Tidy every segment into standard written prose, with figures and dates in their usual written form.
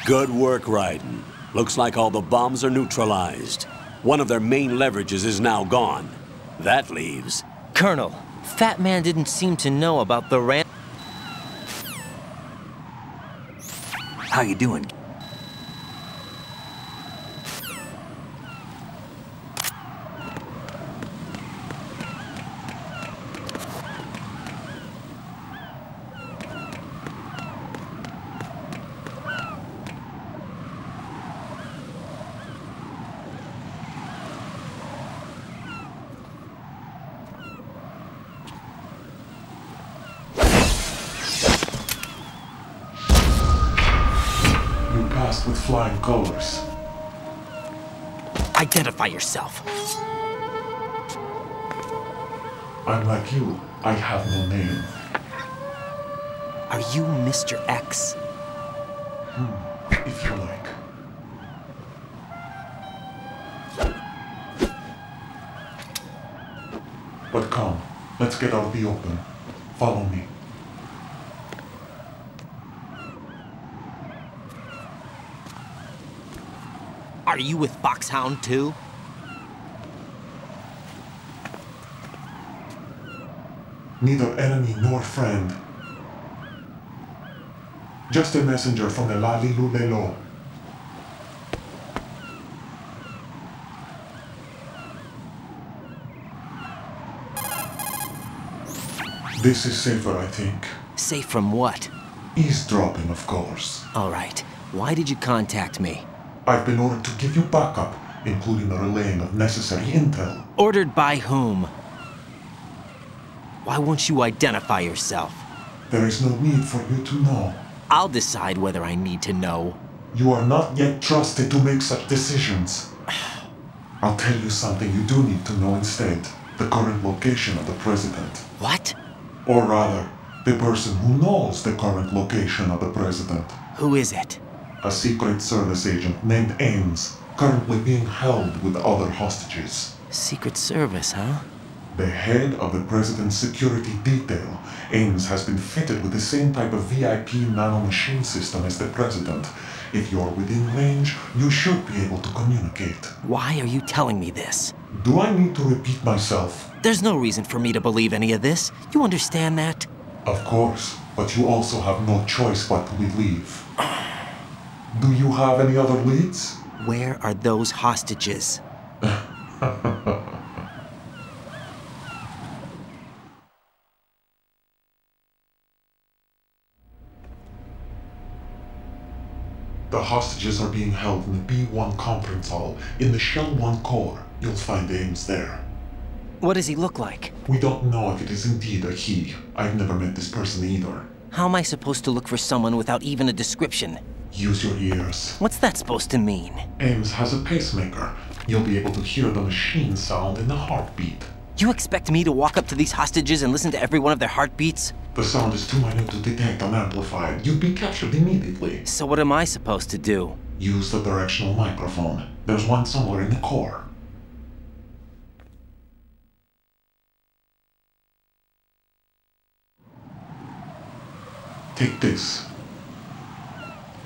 Good work, Raiden. Looks like all the bombs are neutralized. One of their main leverages is now gone. That leaves... Colonel, Fat Man didn't seem to know about the How you doing? With flying colors. Identify yourself. I'm like you. I have no name. Are you Mr. X? If you like. But come, let's get out of the open. Follow me. Are you with Foxhound too? Neither enemy nor friend. Just a messenger from the Lalilulelo. This is safer, I think. Safe from what? Eavesdropping, of course. All right. Why did you contact me? I've been ordered to give you backup, including the relaying of necessary intel. Ordered by whom? Why won't you identify yourself? There is no need for you to know. I'll decide whether I need to know. You are not yet trusted to make such decisions. I'll tell you something you do need to know instead. The current location of the president. What? Or rather, the person who knows the current location of the president. Who is it? A Secret Service agent named Ames, currently being held with other hostages. Secret Service, huh? The head of the president's security detail, Ames has been fitted with the same type of VIP nanomachine system as the president. If you're within range, you should be able to communicate. Why are you telling me this? Do I need to repeat myself? There's no reason for me to believe any of this. You understand that? Of course, but you also have no choice but to believe. Do you have any other leads? Where are those hostages? The hostages are being held in the B1 conference hall. In the Shell 1 core, you'll find Ames there. What does he look like? We don't know if it is indeed a he. I've never met this person either. How am I supposed to look for someone without even a description? Use your ears. What's that supposed to mean? Ames has a pacemaker. You'll be able to hear the machine sound in the heartbeat. You expect me to walk up to these hostages and listen to every one of their heartbeats? The sound is too minute to detect and amplify it. You'd be captured immediately. So what am I supposed to do? Use the directional microphone. There's one somewhere in the core. Take this.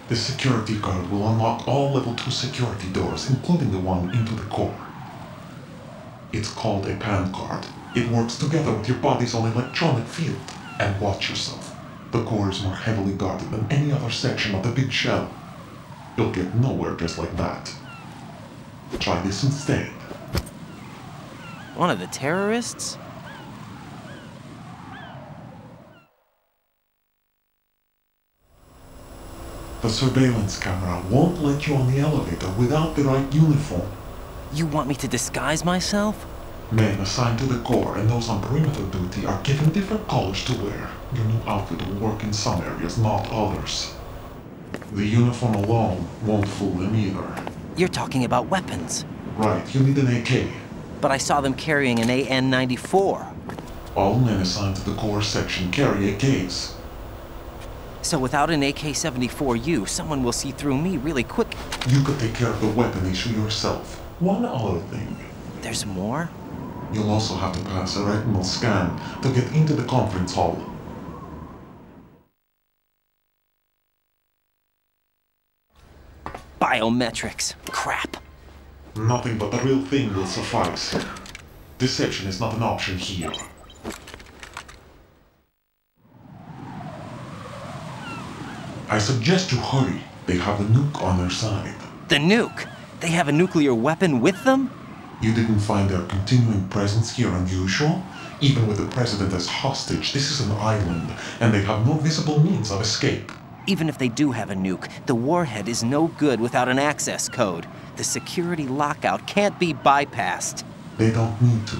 The security card will unlock all level 2 security doors, including the one into the core. It's called a PAN card. It works together with your body's own electronic field. And watch yourself. The core is more heavily guarded than any other section of the big shell. You'll get nowhere just like that. Try this instead. One of the terrorists? The surveillance camera won't let you on the elevator without the right uniform. You want me to disguise myself? Men assigned to the core and those on perimeter duty are given different colors to wear. Your new outfit will work in some areas, not others. The uniform alone won't fool them either. You're talking about weapons. Right, you need an AK. But I saw them carrying an AN-94. All men assigned to the core section carry AKs. So without an AK-74U, someone will see through me really quick. You could take care of the weapon issue yourself. One other thing. There's more? You'll also have to pass a retinal scan to get into the conference hall. Biometrics. Crap. Nothing but the real thing will suffice. Deception is not an option here. I suggest you hurry. They have the nuke on their side. The nuke? They have a nuclear weapon with them? You didn't find their continuing presence here unusual? Even with the president as hostage, this is an island, and they have no visible means of escape. Even if they do have a nuke, the warhead is no good without an access code. The security lockout can't be bypassed. They don't need to.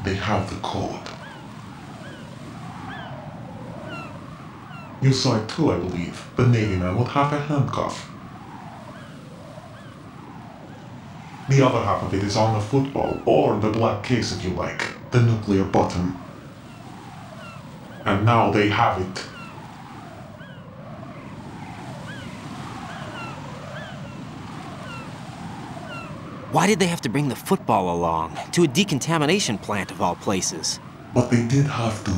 They have the code. You saw it too, I believe. The Navy man with half a handcuff. The other half of it is on the football, or the black case if you like. The nuclear button. And now they have it. Why did they have to bring the football along? To a decontamination plant of all places. But they did have to.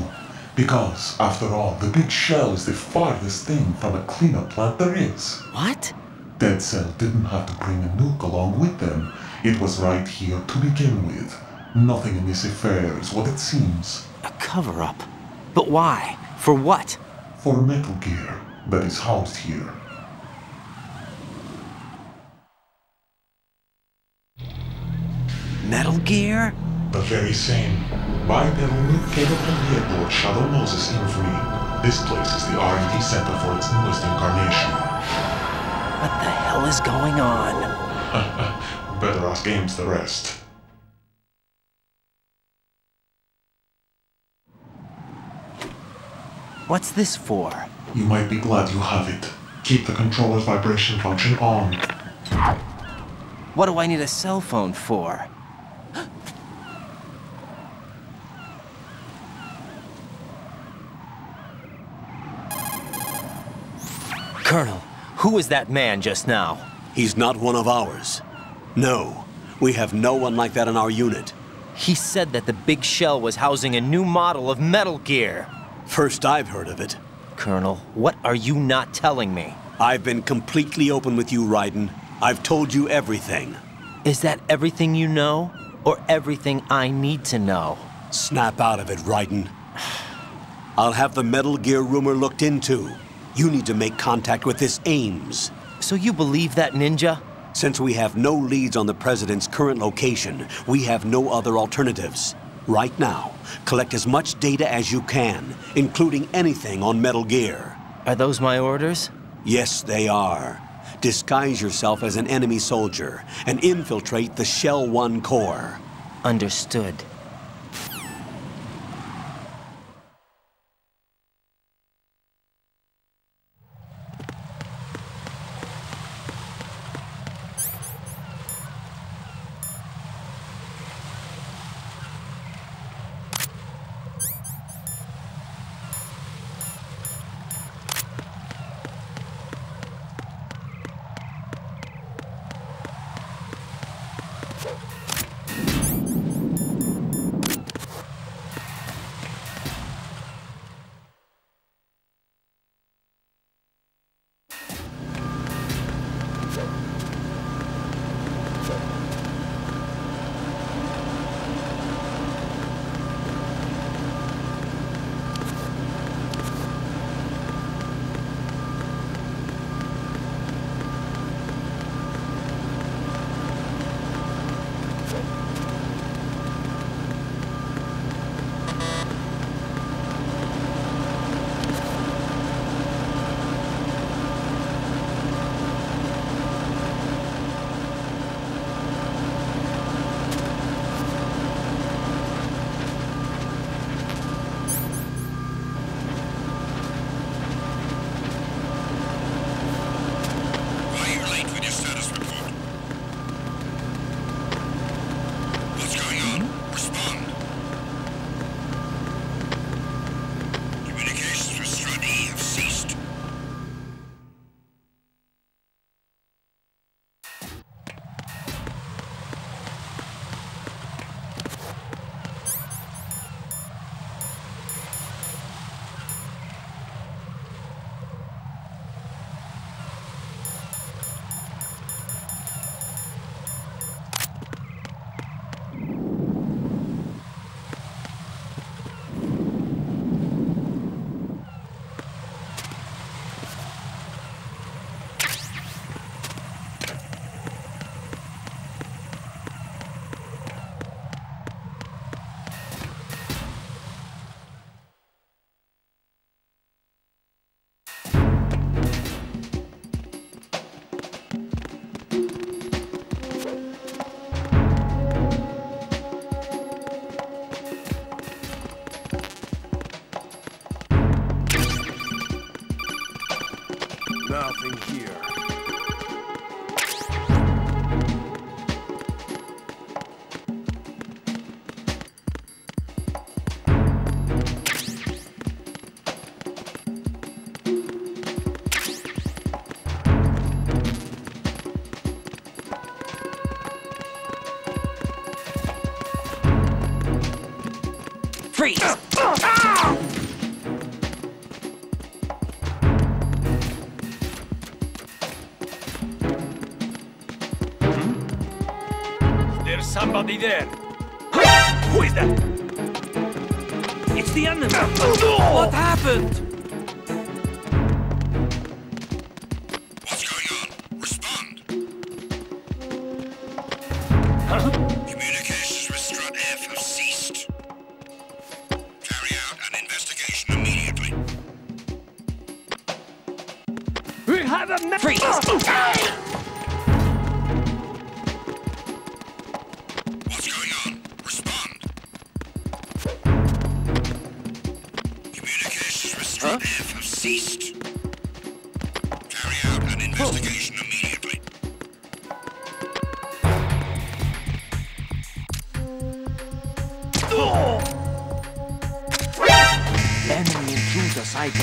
Because, after all, the big shell is the farthest thing from a cleanup plant there is. What? Dead Cell didn't have to bring a nuke along with them. It was right here to begin with. Nothing in this affair is what it seems. A cover-up? But why? For what? For Metal Gear that is housed here. Metal Gear? The very same. Bipedal nuke-capable vehicle Shadow Moses infamy. This place is the R&D center for its newest incarnation. What the hell is going on? Better ask Ames the rest. What's this for? You might be glad you have it. Keep the controller's vibration function on. What do I need a cell phone for? Colonel, who was that man just now? He's not one of ours. No, we have no one like that in our unit. He said that the big shell was housing a new model of Metal Gear. First I've heard of it. Colonel, what are you not telling me? I've been completely open with you, Raiden. I've told you everything. Is that everything you know? Or everything I need to know? Snap out of it, Raiden. I'll have the Metal Gear rumor looked into. You need to make contact with this Ames. So you believe that ninja? Since we have no leads on the President's current location, we have no other alternatives. Right now, collect as much data as you can, including anything on Metal Gear. Are those my orders? Yes, they are. Disguise yourself as an enemy soldier and infiltrate the Shell 1 core. Understood. Freeze! There's somebody there. Who is that? It's the enemy. What happened? What's going on? Respond. Huh? Communications with Strut F have ceased. Carry out an investigation immediately. We have a man. Freeze! What's going on? Respond. Communications with Strut F have ceased. Carry out an investigation immediately. Enemy intruder sighted.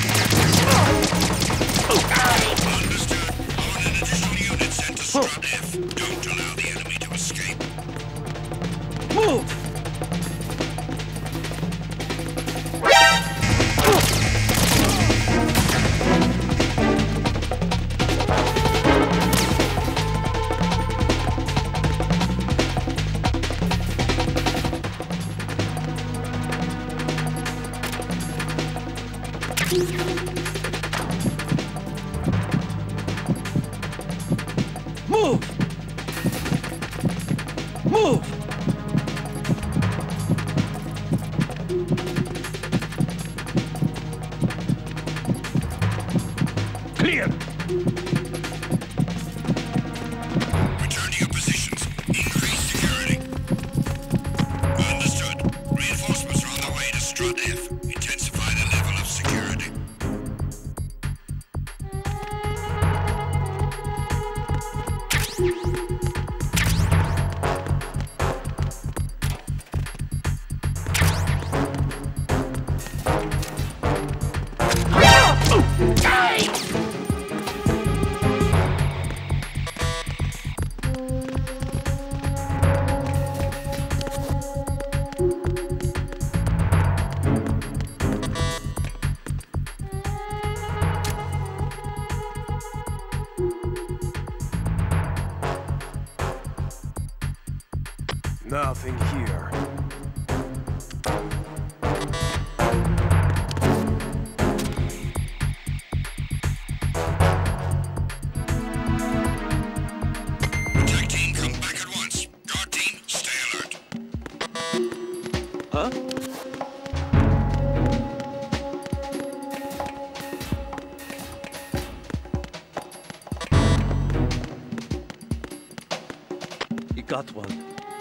Understood. On an additional unit sent to Strut F. Don't allow the enemy to escape. Move! Move! Move! Clear! Return to your positions. Increase security. Understood. Reinforcements are on the way to Strut F. Intensify the level of security. Nothing here. Attack team, come back at once. Guard team, stay alert. Huh? You got one.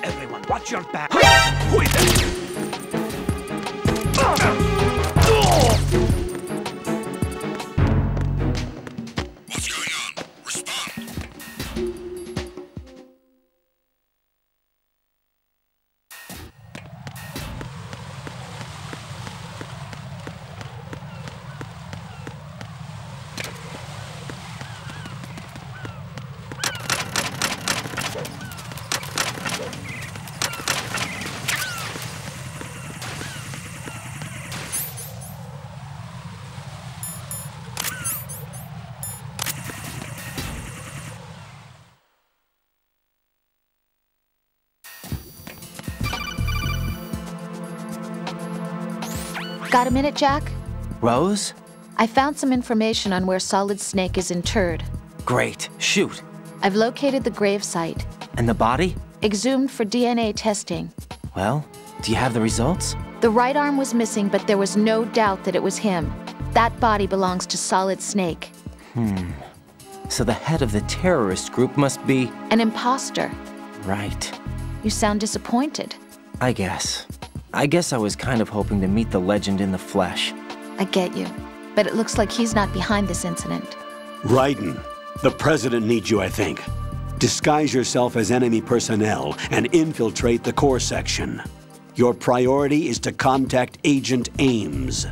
Everyone, watch your back. Who is that? What's going on? Respond. Got a minute, Jack? Rose? I found some information on where Solid Snake is interred. Great. Shoot. I've located the grave site, And the body? exhumed for DNA testing. Well, do you have the results? The right arm was missing, but there was no doubt that it was him. That body belongs to Solid Snake. So the head of the terrorist group must be... An imposter. Right. You sound disappointed. I guess. I guess I was kind of hoping to meet the legend in the flesh. I get you. But it looks like he's not behind this incident. Raiden, the president needs you, I think. Disguise yourself as enemy personnel and infiltrate the core section. Your priority is to contact Agent Ames.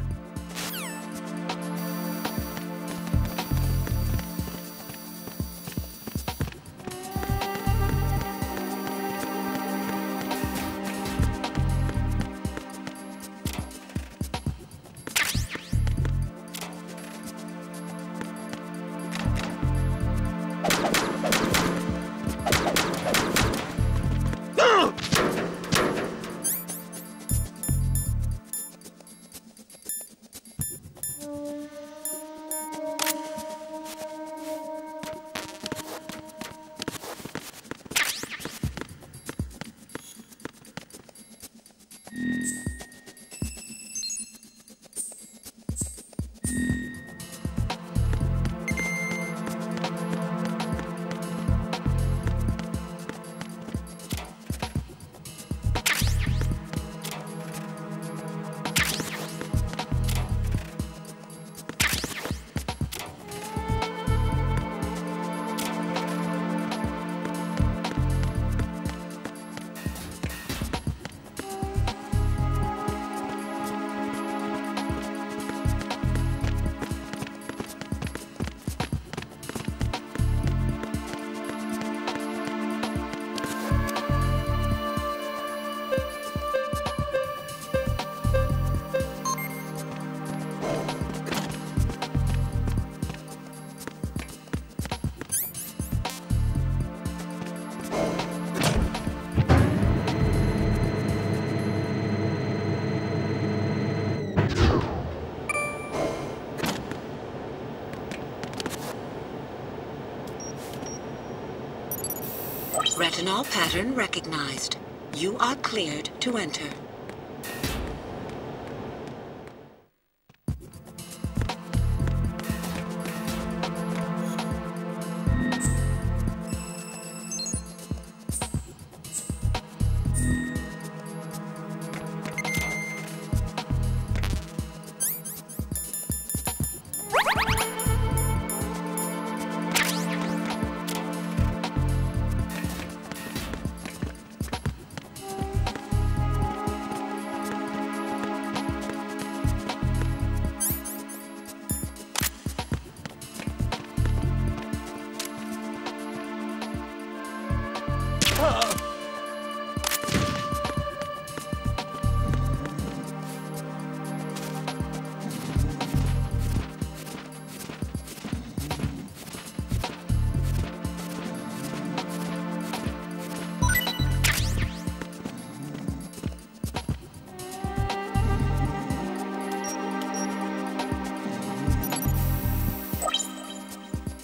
Retinol pattern recognized. You are cleared to enter.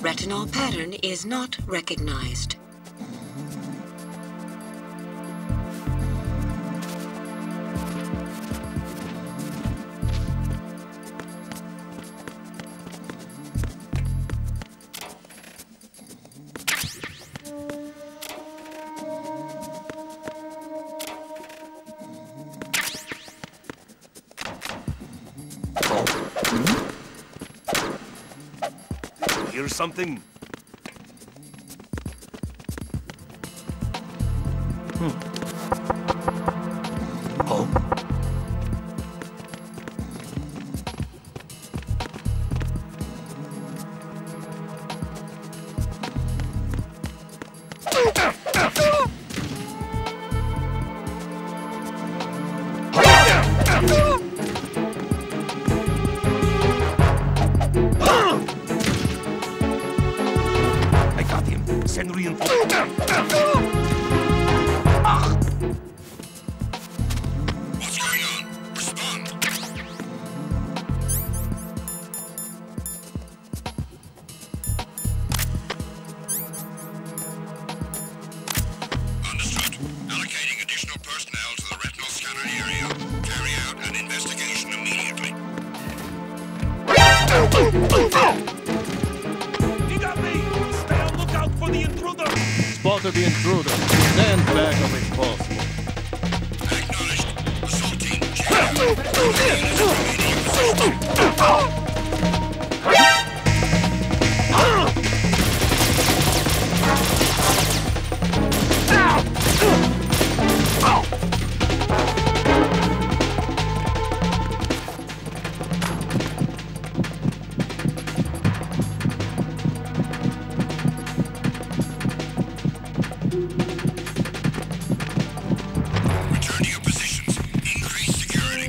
Retinol pattern is not recognized. Hear something? Oh? Send reinforcements. What's going on? Respond. Understood. Allocating additional personnel to the retinal scanner area. Carry out an investigation immediately. He got me! Stay on lookout for the intruder! Spotted the intruder. Stand back of his post. Acknowledged. Assault team, check out. Return to your positions. Increase security.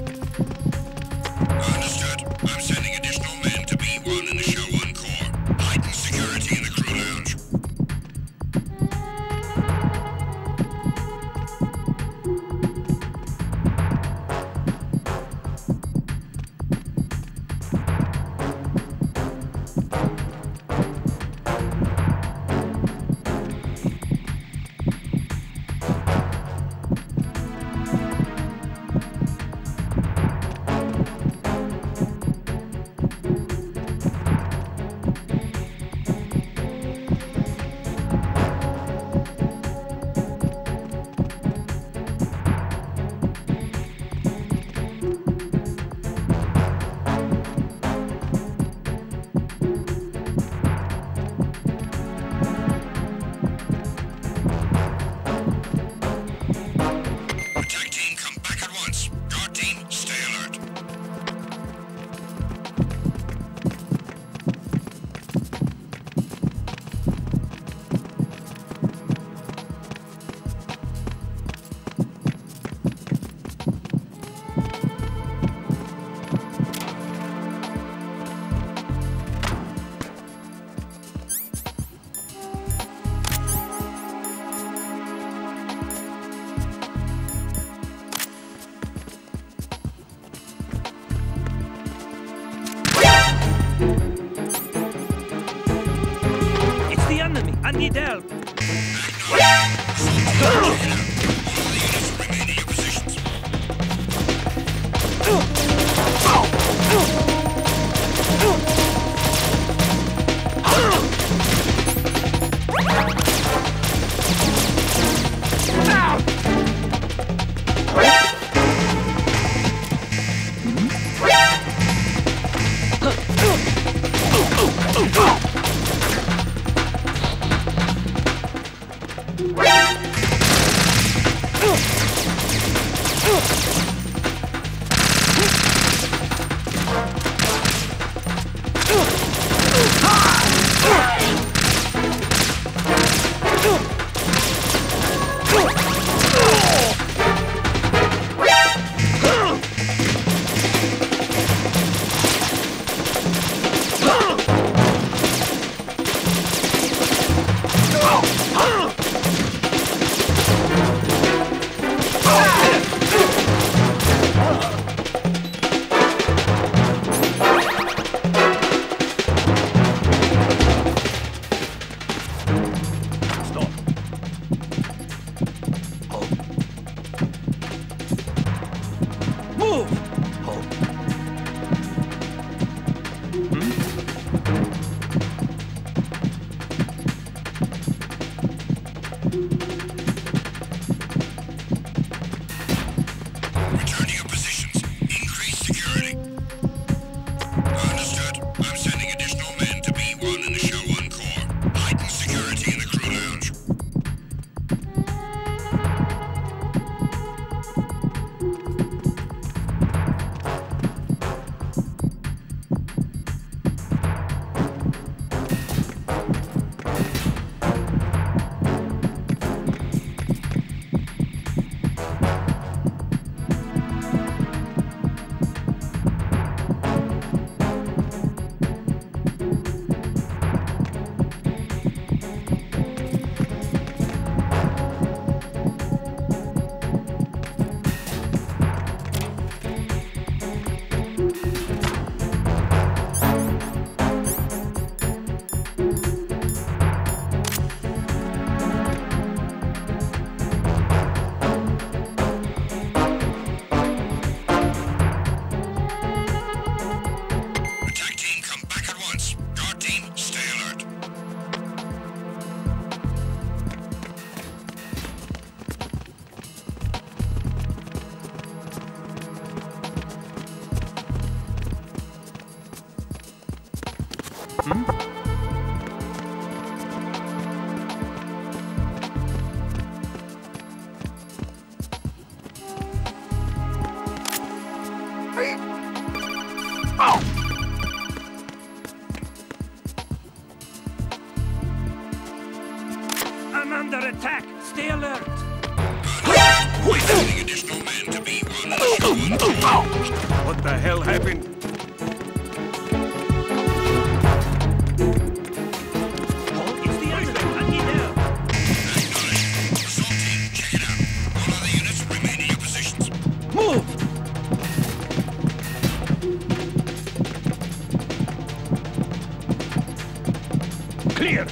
Understood. I'm sending additional men to B1 in the Show 1 core. Heighten security in the crew lounge. Attack team, come back at once. Guard team, stay alert. It's the enemy! I need help! Acknowledged. I'm under attack! Stay alert! Sending additional men to B1. What the hell happened? Oh, it's the enemy! I need help! Acknowledged. Assault team, check it out. All other units remain in your positions. Move! Clear!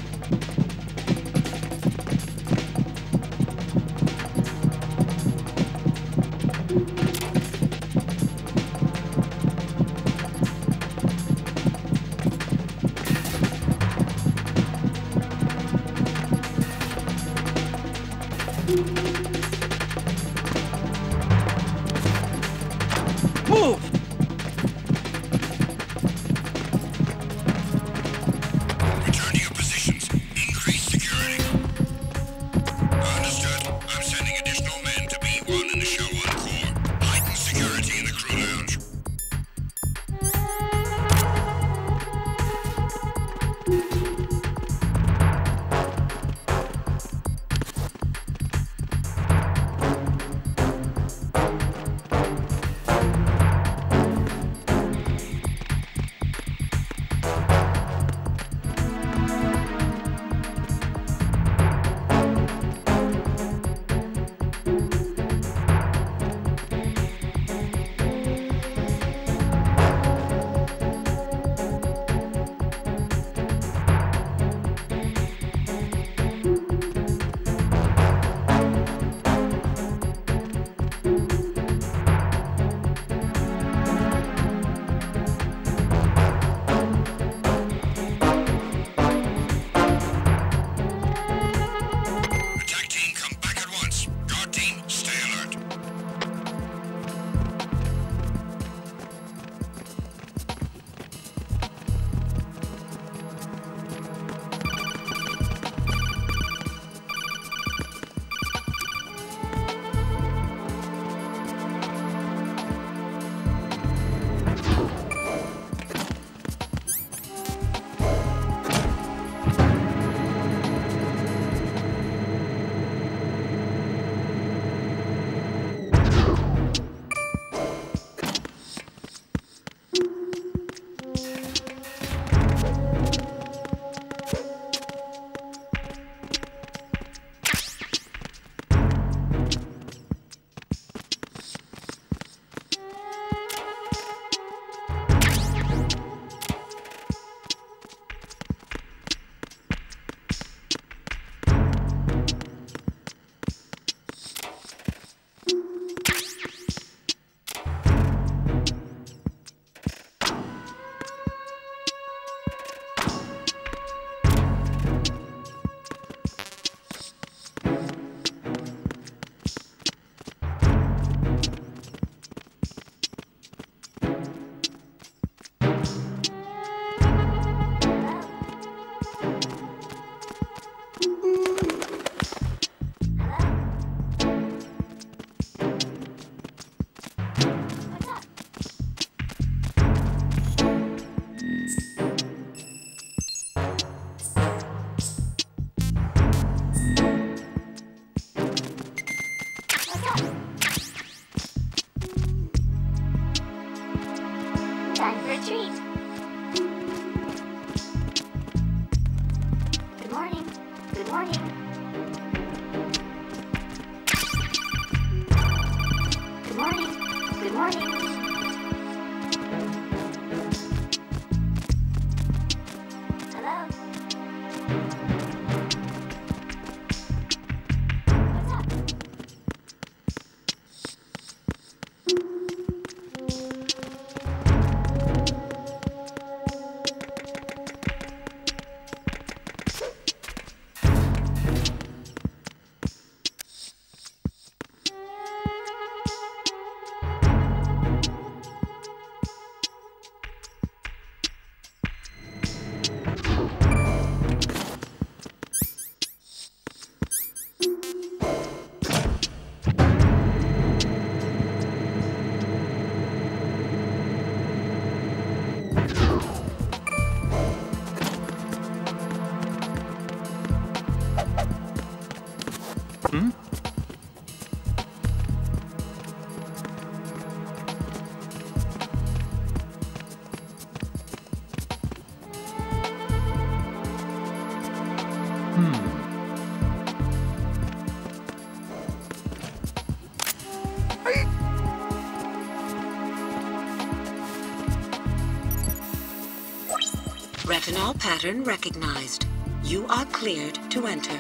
Retinol pattern recognized. You are cleared to enter.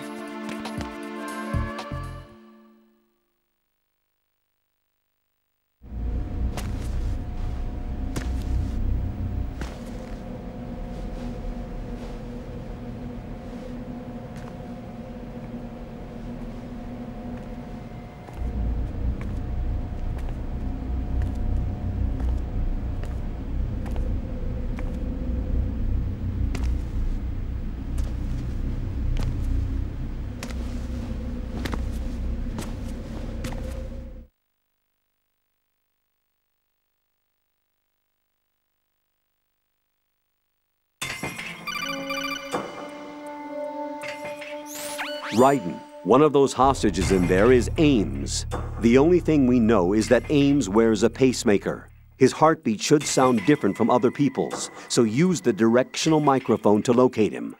Raiden, one of those hostages in there is Ames. The only thing we know is that Ames wears a pacemaker. His heartbeat should sound different from other people's, so use the directional microphone to locate him.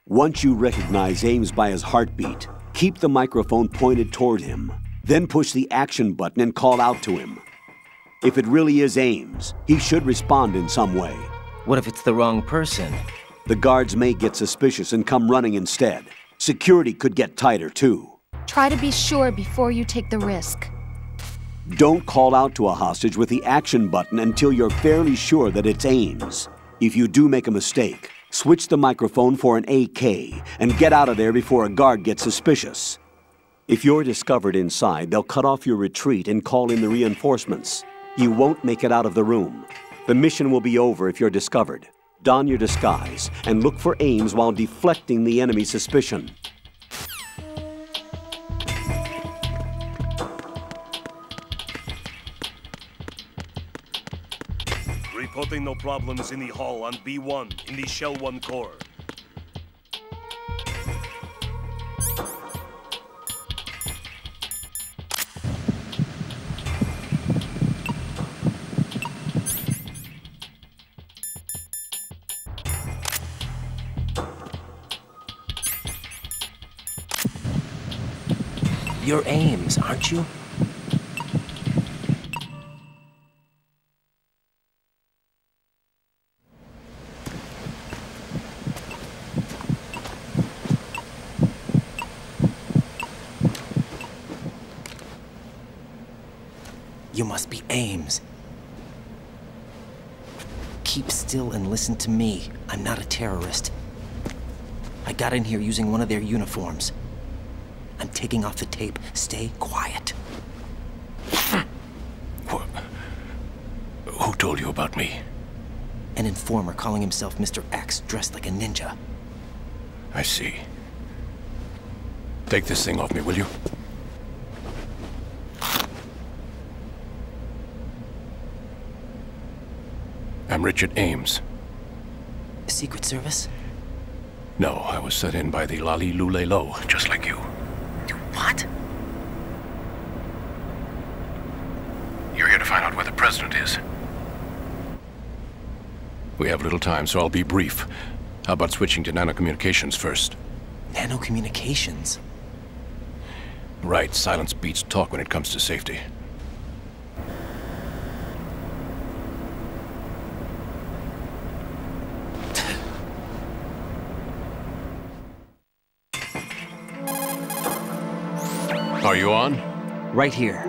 Once you recognize Ames by his heartbeat, keep the microphone pointed toward him. Then push the action button and call out to him. If it really is Ames, he should respond in some way. What if it's the wrong person? The guards may get suspicious and come running instead. Security could get tighter, too. Try to be sure before you take the risk. Don't call out to a hostage with the action button until you're fairly sure that it's Ames. If you do make a mistake, switch the microphone for an AK and get out of there before a guard gets suspicious. If you're discovered inside, they'll cut off your retreat and call in the reinforcements. You won't make it out of the room. The mission will be over if you're discovered. Don your disguise and look for Ames while deflecting the enemy's suspicion. Reporting no problems in the hall on B1 in the Shell 1 core. You're Ames, aren't you? You must be Ames. Keep still and listen to me. I'm not a terrorist. I got in here using one of their uniforms. I'm taking off the tape. Stay quiet. Who told you about me? An informer calling himself Mr. X, dressed like a ninja. I see. Take this thing off me, will you? I'm Richard Ames. Secret Service? No, I was set in by the Lali Lule Lo, just like you. What? You're here to find out where the president is. We have little time, so I'll be brief. How about switching to nanocommunications first? Nanocommunications? Right, silence beats talk when it comes to safety. Are you on? Right here.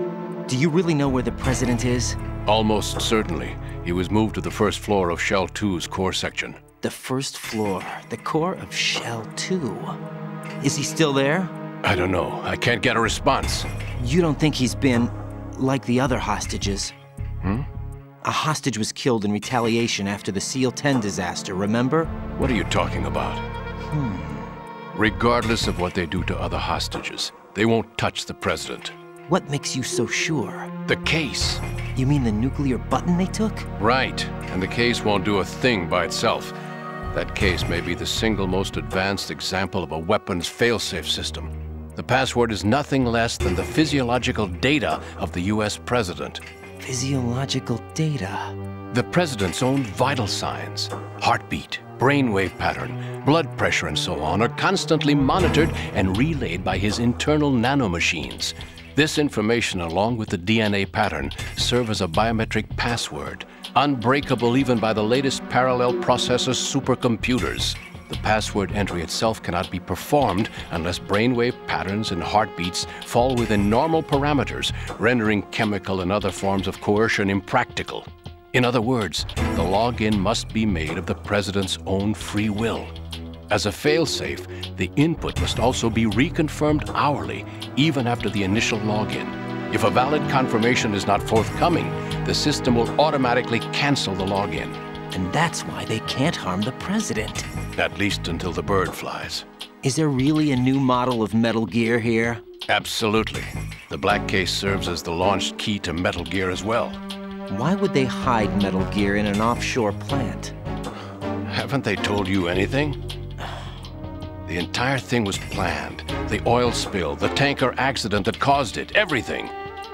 Do you really know where the president is? Almost certainly. He was moved to the first floor of Shell 2's core section. The first floor. The core of Shell 2. Is he still there? I don't know. I can't get a response. You don't think he's been like the other hostages? A hostage was killed in retaliation after the SEAL 10 disaster, remember? What are you talking about? Regardless of what they do to other hostages, they won't touch the president. What makes you so sure? The case. You mean the nuclear button they took? Right. And the case won't do a thing by itself. That case may be the single most advanced example of a weapons failsafe system. The password is nothing less than the physiological data of the US president. Physiological data? The president's own vital signs, heartbeat, brainwave pattern, blood pressure and so on are constantly monitored and relayed by his internal nanomachines. This information, along with the DNA pattern, serve as a biometric password, unbreakable even by the latest parallel processor supercomputers. The password entry itself cannot be performed unless brainwave patterns and heartbeats fall within normal parameters, rendering chemical and other forms of coercion impractical. In other words, the login must be made of the President's own free will. As a failsafe, the input must also be reconfirmed hourly, even after the initial login. If a valid confirmation is not forthcoming, the system will automatically cancel the login. And that's why they can't harm the President. At least until the bird flies. Is there really a new model of Metal Gear here? Absolutely. The black case serves as the launch key to Metal Gear as well. Why would they hide Metal Gear in an offshore plant? Haven't they told you anything? The entire thing was planned. The oil spill, the tanker accident that caused it, everything.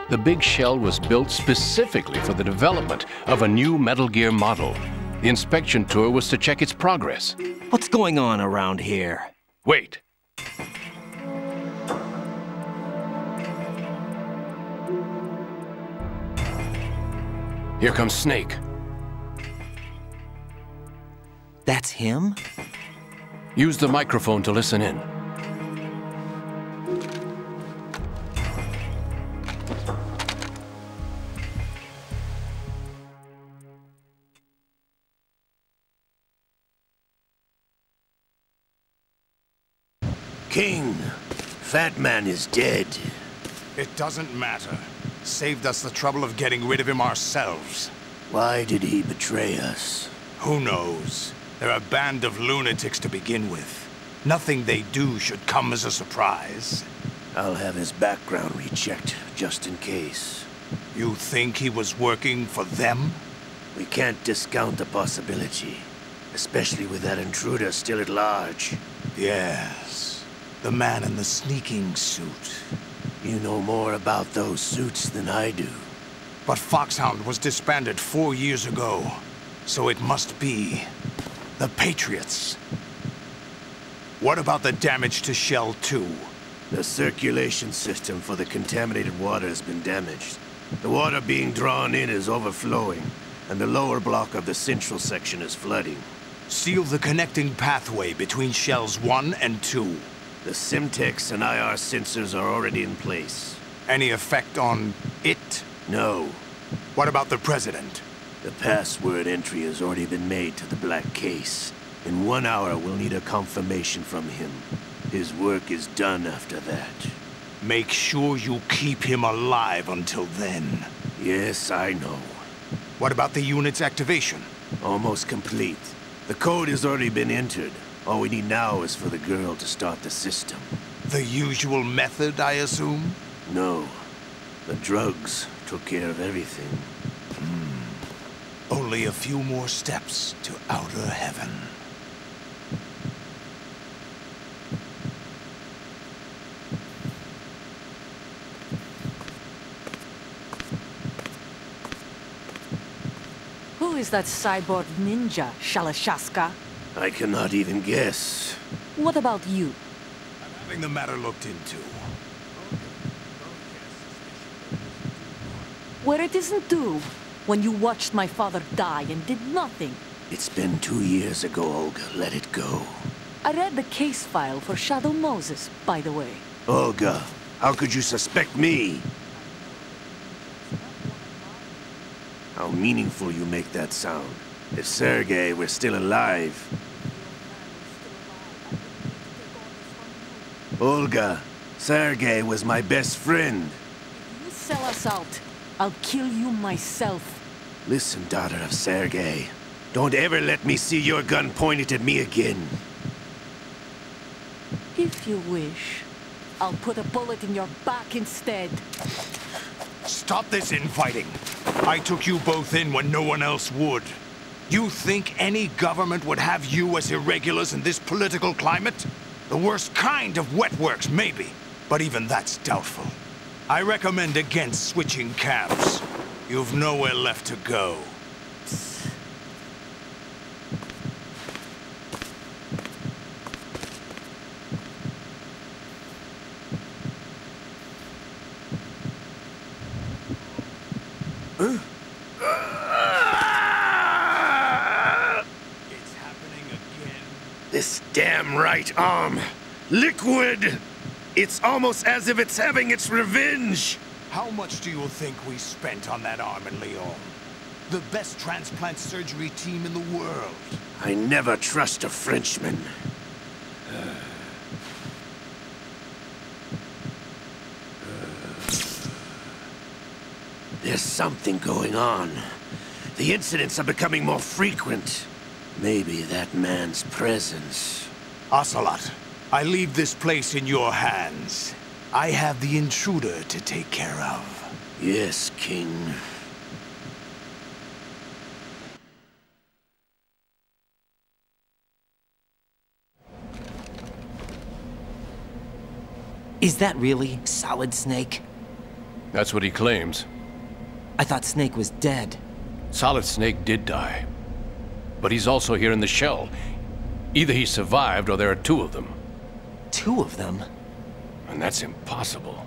The big shell was built specifically for the development of a new Metal Gear model. The inspection tour was to check its progress. What's going on around here? Wait. Here comes Snake. That's him? Use the microphone to listen in. King, Fat Man is dead. It doesn't matter. Saved us the trouble of getting rid of him ourselves. Why did he betray us? Who knows? They're a band of lunatics to begin with. Nothing they do should come as a surprise. I'll have his background rechecked, just in case. You think he was working for them? We can't discount the possibility. Especially with that intruder still at large. Yes. The man in the sneaking suit. You know more about those suits than I do. But Foxhound was disbanded 4 years ago. So it must be the Patriots. What about the damage to Shell 2? The circulation system for the contaminated water has been damaged. The water being drawn in is overflowing, and the lower block of the central section is flooding. Seal the connecting pathway between Shells 1 and 2. The Simtex and IR sensors are already in place. Any effect on it? No. What about the President? The password entry has already been made to the black case. In 1 hour, we'll need a confirmation from him. His work is done after that. Make sure you keep him alive until then. Yes, I know. What about the unit's activation? Almost complete. The code has already been entered. All we need now is for the girl to start the system. The usual method, I assume? No. The drugs took care of everything. Only a few more steps to outer heaven. Who is that cyborg ninja, Shalashaska? I cannot even guess. What about you? I'm having the matter looked into. Where it isn't due, when you watched my father die and did nothing. It's been 2 years ago, Olga. Let it go. I read the case file for Shadow Moses, by the way. Olga, how could you suspect me? How meaningful you make that sound. If Sergei were still alive... Olga, Sergei was my best friend. If you sell us out, I'll kill you myself. Listen, daughter of Sergei. Don't ever let me see your gun pointed at me again. If you wish, I'll put a bullet in your back instead. Stop this infighting. I took you both in when no one else would. You think any government would have you as irregulars in this political climate? The worst kind of wet works, maybe. But even that's doubtful. I recommend against switching camps. You've nowhere left to go. This damn right arm. Liquid! It's almost as if it's having its revenge! How much do you think we spent on that arm in Lyon? The best transplant surgery team in the world. I never trust a Frenchman. There's something going on. The incidents are becoming more frequent. Maybe that man's presence. Ocelot, I leave this place in your hands. I have the intruder to take care of. Yes, King. Is that really Solid Snake? That's what he claims. I thought Snake was dead. Solid Snake did die. But he's also here in the shell. Either he survived or there are two of them. Two of them? And that's impossible.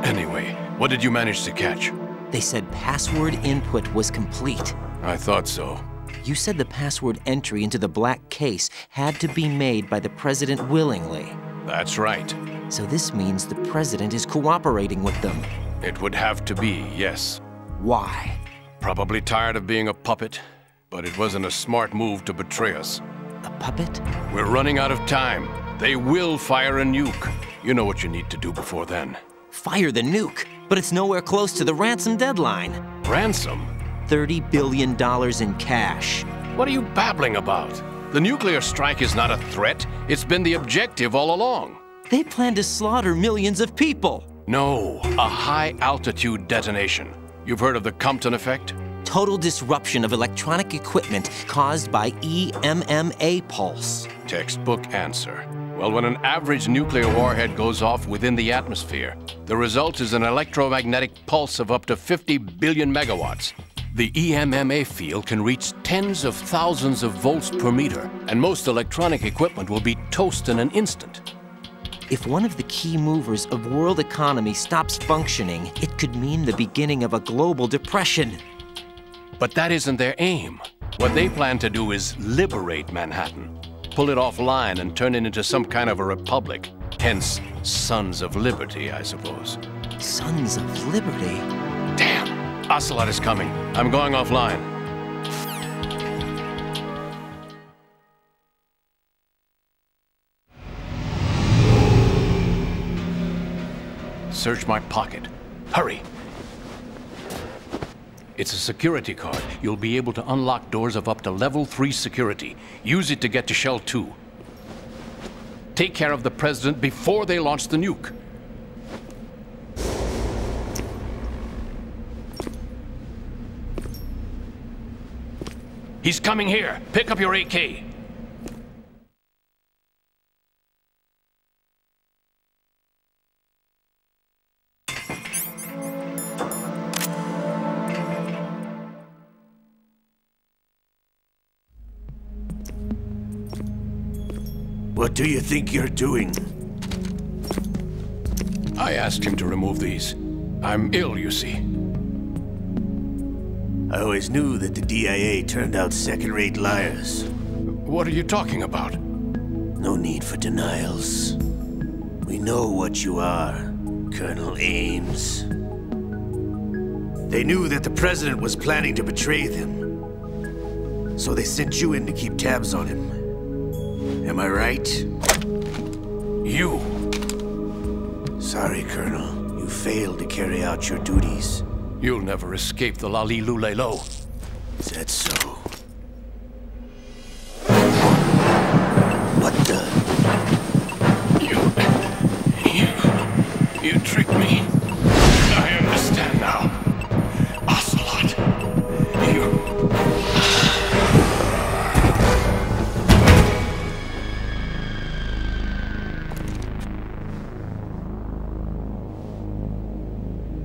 Anyway, what did you manage to catch? They said password input was complete. I thought so. You said the password entry into the black case had to be made by the President willingly. That's right. So this means the President is cooperating with them. It would have to be, yes. Why? Probably tired of being a puppet, but it wasn't a smart move to betray us. A puppet? We're running out of time. They will fire a nuke. You know what you need to do before then. Fire the nuke? But it's nowhere close to the ransom deadline. Ransom? $30 billion in cash. What are you babbling about? The nuclear strike is not a threat. It's been the objective all along. They plan to slaughter millions of people. No, a high-altitude detonation. You've heard of the Compton effect? Total disruption of electronic equipment caused by EMMA pulse. Textbook answer. Well, when an average nuclear warhead goes off within the atmosphere, the result is an electromagnetic pulse of up to 50 billion megawatts. The EMMA field can reach tens of thousands of volts per meter, and most electronic equipment will be toast in an instant. If one of the key movers of world economy stops functioning, it could mean the beginning of a global depression. But that isn't their aim. What they plan to do is liberate Manhattan, pull it offline and turn it into some kind of a republic. Hence, Sons of Liberty, I suppose. Sons of Liberty? Damn! Ocelot is coming. I'm going offline. Search my pocket. Hurry! It's a security card. You'll be able to unlock doors of up to level 3 security. Use it to get to Shell 2. Take care of the President before they launch the nuke. He's coming here. Pick up your AK. What do you think you're doing? I asked him to remove these. I'm ill, you see. I always knew that the DIA turned out second-rate liars. What are you talking about? No need for denials. We know what you are, Colonel Ames. They knew that the President was planning to betray them. So they sent you in to keep tabs on him. Am I right? You! Sorry, Colonel. You failed to carry out your duties. You'll never escape the Lali-Lu-Le-Lo. Is that so? What the? You tricked me. I understand now. Ocelot,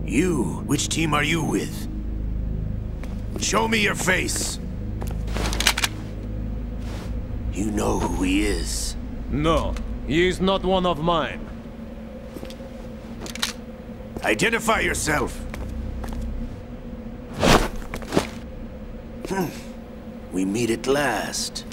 You? Which team are you with? Show me your face! You know who he is. No, he is not one of mine. Identify yourself! We meet at last.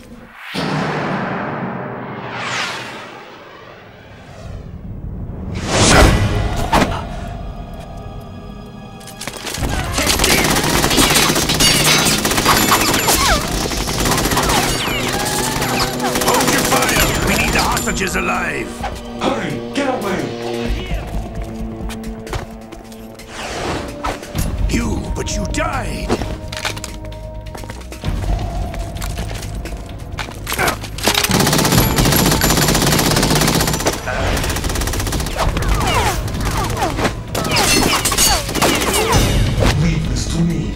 Hold your fire! We need the hostages alive! Hurry! Get away! But you died! Leave this to me.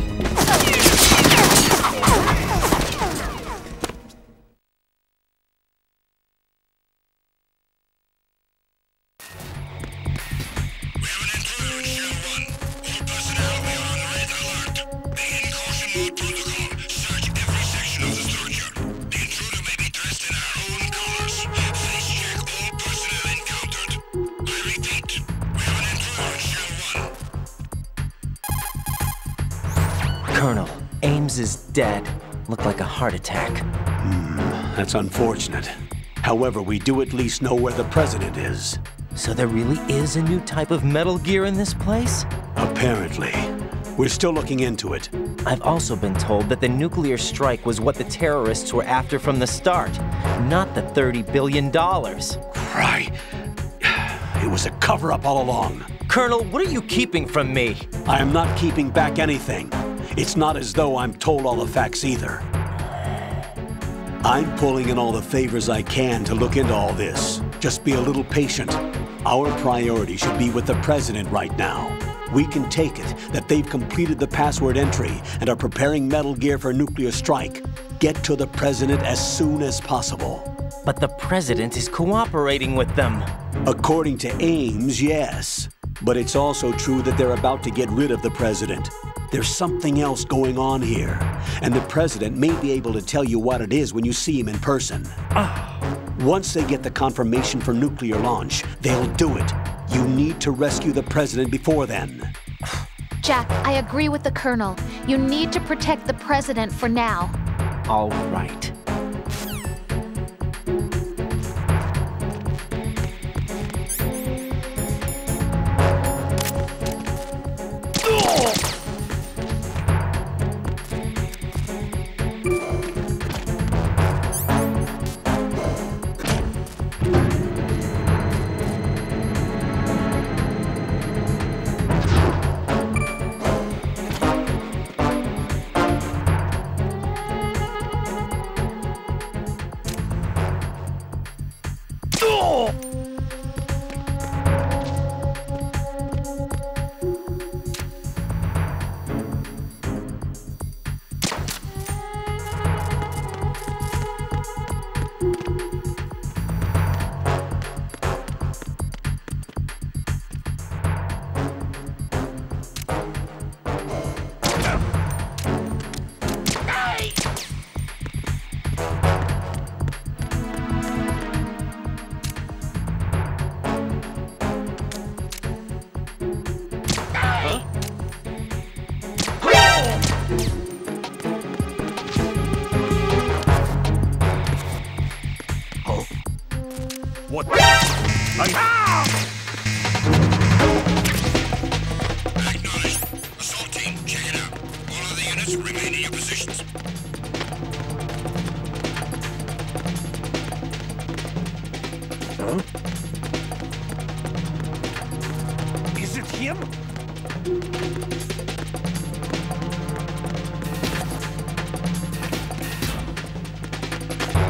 Colonel, Ames is dead. Looked like a heart attack. That's unfortunate. However, we do at least know where the president is. So there really is a new type of Metal Gear in this place? Apparently. We're still looking into it. I've also been told that the nuclear strike was what the terrorists were after from the start, not the $30 billion. Right. It was a cover-up all along. Colonel, what are you keeping from me? I am not keeping back anything. It's not as though I'm told all the facts either. I'm pulling in all the favors I can to look into all this. Just be a little patient. Our priority should be with the president right now. We can take it that they've completed the password entry and are preparing Metal Gear for nuclear strike. Get to the president as soon as possible. But the president is cooperating with them. According to Ames, yes. But it's also true that they're about to get rid of the president. There's something else going on here, and the president may be able to tell you what it is when you see him in person. Once they get the confirmation for nuclear launch, they'll do it. You need to rescue the president before then. Jack, I agree with the Colonel. You need to protect the president for now. All right. What? Acknowledged. Assault team, check it out. All other units remain in your positions. Is it him?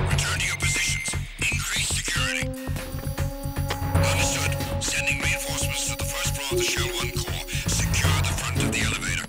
Return to your positions. Increase security. Understood. Sending reinforcements to the first floor of the Shell 1 core. Secure the front of the elevator.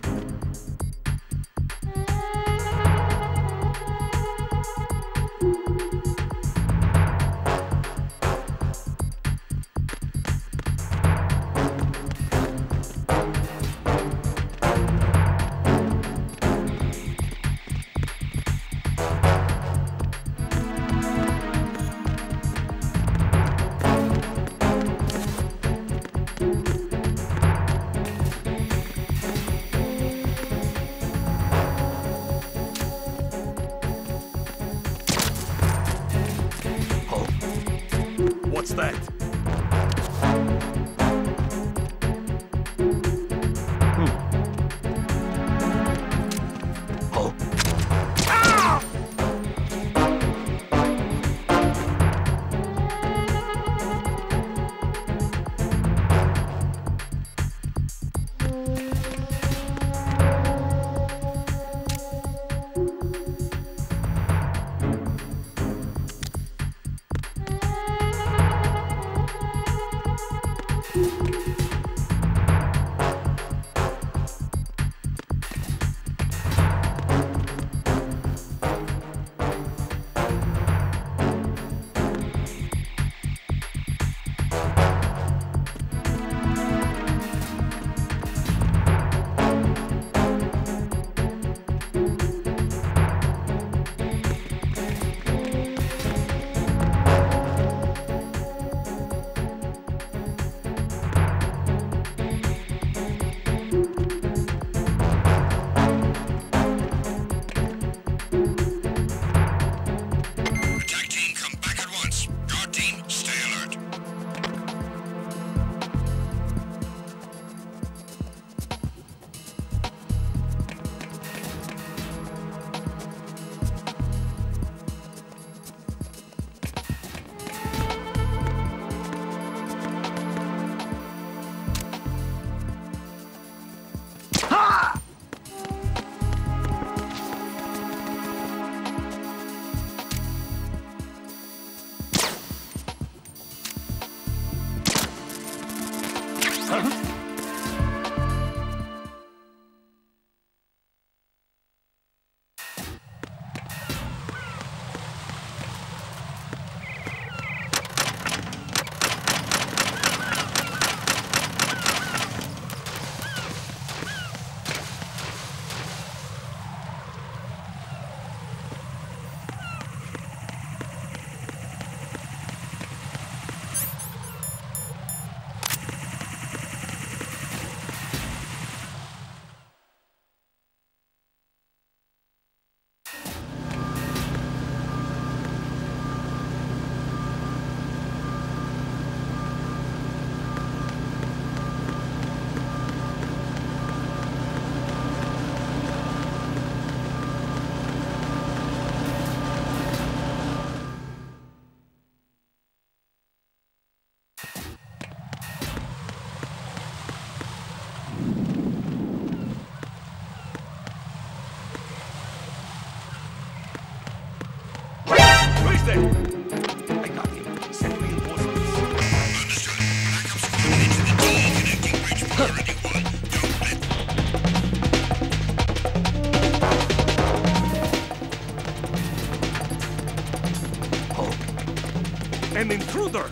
An intruder!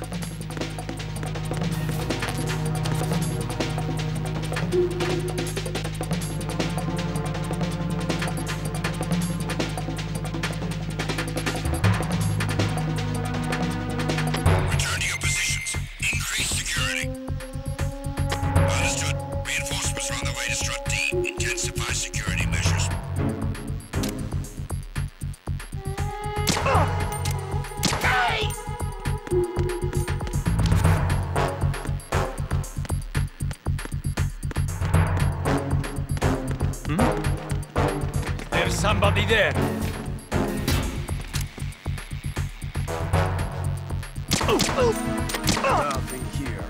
Return to your positions. Increase security. Understood. Reinforcements are on their way to Strut D. Intensify security measures. There's somebody there. Nothing here.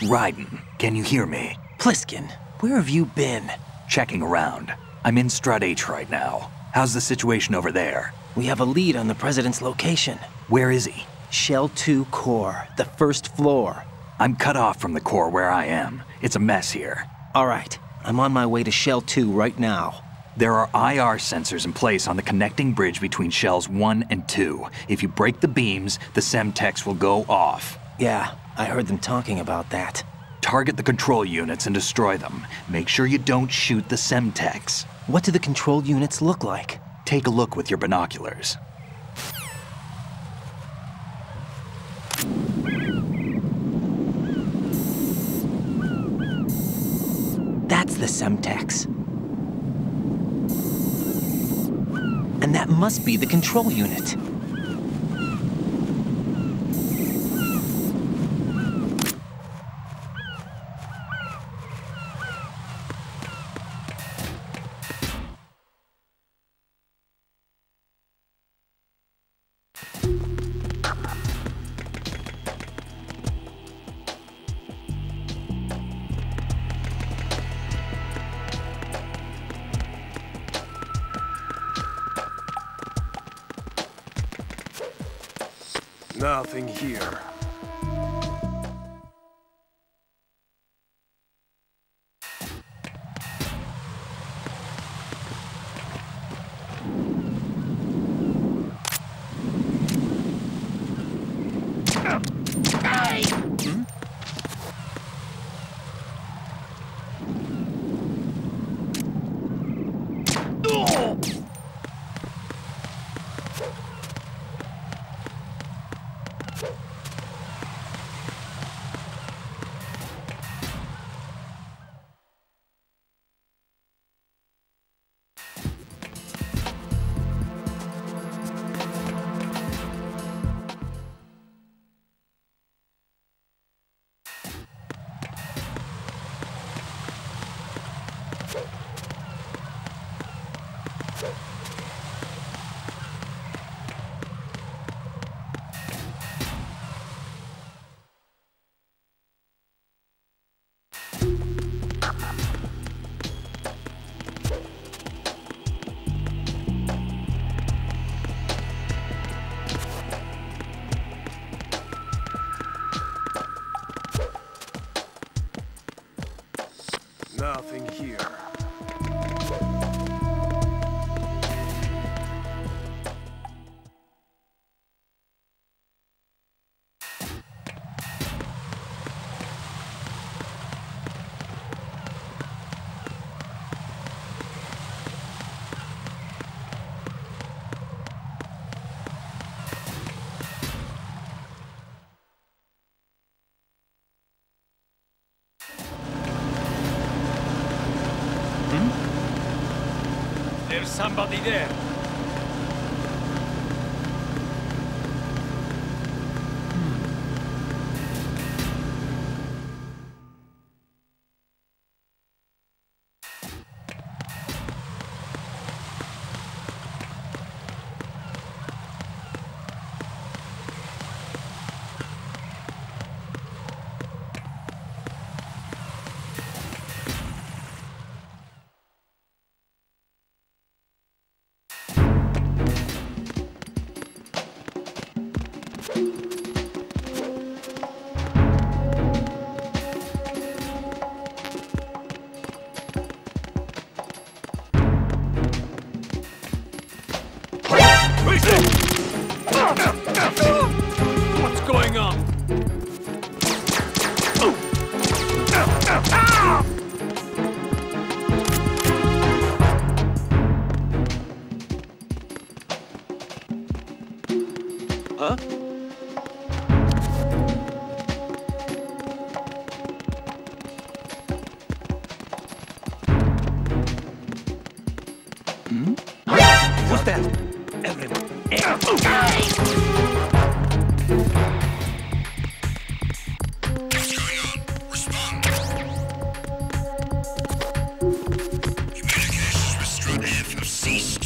Raiden, can you hear me? Pliskin, where have you been? Checking around. I'm in Strut H right now. How's the situation over there? We have a lead on the President's location. Where is he? Shell 2 core, the first floor. I'm cut off from the core where I am. It's a mess here. All right, I'm on my way to Shell 2 right now. There are IR sensors in place on the connecting bridge between Shells 1 and 2. If you break the beams, the Semtex will go off. Yeah, I heard them talking about that. Target the control units and destroy them. Make sure you don't shoot the Semtex. What do the control units look like? Take a look with your binoculars. That's the Semtex. And that must be the control unit. Nothing here. Nothing here. There's somebody there. What's going on? Huh? What's that? Everyone. Communications with Strut F have ceased.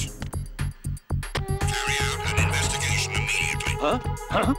Carry out an investigation immediately. Huh? Huh?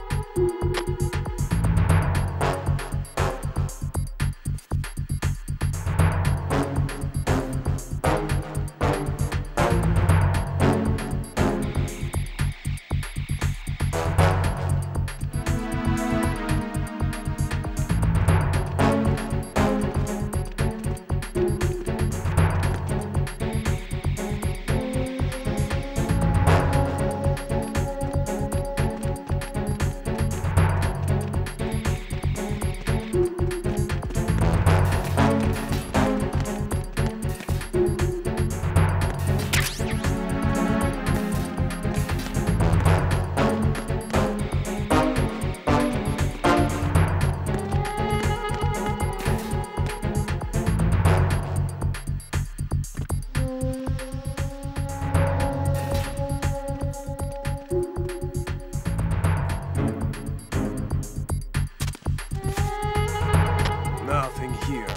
Nothing here.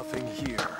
nothing here.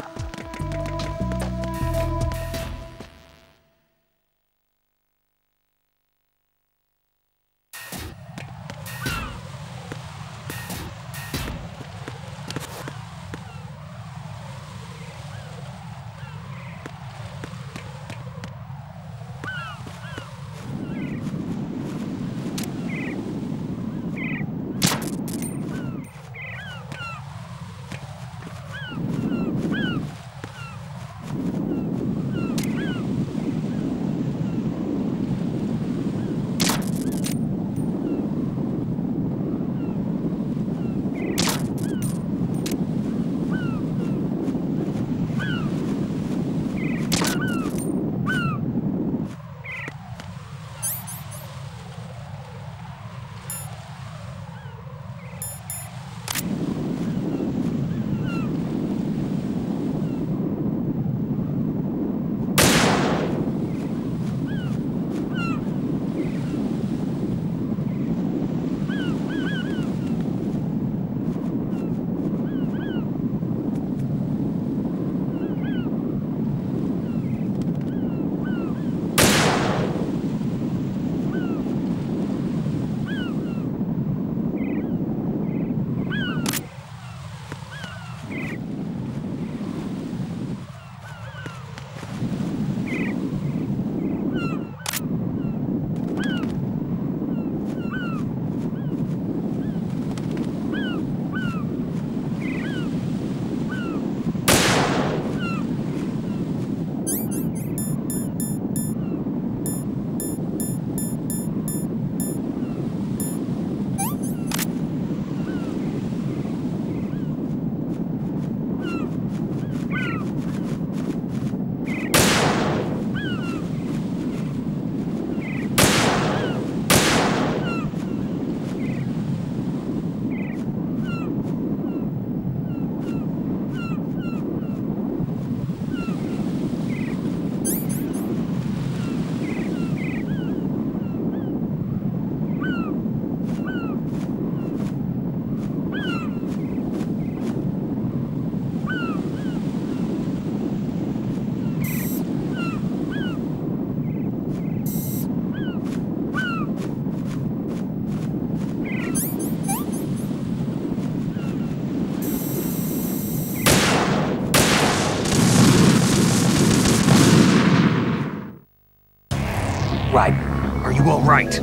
Raiden, are you all right?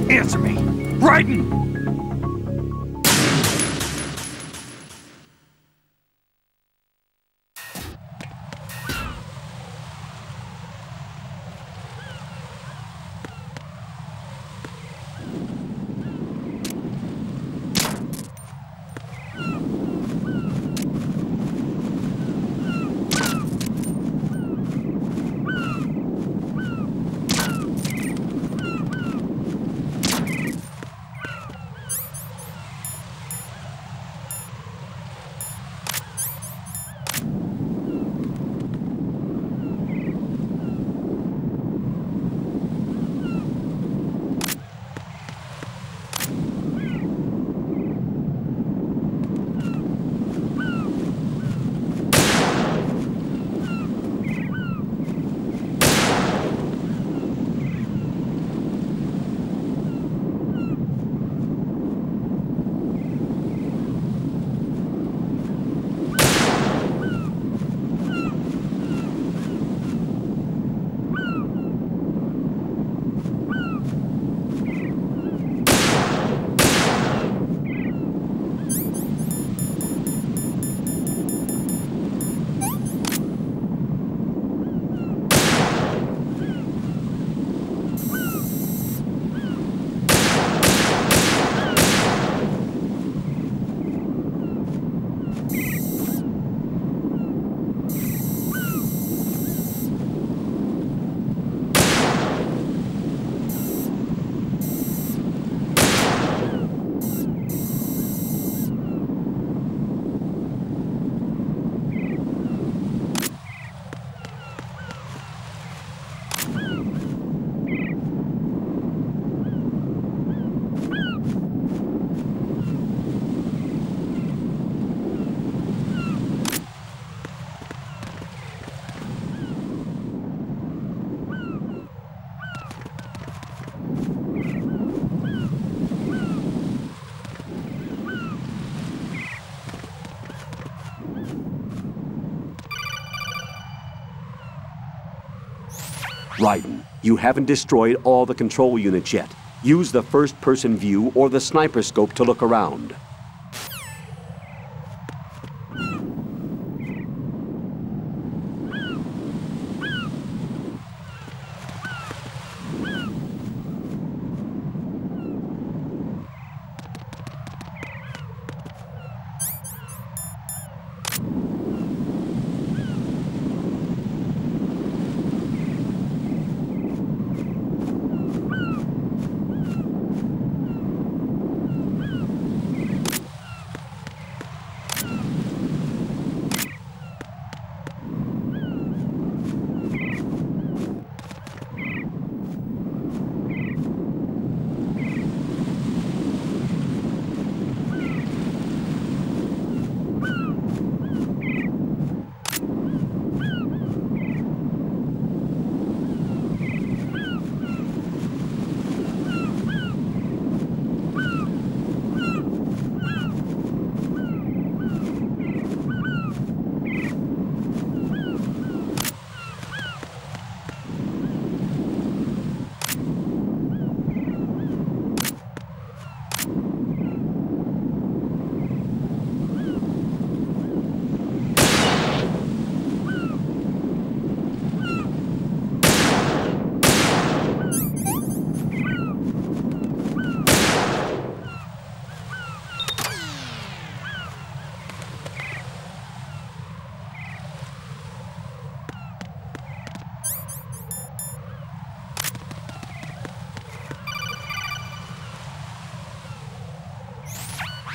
Answer me! Raiden! Raiden, you haven't destroyed all the control units yet. Use the first-person view or the sniper scope to look around.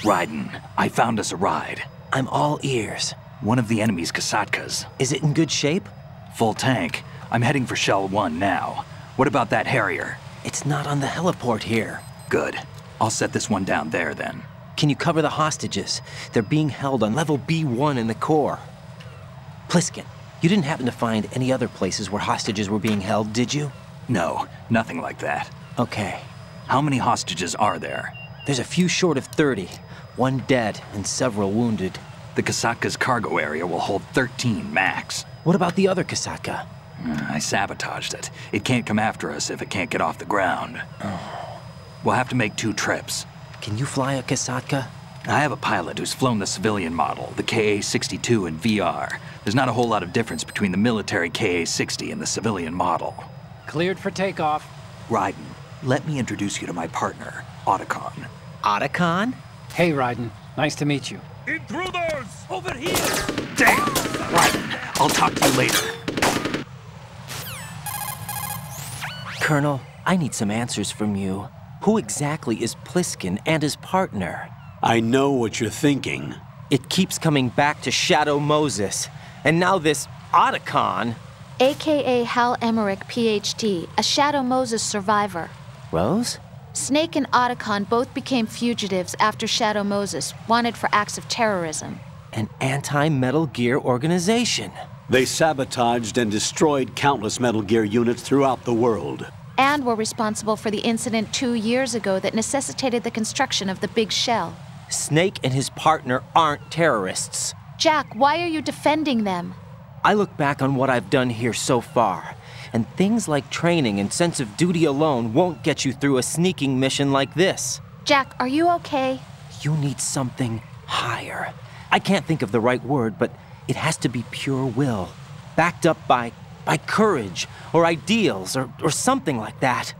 Raiden, I found us a ride. I'm all ears. One of the enemy's Kasatkas. Is it in good shape? Full tank. I'm heading for Shell 1 now. What about that Harrier? It's not on the heliport here. Good. I'll set this one down there then. Can you cover the hostages? They're being held on level B1 in the core. Pliskin, you didn't happen to find any other places where hostages were being held, did you? No, nothing like that. Okay. How many hostages are there? There's a few short of 30. One dead and several wounded. The Kasatka's cargo area will hold 13 max. What about the other Kasatka? I sabotaged it. It can't come after us if it can't get off the ground. Oh. We'll have to make 2 trips. Can you fly a Kasatka? I have a pilot who's flown the civilian model, the KA-62 in VR. There's not a whole lot of difference between the military KA-60 and the civilian model. Cleared for takeoff. Raiden, let me introduce you to my partner, Otacon. Otacon? Hey, Raiden. Nice to meet you. Intruders! Over here! Damn! Raiden, I'll talk to you later. Colonel, I need some answers from you. Who exactly is Pliskin and his partner? I know what you're thinking. It keeps coming back to Shadow Moses. And now this Otacon. AKA Hal Emmerich, PhD, a Shadow Moses survivor. Rose? Snake and Otacon both became fugitives after Shadow Moses, wanted for acts of terrorism. An anti-Metal Gear organization. They sabotaged and destroyed countless Metal Gear units throughout the world. And were responsible for the incident 2 years ago that necessitated the construction of the Big Shell. Snake and his partner aren't terrorists. Jack, why are you defending them? I look back on what I've done here so far, and things like training and sense of duty alone won't get you through a sneaking mission like this. Jack, are you okay? You need something higher. I can't think of the right word, but it has to be pure will, backed up by courage or ideals or something like that.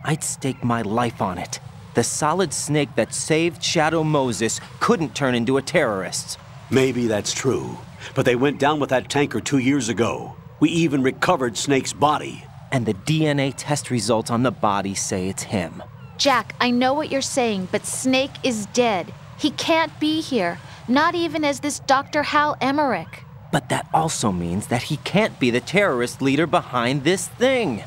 I'd stake my life on it. The solid snake that saved Shadow Moses couldn't turn into a terrorist. Maybe that's true, but they went down with that tanker 2 years ago. We even recovered Snake's body. And the DNA test results on the body say it's him. Jack, I know what you're saying, but Snake is dead. He can't be here, not even as this Dr. Hal Emmerich. But that also means that he can't be the terrorist leader behind this thing.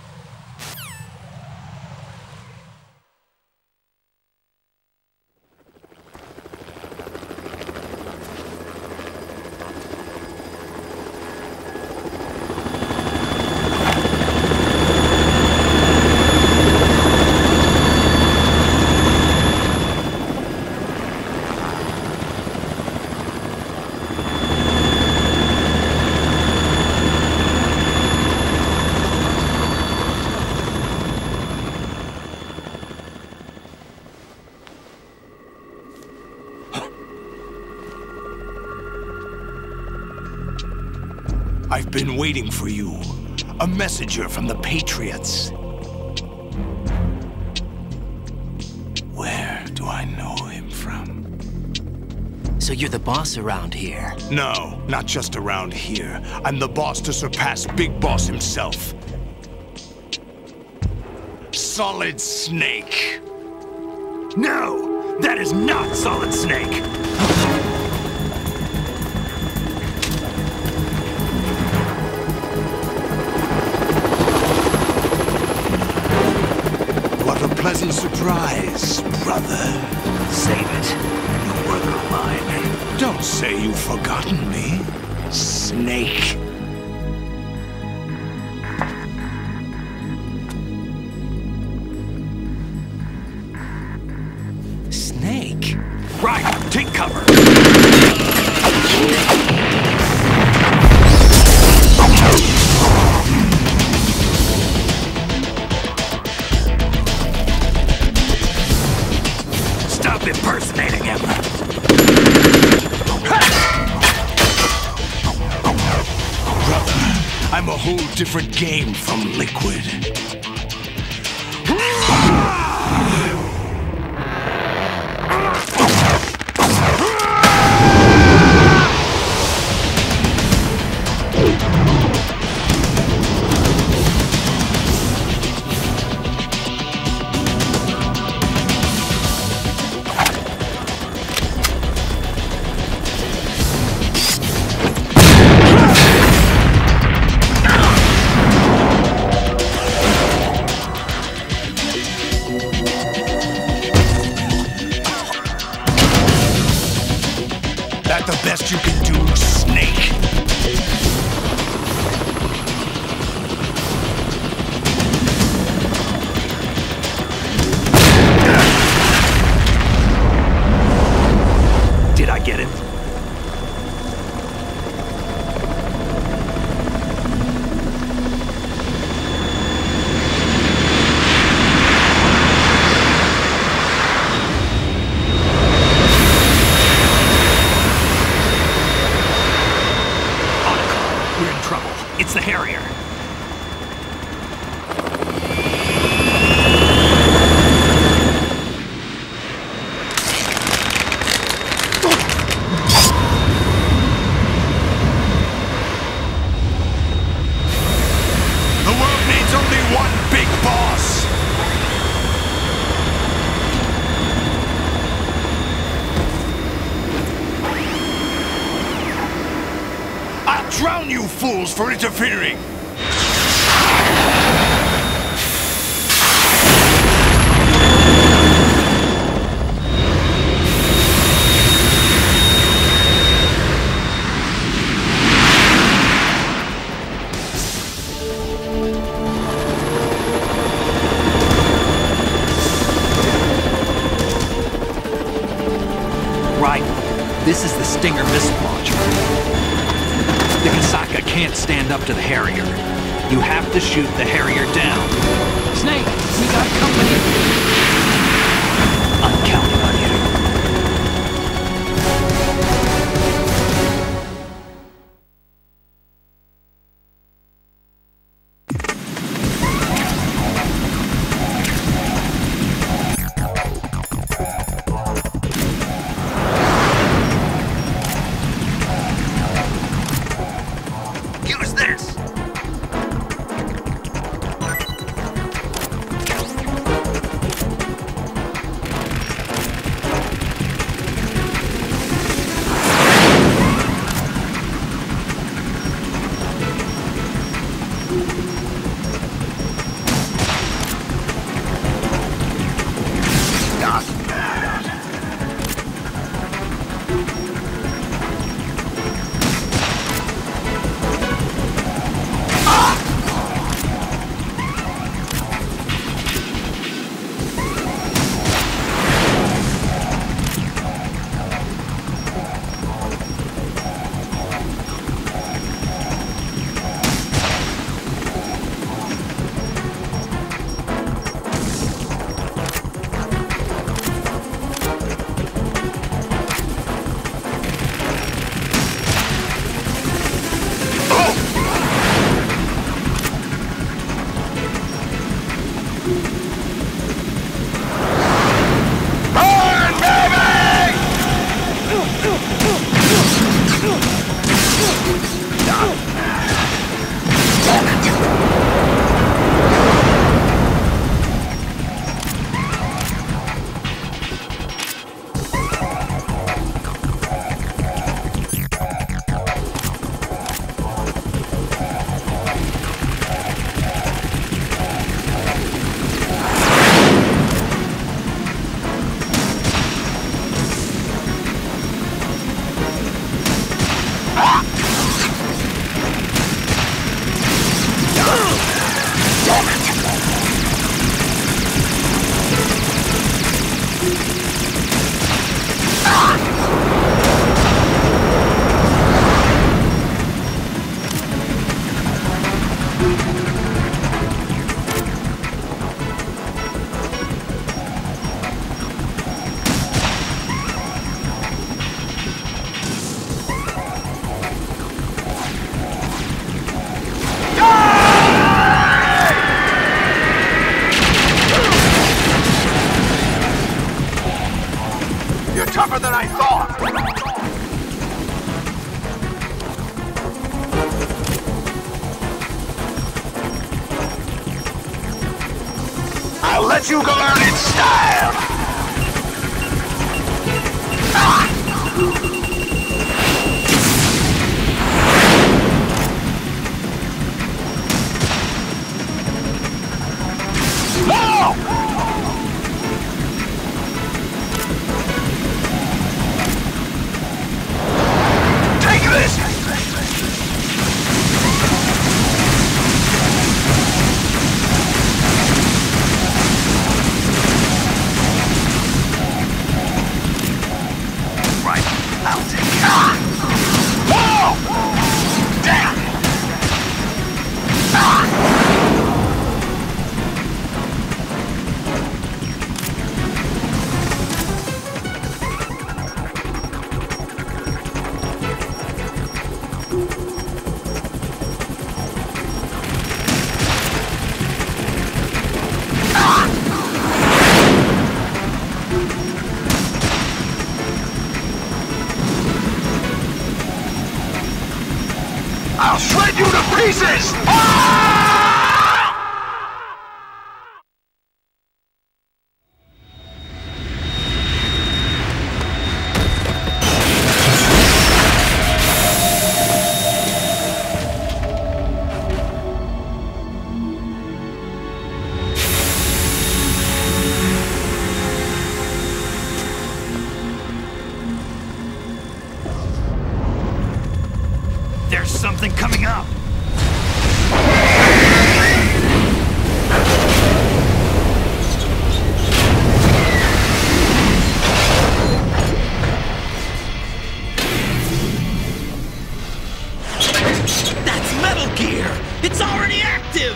I've been waiting for you. A messenger from the Patriots. Where do I know him from? So you're the boss around here? No, not just around here. I'm the boss to surpass Big Boss himself. Solid Snake. No! That is not Solid Snake! What a pleasant surprise, brother. Save it. You'll work on mine. Don't say you've forgotten me, Snake. Snake? Right, take cover. Stop impersonating him. Brother, I'm a whole different game from Liquid. That the best you can do, Snake? Did I get it? We're in trouble. It's the Harrier. The world needs only one big boss. I'll drown you fools for interfering. Right. This is the Stinger missile launcher. The Kasaka can't stand up to the Harrier. You have to shoot the Harrier down. Snake, we got company. I'm counting on you. Use this! Tougher than I thought! I'll let you learn in style! I'll shred you to pieces! There's something coming up! That's Metal Gear! It's already active!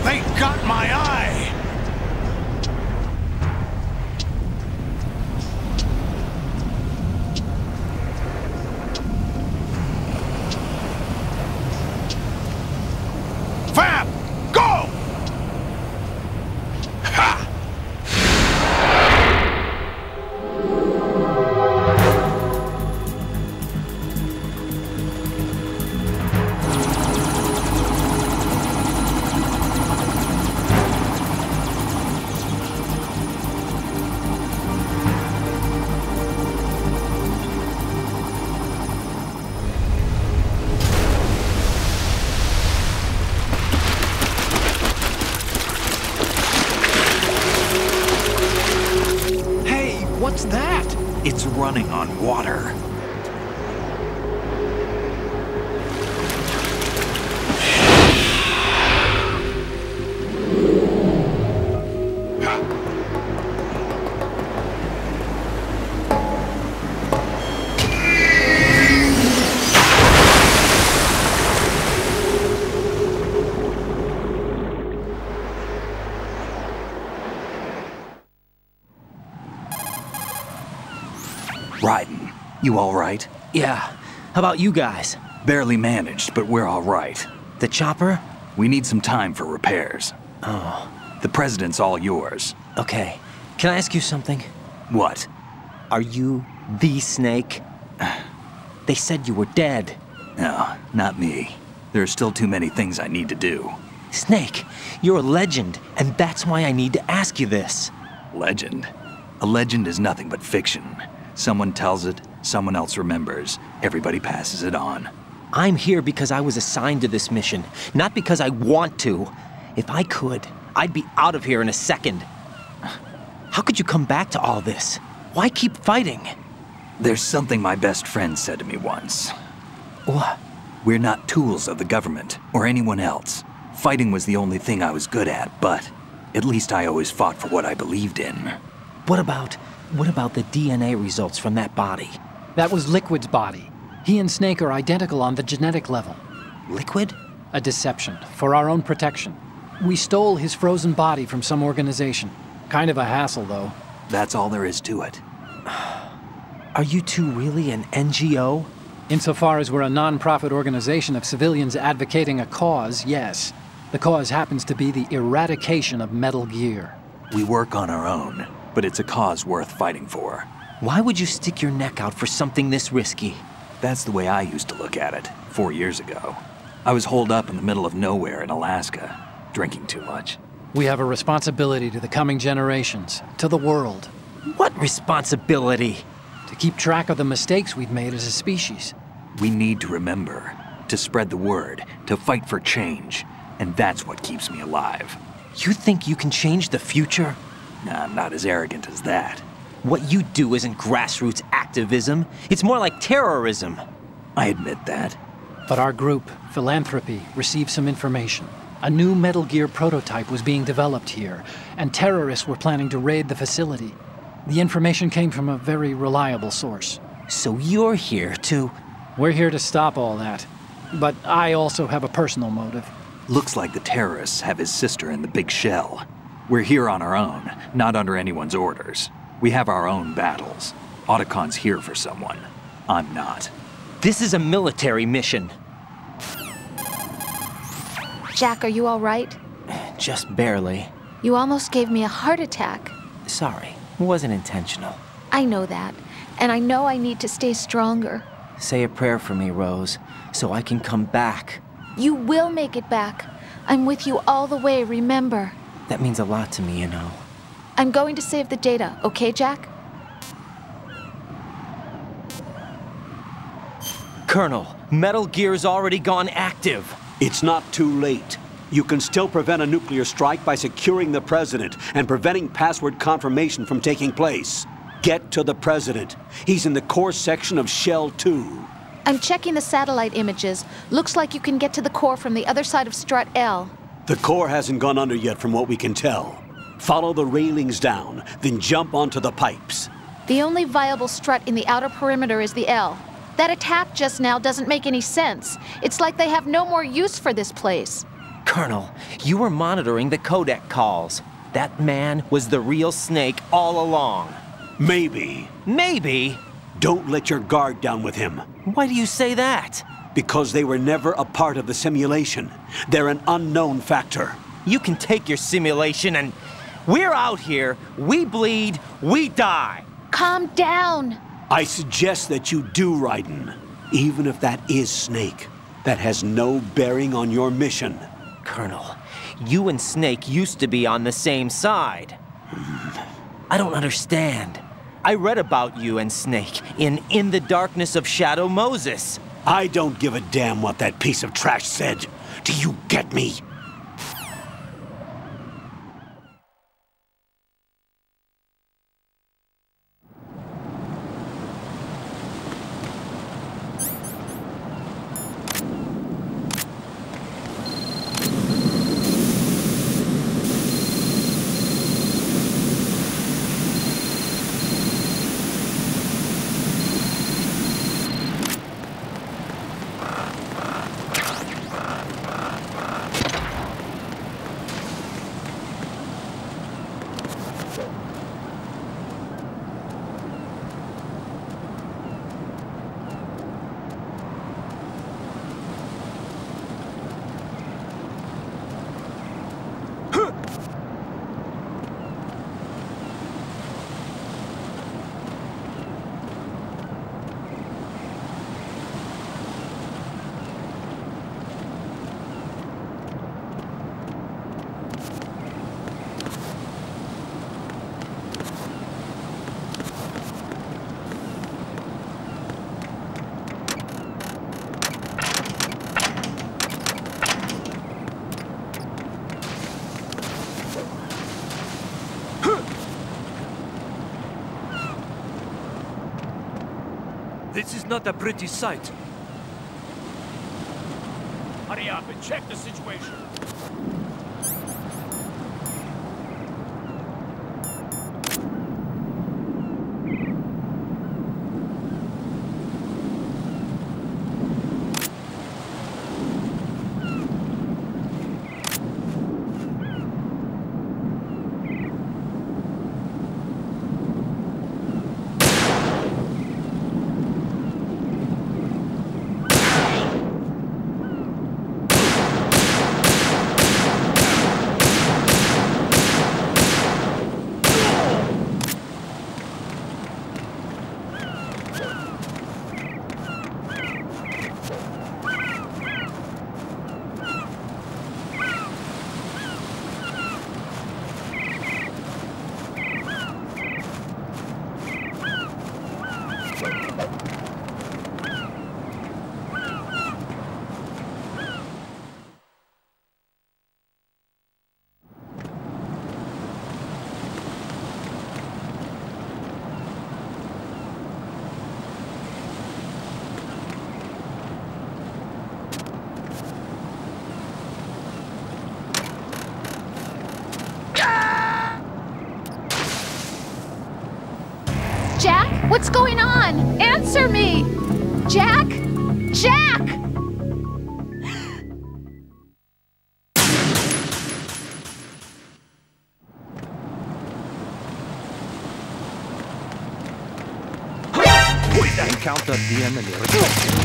They got my eye! Fab! Go! Ha! What's that? It's running on water. Raiden, you all right? Yeah. How about you guys? Barely managed, but we're all right. The chopper? We need some time for repairs. Oh. The president's all yours. Okay. Can I ask you something? What? Are you the Snake? They said you were dead. No, not me. There are still too many things I need to do. Snake, you're a legend, and that's why I need to ask you this. Legend? A legend is nothing but fiction. Someone tells it, someone else remembers. Everybody passes it on. I'm here because I was assigned to this mission, not because I want to. If I could, I'd be out of here in a second. How could you come back to all this? Why keep fighting? There's something my best friend said to me once. What? We're not tools of the government or anyone else. Fighting was the only thing I was good at, but at least I always fought for what I believed in. What about the DNA results from that body? That was Liquid's body. He and Snake are identical on the genetic level. Liquid? A deception, for our own protection. We stole his frozen body from some organization. Kind of a hassle, though. That's all there is to it. Are you two really an NGO? Insofar as we're a non-profit organization of civilians advocating a cause, yes. The cause happens to be the eradication of Metal Gear. We work on our own, but it's a cause worth fighting for. Why would you stick your neck out for something this risky? That's the way I used to look at it, 4 years ago. I was holed up in the middle of nowhere in Alaska, drinking too much. We have a responsibility to the coming generations, to the world. What responsibility? To keep track of the mistakes we've made as a species. We need to remember, to spread the word, to fight for change, and that's what keeps me alive. You think you can change the future? Nah, I'm not as arrogant as that. What you do isn't grassroots activism. It's more like terrorism. I admit that. But our group, Philanthropy, received some information. A new Metal Gear prototype was being developed here, and terrorists were planning to raid the facility. The information came from a very reliable source. So you're here to... We're here to stop all that. But I also have a personal motive. Looks like the terrorists have his sister in the big shell. We're here on our own, not under anyone's orders. We have our own battles. Otacon's here for someone. I'm not. This is a military mission. Jack, are you all right? Just barely. You almost gave me a heart attack. Sorry, it wasn't intentional. I know that, and I know I need to stay stronger. Say a prayer for me, Rose, so I can come back. You will make it back. I'm with you all the way, remember? That means a lot to me, you know. I'm going to save the data, okay, Jack? Colonel, Metal Gear's already gone active. It's not too late. You can still prevent a nuclear strike by securing the President and preventing password confirmation from taking place. Get to the President. He's in the core section of Shell 2. I'm checking the satellite images. Looks like you can get to the core from the other side of Strut L. The core hasn't gone under yet from what we can tell. Follow the railings down, then jump onto the pipes. The only viable strut in the outer perimeter is the L. That attack just now doesn't make any sense. It's like they have no more use for this place. Colonel, you were monitoring the codec calls. That man was the real Snake all along. Maybe. Maybe? Don't let your guard down with him. Why do you say that? Because they were never a part of the simulation. They're an unknown factor. You can take your simulation and... We're out here, we bleed, we die. Calm down. I suggest that you do, Raiden. Even if that is Snake. That has no bearing on your mission. Colonel, you and Snake used to be on the same side. I don't understand. I read about you and Snake in the Darkness of Shadow Moses. I don't give a damn what that piece of trash said. Do you get me? not a pretty sight. Hurry up and check the situation. Jack, what's going on? Answer me! Jack! Jack! Encounter the enemy. Requesting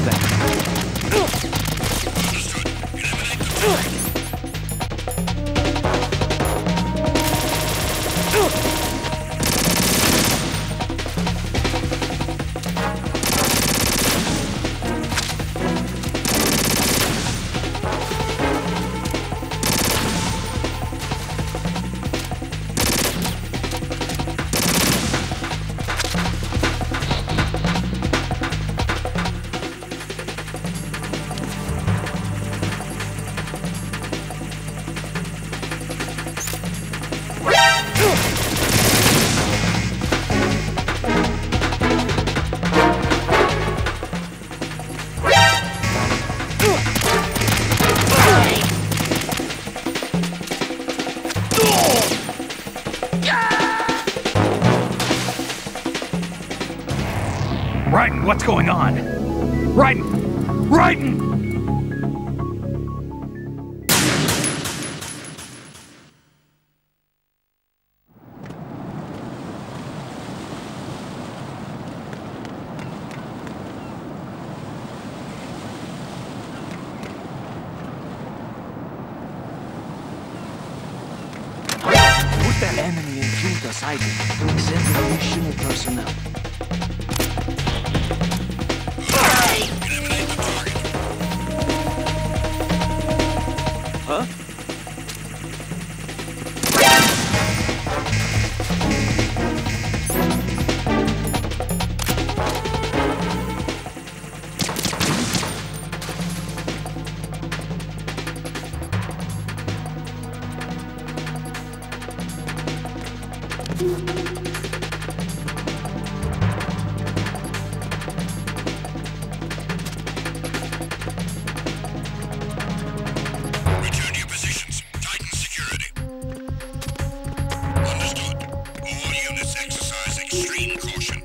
Raiden, what's going on? Raiden! Raiden! Put the enemy in Junta's hiding. Send additional personnel. Huh? Return to your positions. Tighten security. Understood. All units exercise extreme caution.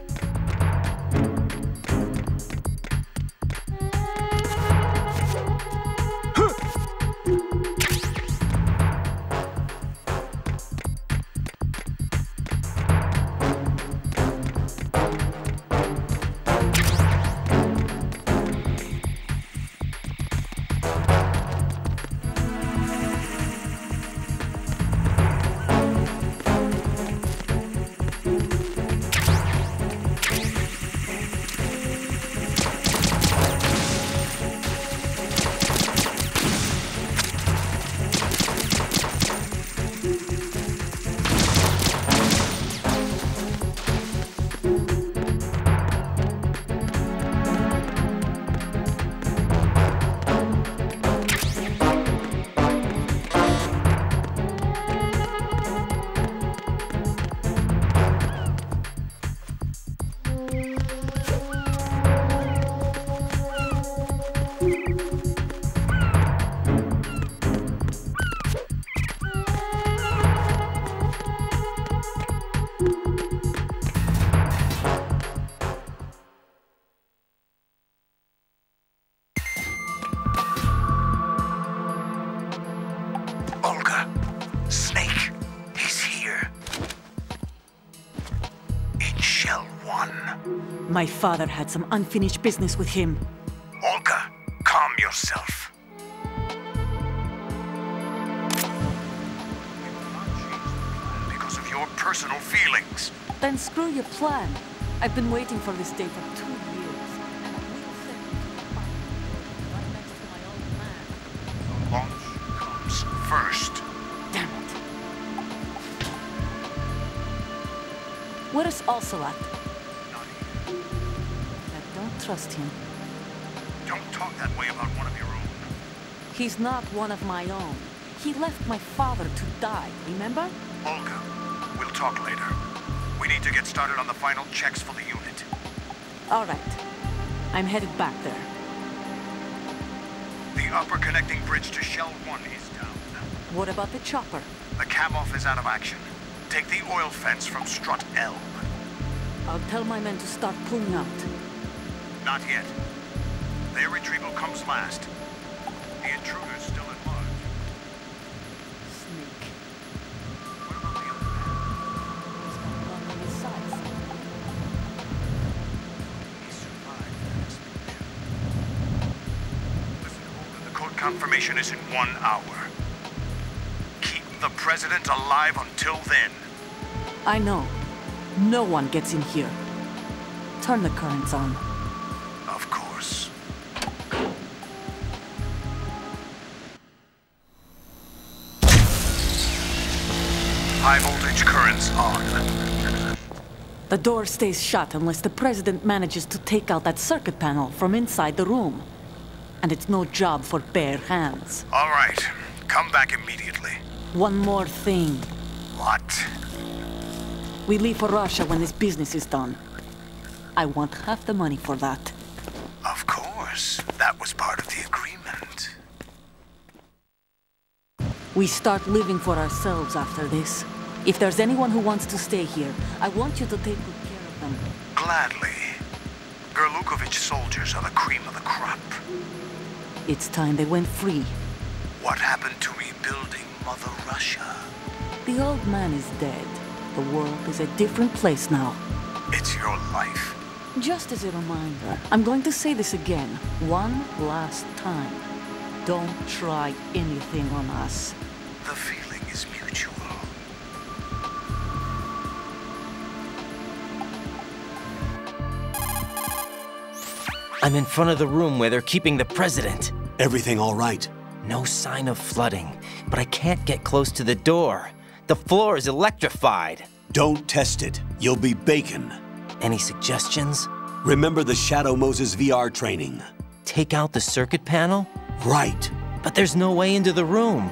My father had some unfinished business with him. Olga, calm yourself. Because of your personal feelings. Then screw your plan. I've been waiting for this day for 2 years. And we'll set right next to my old man. The launch comes first. Damn it. Where's Ocelot? I don't trust him. Don't talk that way about one of your own. He's not one of my own. He left my father to die, remember? Olga, we'll talk later. We need to get started on the final checks for the unit. All right. I'm headed back there. The upper connecting bridge to Shell 1 is down. What about the chopper? The cam-off is out of action. Take the oil fence from strut L. I'll tell my men to start pulling out. Not yet. Their retrieval comes last. The intruder's still at large. Snake. What about the other man? He's got one on his sides. He survived that explosion. Listen, Olga, the code confirmation is in 1 hour. Keep the president alive until then. I know. No one gets in here. Turn the currents on. Of course. High voltage currents on. The door stays shut unless the president manages to take out that circuit panel from inside the room. And it's no job for bare hands. All right. Come back immediately. One more thing. What? We leave for Russia when this business is done. I want half the money for that. Of course. That was part of the agreement. We start living for ourselves after this. If there's anyone who wants to stay here, I want you to take good care of them. Gladly. Gerlukovich soldiers are the cream of the crop. It's time they went free. What happened to rebuilding Mother Russia? The old man is dead. The world is a different place now. It's your life. Just as a reminder, I'm going to say this again, one last time. Don't try anything on us. The feeling is mutual. I'm in front of the room where they're keeping the president. Everything all right? No sign of flooding, but I can't get close to the door. The floor is electrified. Don't test it. You'll be bacon. Any suggestions? Remember the Shadow Moses VR training. Take out the circuit panel? Right. But there's no way into the room.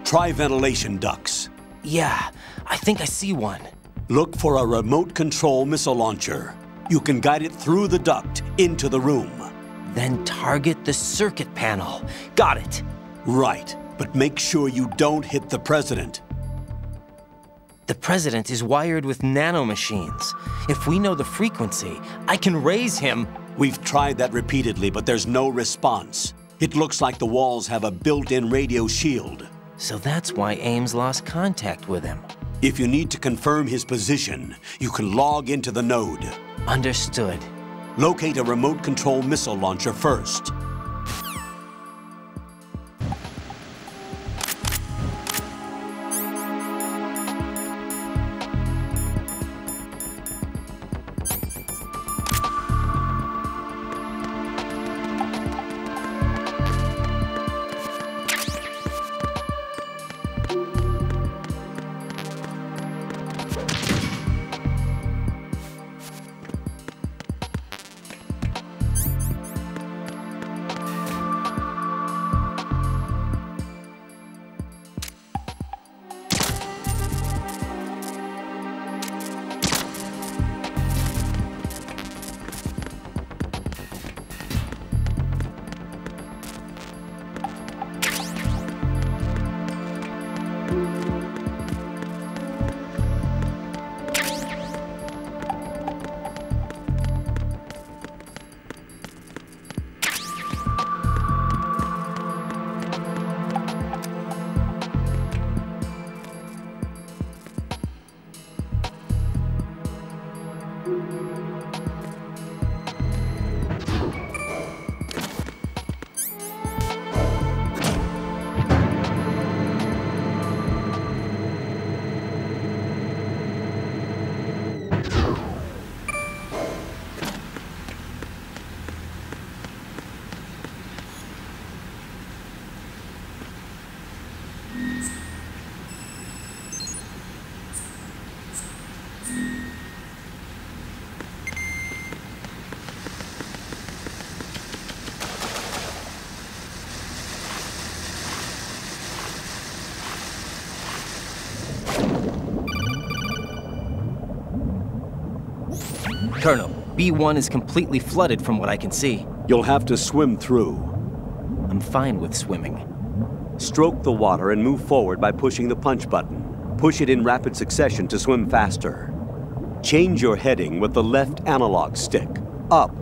Try ventilation ducts. Yeah, I think I see one. Look for a remote control missile launcher. You can guide it through the duct into the room. Then target the circuit panel. Got it. Right, but make sure you don't hit the president. The president is wired with nanomachines. If we know the frequency, I can raise him. We've tried that repeatedly, but there's no response. It looks like the walls have a built-in radio shield. So that's why Ames lost contact with him. If you need to confirm his position, you can log into the node. Understood. Locate a remote control missile launcher first. Colonel, B1 is completely flooded from what I can see. You'll have to swim through. I'm fine with swimming. Stroke the water and move forward by pushing the punch button. Push it in rapid succession to swim faster. Change your heading with the left analog stick. Up.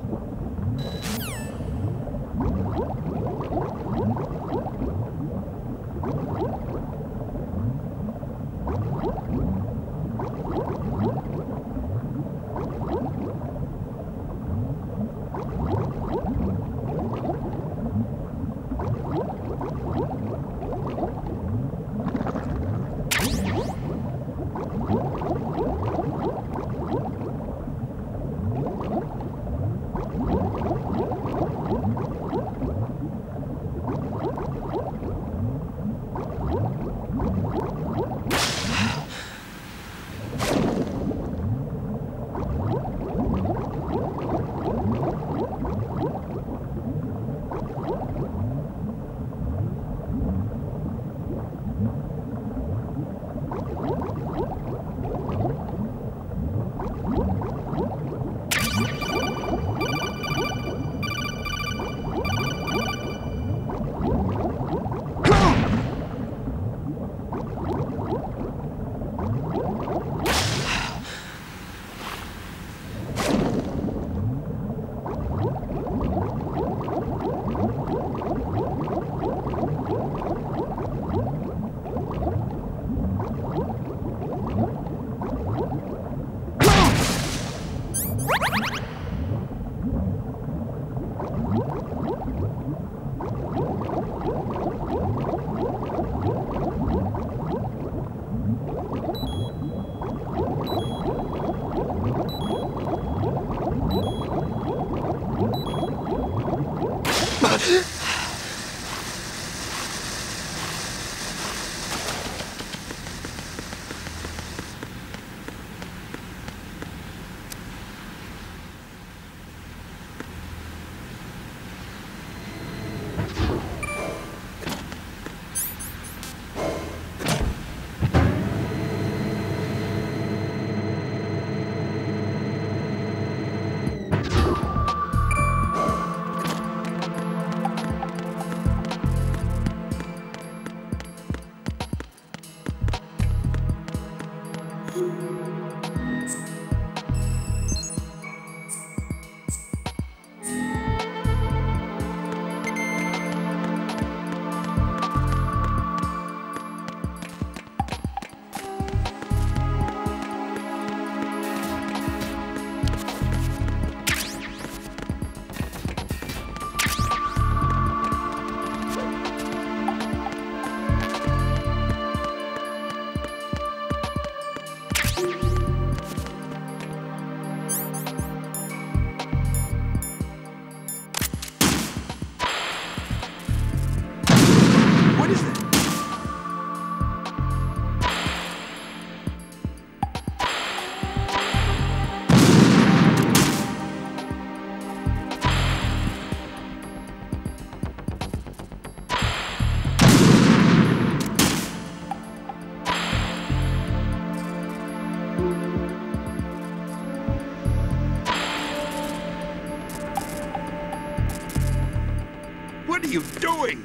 What are you doing?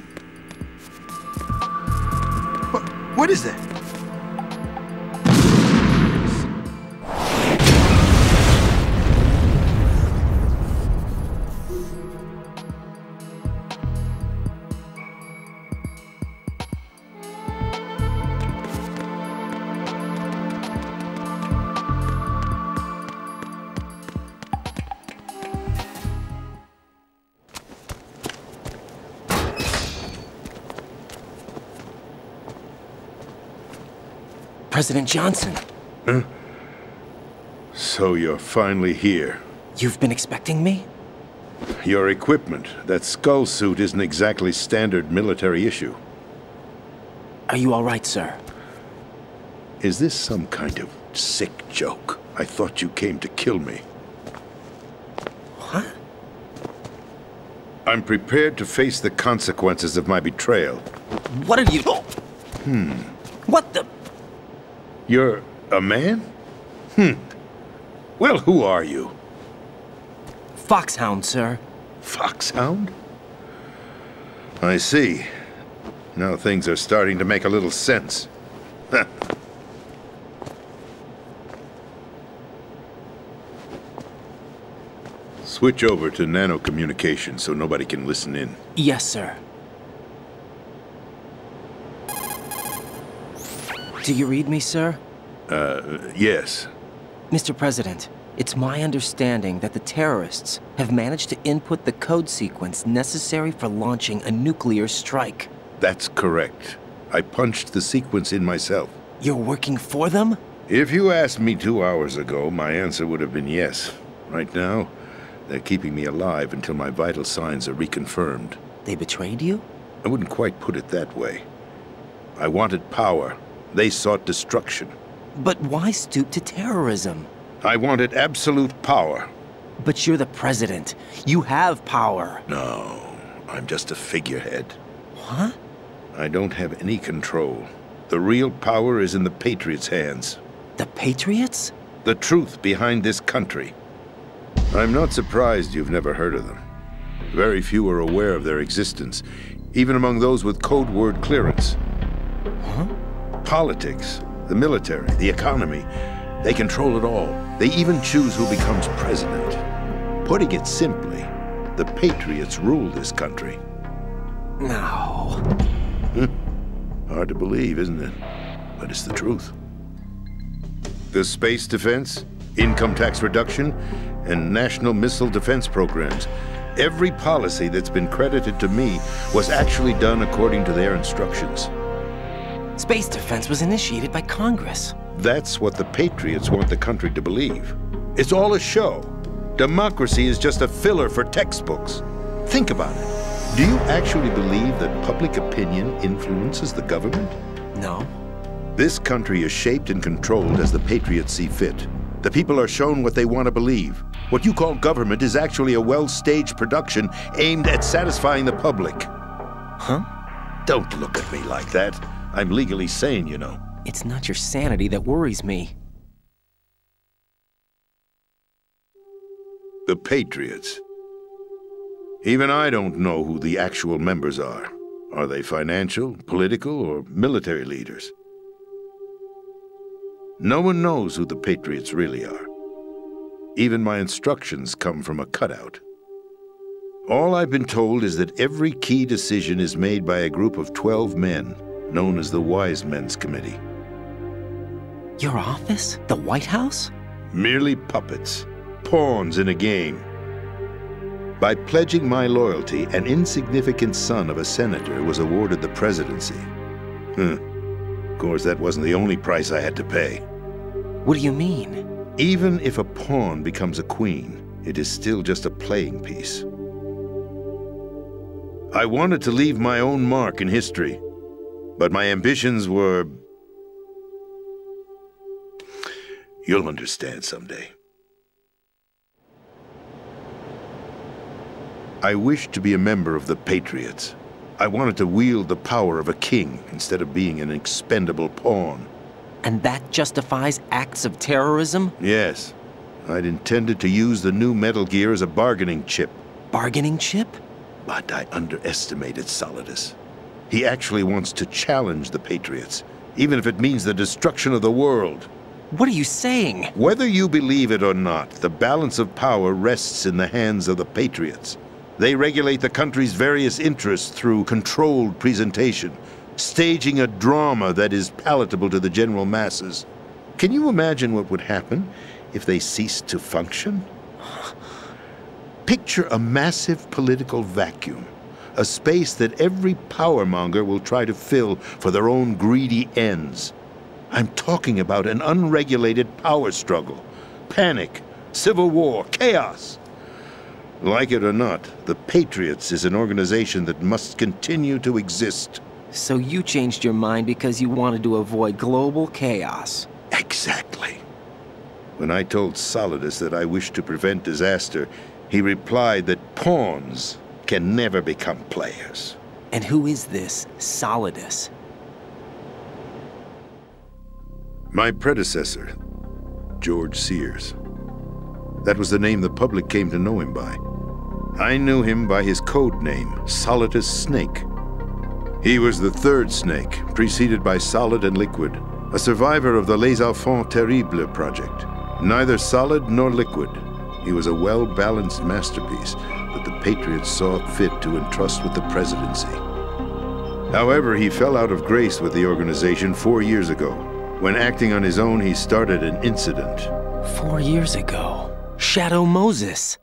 What is that? President Johnson. Huh? So you're finally here. You've been expecting me? Your equipment, that skull suit isn't exactly standard military issue. Are you all right, sir? Is this some kind of sick joke? I thought you came to kill me. What? I'm prepared to face the consequences of my betrayal. What are you... What the... You're a man? Well, who are you? Foxhound, sir. Foxhound? I see. Now things are starting to make a little sense. Switch over to nano-communication so nobody can listen in. Yes, sir. Do you read me, sir? Yes. Mr. President, it's my understanding that the terrorists have managed to input the code sequence necessary for launching a nuclear strike. That's correct. I punched the sequence in myself. You're working for them? If you asked me 2 hours ago, my answer would have been yes. Right now, they're keeping me alive until my vital signs are reconfirmed. They betrayed you? I wouldn't quite put it that way. I wanted power. They sought destruction. But why stoop to terrorism? I wanted absolute power. But you're the president. You have power. No, I'm just a figurehead. What? I don't have any control. The real power is in the Patriots' hands. The Patriots? The truth behind this country. I'm not surprised you've never heard of them. Very few are aware of their existence, even among those with code word clearance. Huh? Politics, the military, the economy, they control it all. They even choose who becomes president. Putting it simply, the Patriots rule this country. No. Hard to believe, isn't it? But it's the truth. The space defense, income tax reduction, and national missile defense programs. Every policy that's been credited to me was actually done according to their instructions. Space defense was initiated by Congress. That's what the Patriots want the country to believe. It's all a show. Democracy is just a filler for textbooks. Think about it. Do you actually believe that public opinion influences the government? No. This country is shaped and controlled as the Patriots see fit. The people are shown what they want to believe. What you call government is actually a well-staged production aimed at satisfying the public. Huh? Don't look at me like that. I'm legally sane, you know. It's not your sanity that worries me. The Patriots. Even I don't know who the actual members are. Are they financial, political, or military leaders? No one knows who the Patriots really are. Even my instructions come from a cutout. All I've been told is that every key decision is made by a group of 12 men, known as the Wise Men's Committee. Your office? The White House? Merely puppets, pawns in a game. By pledging my loyalty, an insignificant son of a senator was awarded the presidency. Of course, that wasn't the only price I had to pay. What do you mean? Even if a pawn becomes a queen, it is still just a playing piece. I wanted to leave my own mark in history, but my ambitions were... You'll understand someday. I wished to be a member of the Patriots. I wanted to wield the power of a king instead of being an expendable pawn. And that justifies acts of terrorism? Yes. I'd intended to use the new Metal Gear as a bargaining chip. Bargaining chip? But I underestimated Solidus. He actually wants to challenge the Patriots, even if it means the destruction of the world. What are you saying? Whether you believe it or not, the balance of power rests in the hands of the Patriots. They regulate the country's various interests through controlled presentation, staging a drama that is palatable to the general masses. Can you imagine what would happen if they ceased to function? Picture a massive political vacuum, a space that every powermonger will try to fill for their own greedy ends. I'm talking about an unregulated power struggle, panic, civil war, chaos. Like it or not, the Patriots is an organization that must continue to exist. So you changed your mind because you wanted to avoid global chaos. Exactly. When I told Solidus that I wished to prevent disaster, he replied that pawns can never become players. And who is this Solidus? My predecessor, George Sears. That was the name the public came to know him by. I knew him by his code name, Solidus Snake. He was the third snake, preceded by Solid and Liquid, a survivor of the Les Enfants Terribles project. Neither solid nor liquid, he was a well-balanced masterpiece that the Patriots saw fit to entrust with the presidency. However, he fell out of grace with the organization 4 years ago. When acting on his own, he started an incident. 4 years ago? Shadow Moses.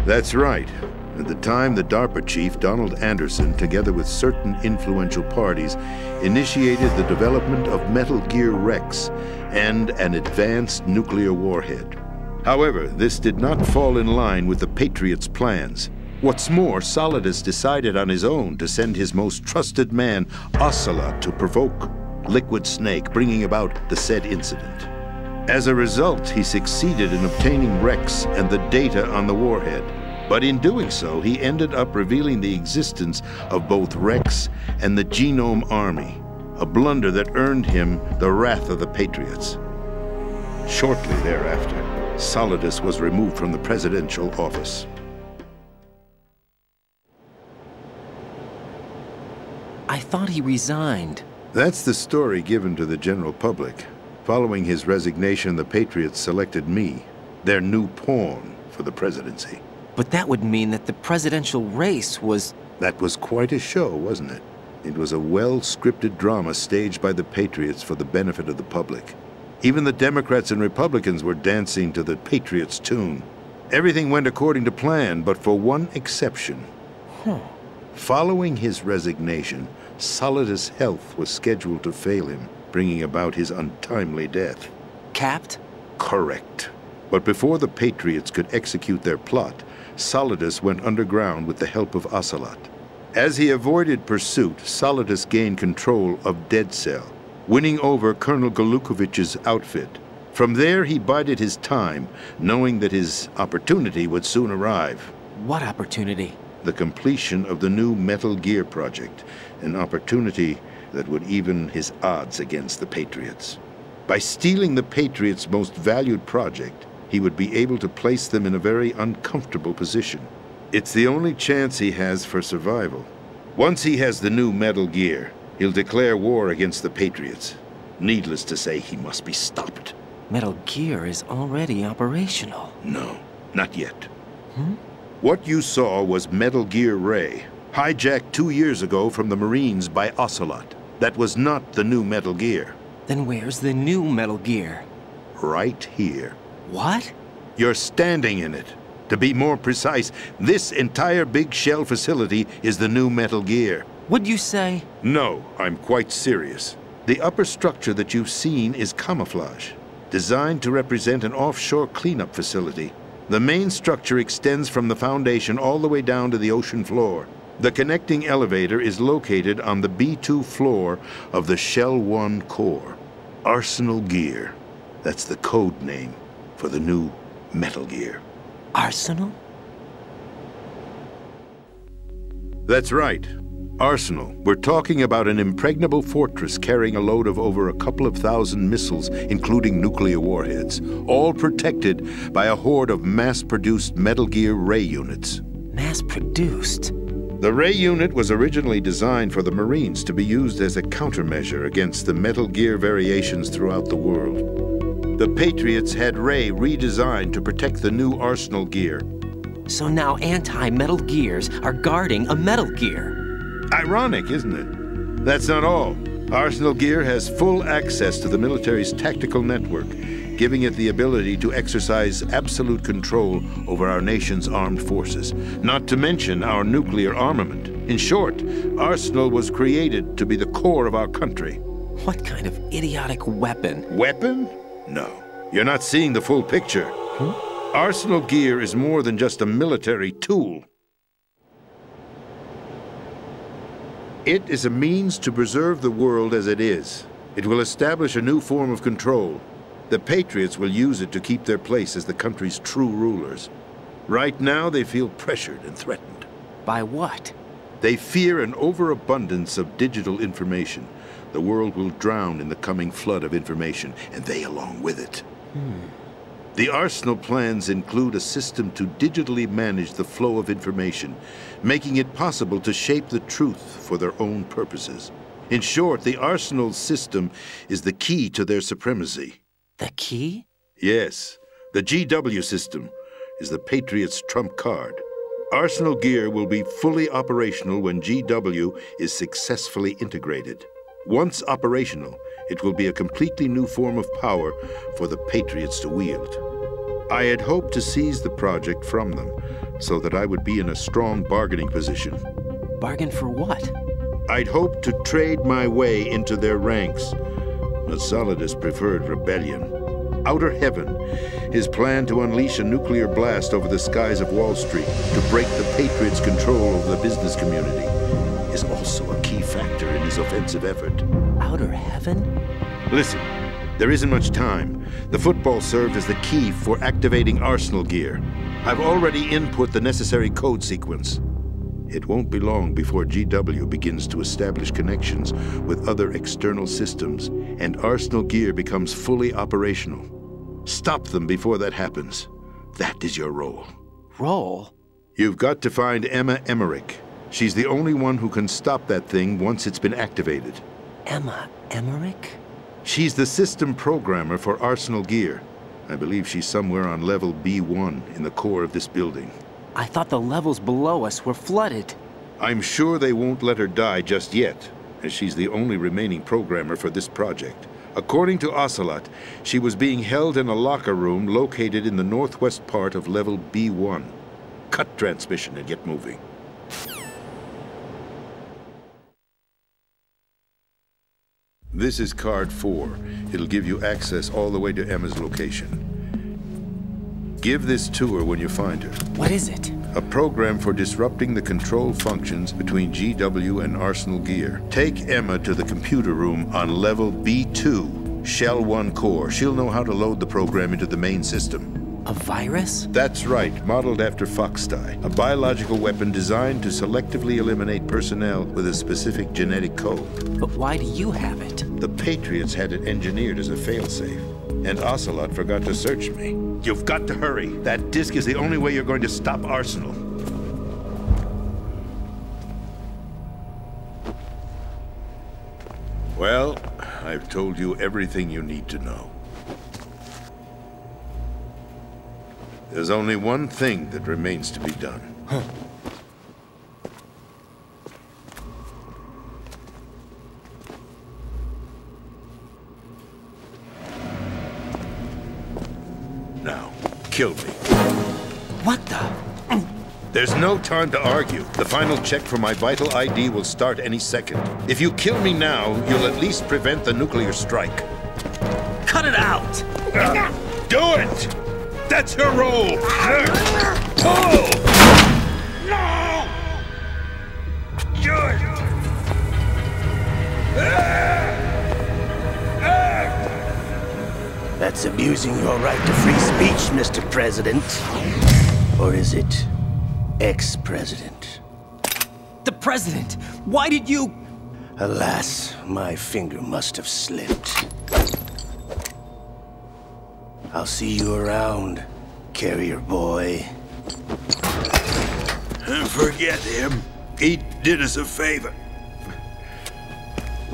That's right. At the time, the DARPA chief, Donald Anderson, together with certain influential parties, initiated the development of Metal Gear Rex and an advanced nuclear warhead. However, this did not fall in line with the Patriots' plans. What's more, Solidus decided on his own to send his most trusted man, Ocelot, to provoke Liquid Snake, bringing about the said incident. As a result, he succeeded in obtaining Rex and the data on the warhead. But in doing so, he ended up revealing the existence of both Rex and the Genome Army, a blunder that earned him the wrath of the Patriots. Shortly thereafter, Solidus was removed from the presidential office. I thought he resigned. That's the story given to the general public. Following his resignation, the Patriots selected me, their new pawn, for the presidency. But that would mean that the presidential race was... That was quite a show, wasn't it? It was a well-scripted drama staged by the Patriots for the benefit of the public. Even the Democrats and Republicans were dancing to the Patriots' tune. Everything went according to plan, but for one exception. Following his resignation, Solidus' health was scheduled to fail him, bringing about his untimely death. Capped? Correct. But before the Patriots could execute their plot, Solidus went underground with the help of Ocelot. As he avoided pursuit, Solidus gained control of Dead Cell, winning over Colonel Golukovich's outfit. From there, he bided his time, knowing that his opportunity would soon arrive. What opportunity? The completion of the new Metal Gear project, an opportunity that would even his odds against the Patriots. By stealing the Patriots' most valued project, he would be able to place them in a very uncomfortable position. It's the only chance he has for survival. Once he has the new Metal Gear, he'll declare war against the Patriots. Needless to say, he must be stopped. Metal Gear is already operational. No, not yet. What you saw was Metal Gear Ray, hijacked 2 years ago from the Marines by Ocelot. That was not the new Metal Gear. Then where's the new Metal Gear? Right here. What? You're standing in it. To be more precise, this entire big shell facility is the new Metal Gear. What'd you say? No, I'm quite serious. The upper structure that you've seen is camouflage, designed to represent an offshore cleanup facility. The main structure extends from the foundation all the way down to the ocean floor. The connecting elevator is located on the B2 floor of the Shell 1 core. Arsenal Gear. That's the code name for the new Metal Gear. Arsenal? That's right. Arsenal. We're talking about an impregnable fortress carrying a load of over a couple of thousand missiles, including nuclear warheads, all protected by a horde of mass-produced Metal Gear Ray units. Mass-produced? The Ray unit was originally designed for the Marines to be used as a countermeasure against the Metal Gear variations throughout the world. The Patriots had Ray redesigned to protect the new Arsenal Gear. So now anti-Metal Gears are guarding a Metal Gear. Ironic, isn't it? That's not all. Arsenal Gear has full access to the military's tactical network, giving it the ability to exercise absolute control over our nation's armed forces, not to mention our nuclear armament. In short, Arsenal was created to be the core of our country. What kind of idiotic weapon? Weapon? No. You're not seeing the full picture. Arsenal Gear is more than just a military tool. It is a means to preserve the world as it is. It will establish a new form of control. The Patriots will use it to keep their place as the country's true rulers. Right now, they feel pressured and threatened. By what? They fear an overabundance of digital information. The world will drown in the coming flood of information, and they along with it. The Arsenal plans include a system to digitally manage the flow of information, making it possible to shape the truth for their own purposes. In short, the Arsenal system is the key to their supremacy. The key? Yes. The GW system is the Patriots' trump card. Arsenal gear will be fully operational when GW is successfully integrated. Once operational, it will be a completely new form of power for the Patriots to wield. I had hoped to seize the project from them, so that I would be in a strong bargaining position. Bargain for what? I'd hoped to trade my way into their ranks, but Solidus preferred rebellion. Outer Heaven, his plan to unleash a nuclear blast over the skies of Wall Street to break the Patriots' control over the business community, is also a key factor in his offensive effort. Outer Heaven? Listen, there isn't much time. The football served as the key for activating Arsenal gear. I've already input the necessary code sequence. It won't be long before GW begins to establish connections with other external systems, and Arsenal gear becomes fully operational. Stop them before that happens. That is your role. Role? You've got to find Emma Emmerich. She's the only one who can stop that thing once it's been activated. Emma Emmerich? She's the system programmer for Arsenal gear. I believe she's somewhere on level B1 in the core of this building. I thought the levels below us were flooded. I'm sure they won't let her die just yet, as she's the only remaining programmer for this project. According to Ocelot, she was being held in a locker room located in the northwest part of level B1. Cut transmission and get moving. This is card 4. It'll give you access all the way to Emma's location. Give this to her when you find her. What is it? A program for disrupting the control functions between GW and Arsenal gear. Take Emma to the computer room on level B2, Shell 1 core. She'll know how to load the program into the main system. A virus? That's right, modeled after Foxdie, a biological weapon designed to selectively eliminate personnel with a specific genetic code. But why do you have it? The Patriots had it engineered as a failsafe, and Ocelot forgot to search me. You've got to hurry. That disk is the only way you're going to stop Arsenal. Well, I've told you everything you need to know. There's only one thing that remains to be done. Huh. Now, kill me. What the? There's no time to argue. The final check for my vital ID will start any second. If you kill me now, you'll at least prevent the nuclear strike. Cut it out! Do it! That's your role! Pull! No! Do it! That's abusing your right to free speech, Mr. President. Or is it ex-president? The president! Why did you... Alas, my finger must have slipped. I'll see you around, carrier boy. Forget him. He did us a favor.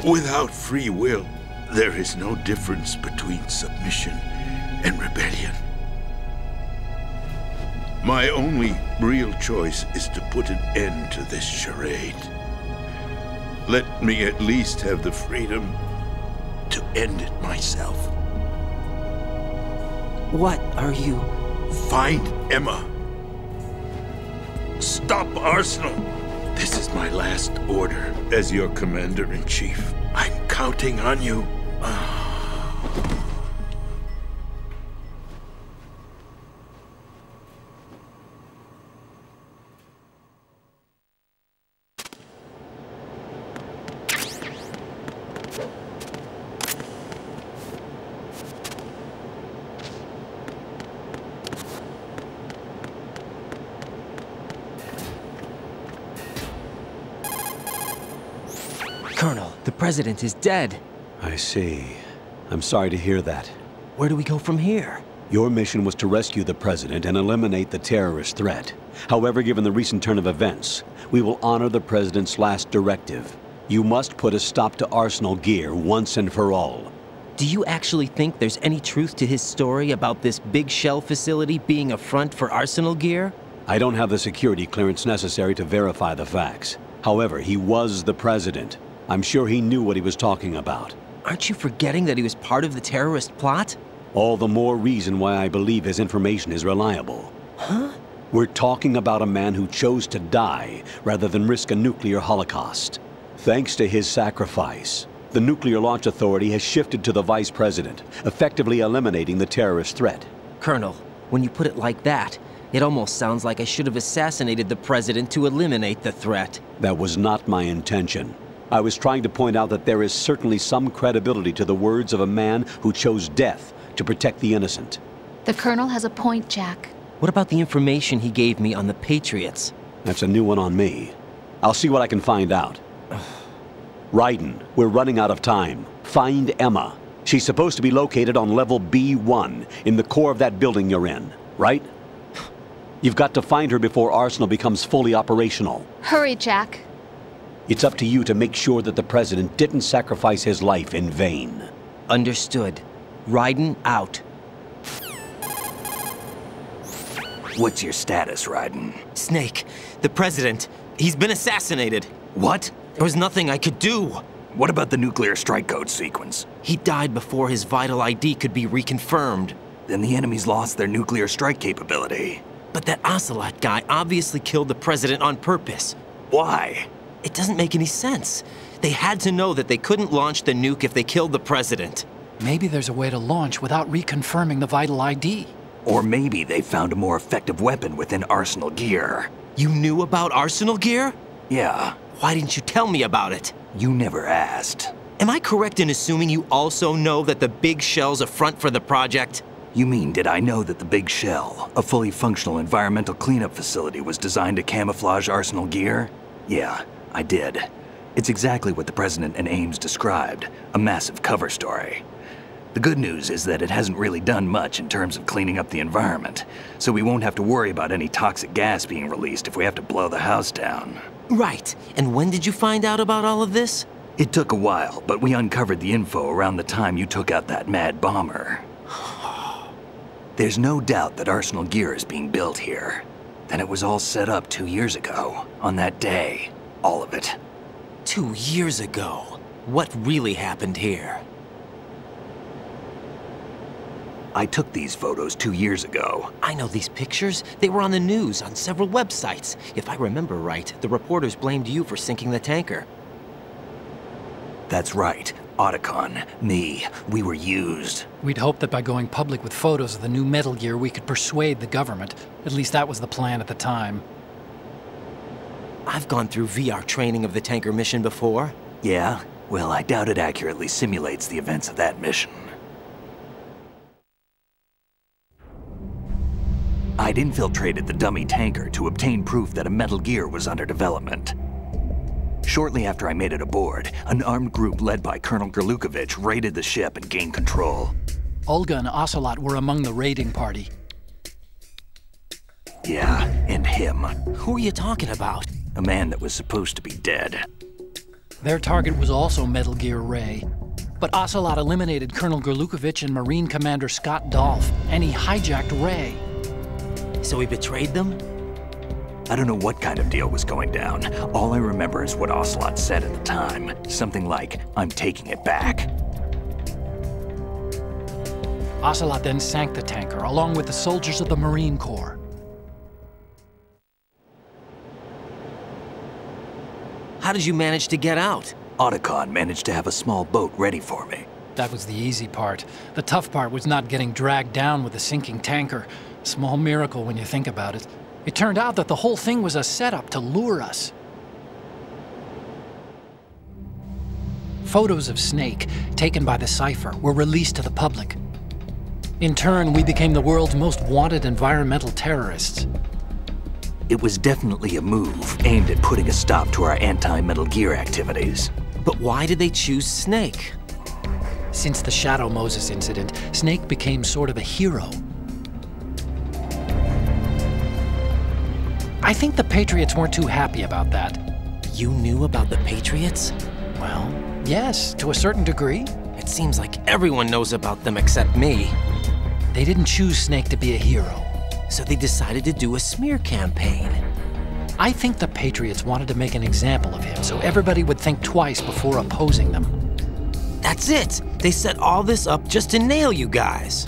Without free will, there is no difference between submission and rebellion. My only real choice is to put an end to this charade. Let me at least have the freedom to end it myself. What are you... Find Emma. Stop Arsenal. This is my last order as your commander-in-chief. I'm counting on you. Colonel, the president is dead. I see. I'm sorry to hear that. Where do we go from here? Your mission was to rescue the President and eliminate the terrorist threat. However, given the recent turn of events, we will honor the President's last directive. You must put a stop to Arsenal Gear once and for all. Do you actually think there's any truth to his story about this big shell facility being a front for Arsenal Gear? I don't have the security clearance necessary to verify the facts. However, he was the President. I'm sure he knew what he was talking about. Aren't you forgetting that he was part of the terrorist plot? All the more reason why I believe his information is reliable. Huh? We're talking about a man who chose to die rather than risk a nuclear holocaust. Thanks to his sacrifice, the Nuclear Launch Authority has shifted to the Vice President, effectively eliminating the terrorist threat. Colonel, when you put it like that, it almost sounds like I should have assassinated the President to eliminate the threat. That was not my intention. I was trying to point out that there is certainly some credibility to the words of a man who chose death to protect the innocent. The Colonel has a point, Jack. What about the information he gave me on the Patriots? That's a new one on me. I'll see what I can find out. Raiden, we're running out of time. Find Emma. She's supposed to be located on level B1, in the core of that building you're in, right? You've got to find her before Arsenal becomes fully operational. Hurry, Jack. It's up to you to make sure that the President didn't sacrifice his life in vain. Understood. Raiden out. What's your status, Raiden? Snake, the President, he's been assassinated. What? There was nothing I could do. What about the nuclear strike code sequence? He died before his vital ID could be reconfirmed. Then the enemy's lost their nuclear strike capability. But that Ocelot guy obviously killed the President on purpose. Why? It doesn't make any sense. They had to know that they couldn't launch the nuke if they killed the President. Maybe there's a way to launch without reconfirming the vital ID. Or maybe they found a more effective weapon within Arsenal Gear. You knew about Arsenal Gear? Yeah. Why didn't you tell me about it? You never asked. Am I correct in assuming you also know that the Big Shell's a front for the project? You mean, did I know that the Big Shell, a fully functional environmental cleanup facility, was designed to camouflage Arsenal Gear? Yeah, I did. It's exactly what the President and Ames described, a massive cover story. The good news is that it hasn't really done much in terms of cleaning up the environment, so we won't have to worry about any toxic gas being released if we have to blow the house down. Right. And when did you find out about all of this? It took a while, but we uncovered the info around the time you took out that mad bomber. There's no doubt that Arsenal Gear is being built here. Then it was all set up 2 years ago, on that day. All of it. 2 years ago? What really happened here? I took these photos 2 years ago. I know these pictures. They were on the news, on several websites. If I remember right, the reporters blamed you for sinking the tanker. That's right. Otacon, me, we were used. We'd hoped that by going public with photos of the new Metal Gear, we could persuade the government. At least that was the plan at the time. I've gone through VR training of the tanker mission before. Yeah? Well, I doubt it accurately simulates the events of that mission. I'd infiltrated the dummy tanker to obtain proof that a Metal Gear was under development. Shortly after I made it aboard, an armed group led by Colonel Gerlukovich raided the ship and gained control. Olga and Ocelot were among the raiding party. Yeah, and him. Who are you talking about? A man that was supposed to be dead. Their target was also Metal Gear Ray. But Ocelot eliminated Colonel Gerlukovich and Marine Commander Scott Dolph, and he hijacked Ray. So he betrayed them? I don't know what kind of deal was going down. All I remember is what Ocelot said at the time. Something like, "I'm taking it back." Ocelot then sank the tanker, along with the soldiers of the Marine Corps. How did you manage to get out? Otacon managed to have a small boat ready for me. That was the easy part. The tough part was not getting dragged down with a sinking tanker. Small miracle when you think about it. It turned out that the whole thing was a setup to lure us. Photos of Snake, taken by the Cypher, were released to the public. In turn, we became the world's most wanted environmental terrorists. It was definitely a move aimed at putting a stop to our anti-Metal Gear activities. But why did they choose Snake? Since the Shadow Moses incident, Snake became sort of a hero. I think the Patriots weren't too happy about that. You knew about the Patriots? Well, yes, to a certain degree. It seems like everyone knows about them except me. They didn't choose Snake to be a hero. So they decided to do a smear campaign. I think the Patriots wanted to make an example of him so everybody would think twice before opposing them. That's it! They set all this up just to nail you guys.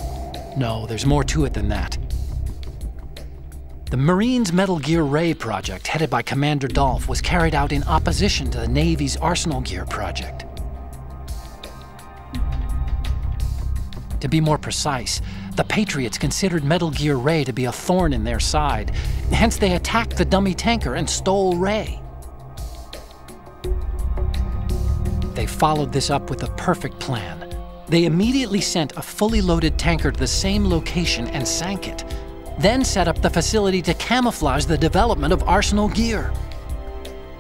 No, there's more to it than that. The Marines' Metal Gear Ray project, headed by Commander Dolph, was carried out in opposition to the Navy's Arsenal Gear project. To be more precise, the Patriots considered Metal Gear Ray to be a thorn in their side. Hence, they attacked the dummy tanker and stole Ray. They followed this up with a perfect plan. They immediately sent a fully loaded tanker to the same location and sank it, then set up the facility to camouflage the development of Arsenal Gear.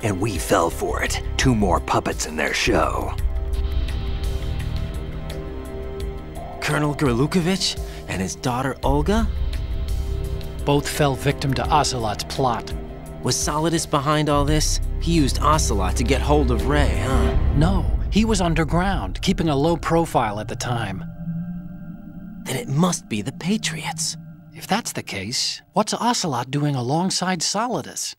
And we fell for it. 2 more puppets in their show. Colonel Gerlukovich and his daughter Olga? Both fell victim to Ocelot's plot. Was Solidus behind all this? He used Ocelot to get hold of Ray, huh? No, he was underground, keeping a low profile at the time. Then it must be the Patriots. If that's the case, what's Ocelot doing alongside Solidus?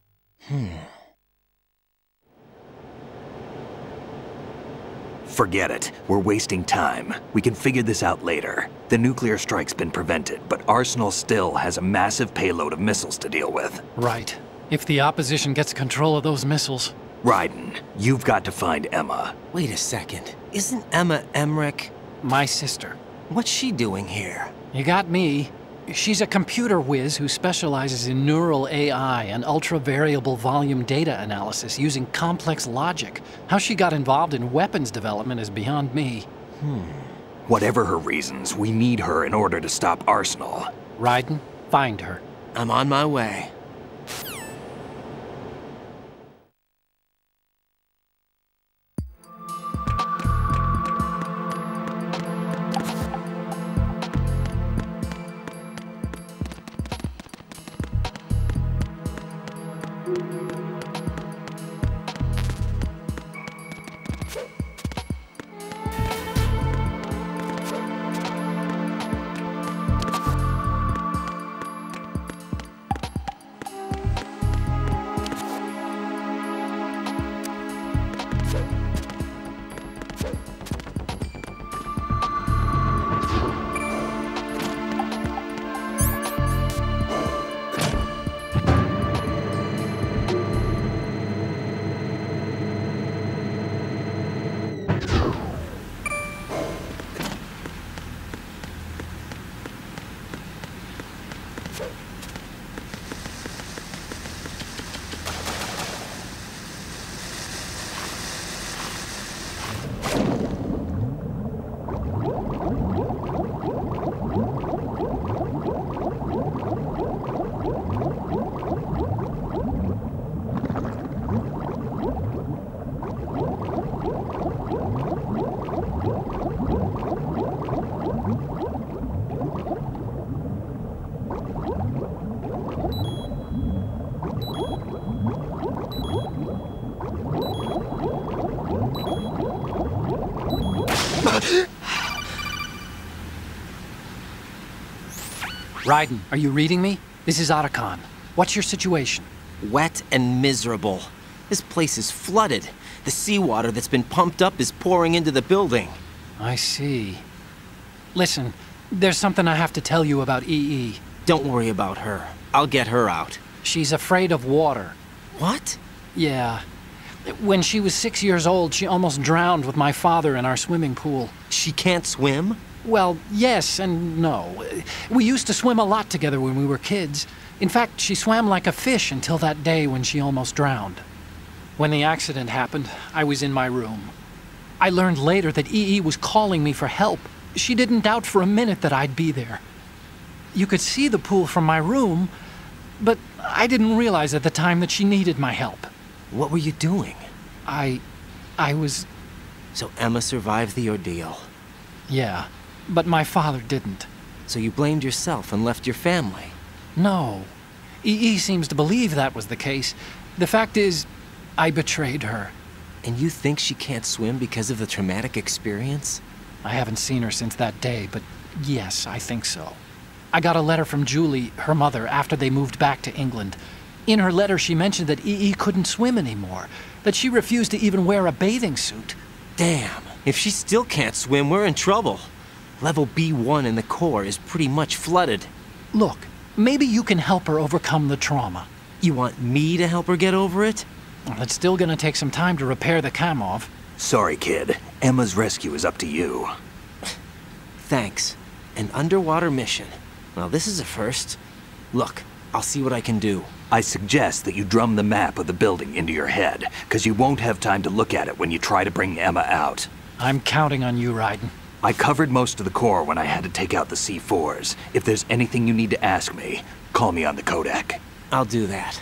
Forget it. We're wasting time. We can figure this out later. The nuclear strike's been prevented, but Arsenal still has a massive payload of missiles to deal with. Right. If the opposition gets control of those missiles... Raiden, you've got to find Emma. Wait a second. Isn't Emma Emmerich my sister? What's she doing here? You got me. She's a computer whiz who specializes in neural AI and ultra-variable volume data analysis using complex logic. How she got involved in weapons development is beyond me. Whatever her reasons, we need her in order to stop Arsenal. Raiden, find her. I'm on my way. Raiden, are you reading me? This is Otacon. What's your situation? Wet and miserable. This place is flooded. The seawater that's been pumped up is pouring into the building. I see. Listen, there's something I have to tell you about EE. Don't worry about her. I'll get her out. She's afraid of water. What? Yeah. When she was 6 years old, she almost drowned with my father in our swimming pool. She can't swim? Well, yes and no. We used to swim a lot together when we were kids. In fact, she swam like a fish until that day when she almost drowned. When the accident happened, I was in my room. I learned later that EE was calling me for help. She didn't doubt for a minute that I'd be there. You could see the pool from my room, but I didn't realize at the time that she needed my help. What were you doing? I was... So Emma survived the ordeal? Yeah, but my father didn't. So you blamed yourself and left your family? No. EE seems to believe that was the case. The fact is, I betrayed her. And you think she can't swim because of the traumatic experience? I haven't seen her since that day, but yes, I think so. I got a letter from Julie, her mother, after they moved back to England. In her letter, she mentioned that EE couldn't swim anymore, that she refused to even wear a bathing suit. Damn, if she still can't swim, we're in trouble. Level B1 in the core is pretty much flooded. Look, maybe you can help her overcome the trauma. You want me to help her get over it? Well, it's still gonna take some time to repair the Kamov. Sorry, kid. Emma's rescue is up to you. Thanks. An underwater mission. Well, this is a first. Look, I'll see what I can do. I suggest that you drum the map of the building into your head, because you won't have time to look at it when you try to bring Emma out. I'm counting on you, Raiden. I covered most of the core when I had to take out the C4s. If there's anything you need to ask me, call me on the codec. I'll do that.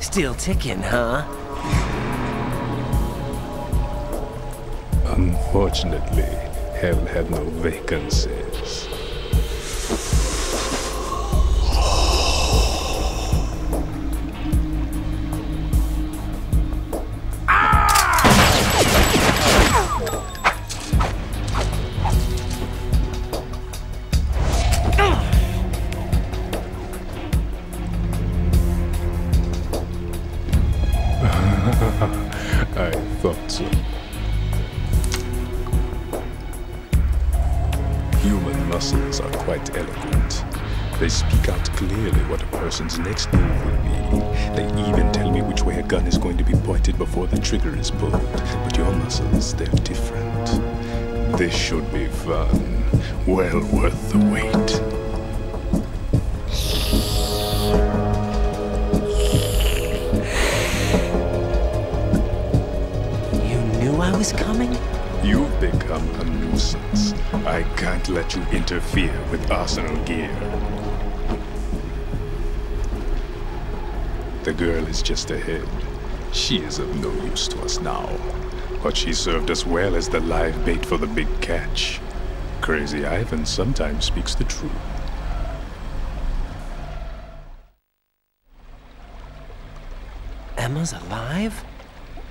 Still ticking, huh? Unfortunately, hell had no vacancies. I thought so. Human muscles are quite eloquent. They speak out clearly what a person's next move will be. They even tell me which way a gun is going to be pointed before the trigger is pulled. But your muscles, they're different. This should be fun. Well worth the wait. You knew I was coming? You've become a nuisance. I can't let you interfere with Arsenal gear. The girl is just ahead. She is of no use to us now. But she served us well as the live bait for the big catch. Crazy Ivan sometimes speaks the truth. Emma's alive?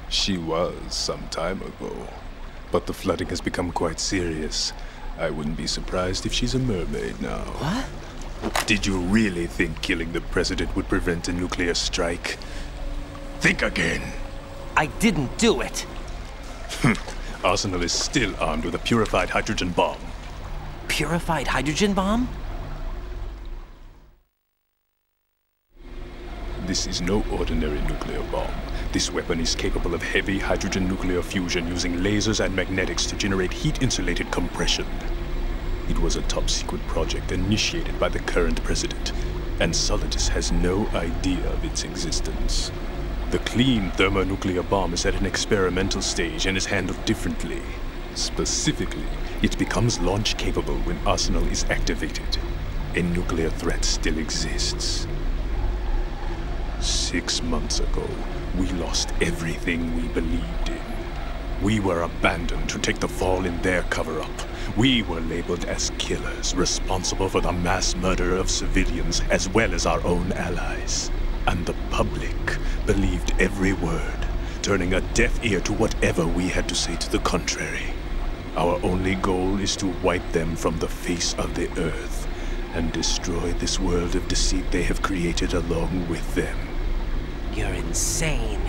She was some time ago. But the flooding has become quite serious. I wouldn't be surprised if she's a mermaid now. What? Did you really think killing the president would prevent a nuclear strike? Think again. I didn't do it. Arsenal is still armed with a purified hydrogen bomb. Purified hydrogen bomb? This is no ordinary nuclear bomb. This weapon is capable of heavy hydrogen nuclear fusion using lasers and magnetics to generate heat-insulated compression. It was a top-secret project initiated by the current president, and Solidus has no idea of its existence. The clean thermonuclear bomb is at an experimental stage and is handled differently. Specifically, it becomes launch-capable when Arsenal is activated. A nuclear threat still exists. 6 months ago, we lost everything we believed in. We were abandoned to take the fall in their cover-up. We were labeled as killers, responsible for the mass murder of civilians as well as our own allies. And the public believed every word, turning a deaf ear to whatever we had to say to the contrary. Our only goal is to wipe them from the face of the earth and destroy this world of deceit they have created along with them. You're insane.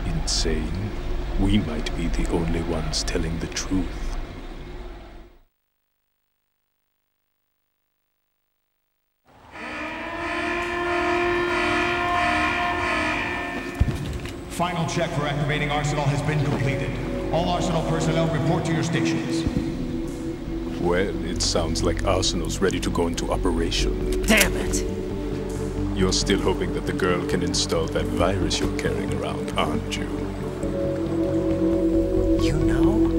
Insane? We might be the only ones telling the truth. Final check for activating Arsenal has been completed. All Arsenal personnel report to your stations. Well, it sounds like Arsenal's ready to go into operation. Damn it! You're still hoping that the girl can install that virus you're carrying around, aren't you? You know?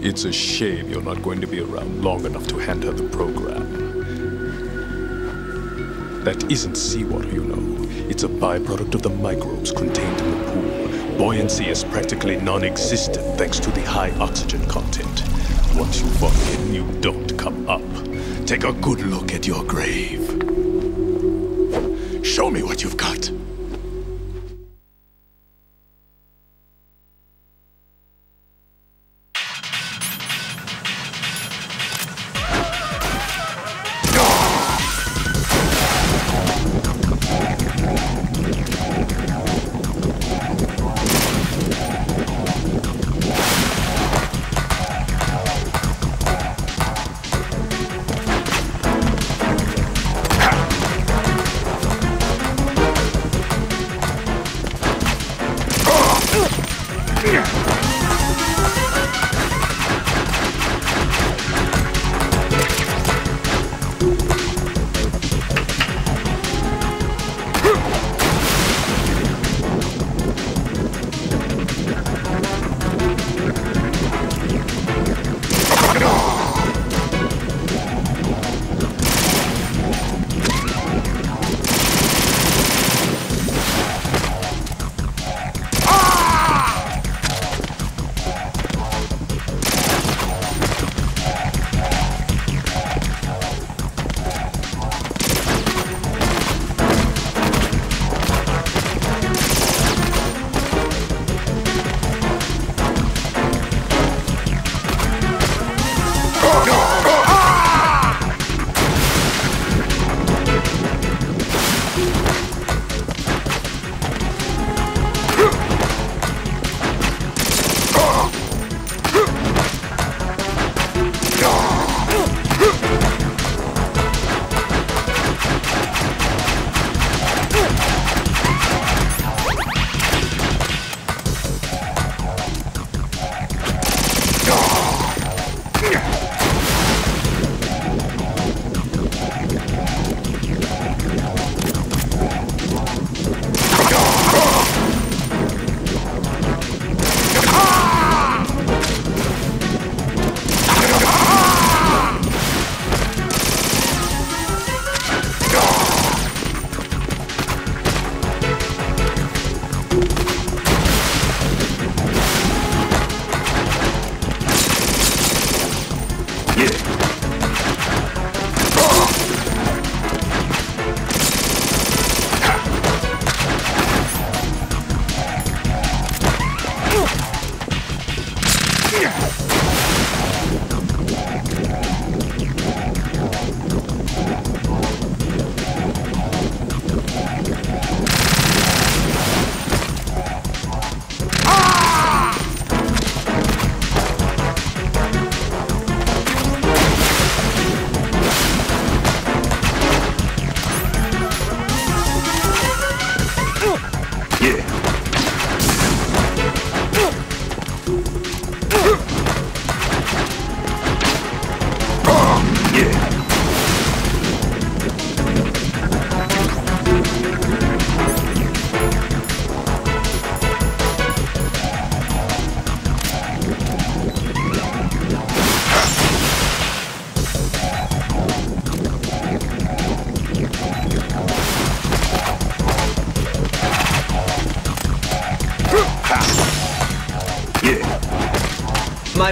It's a shame you're not going to be around long enough to hand her the program. That isn't seawater, you know. It's a byproduct of the microbes contained in the pool. Buoyancy is practically non-existent thanks to the high oxygen content. Once you fall in, you don't come up. Take a good look at your grave. Show me what you've got.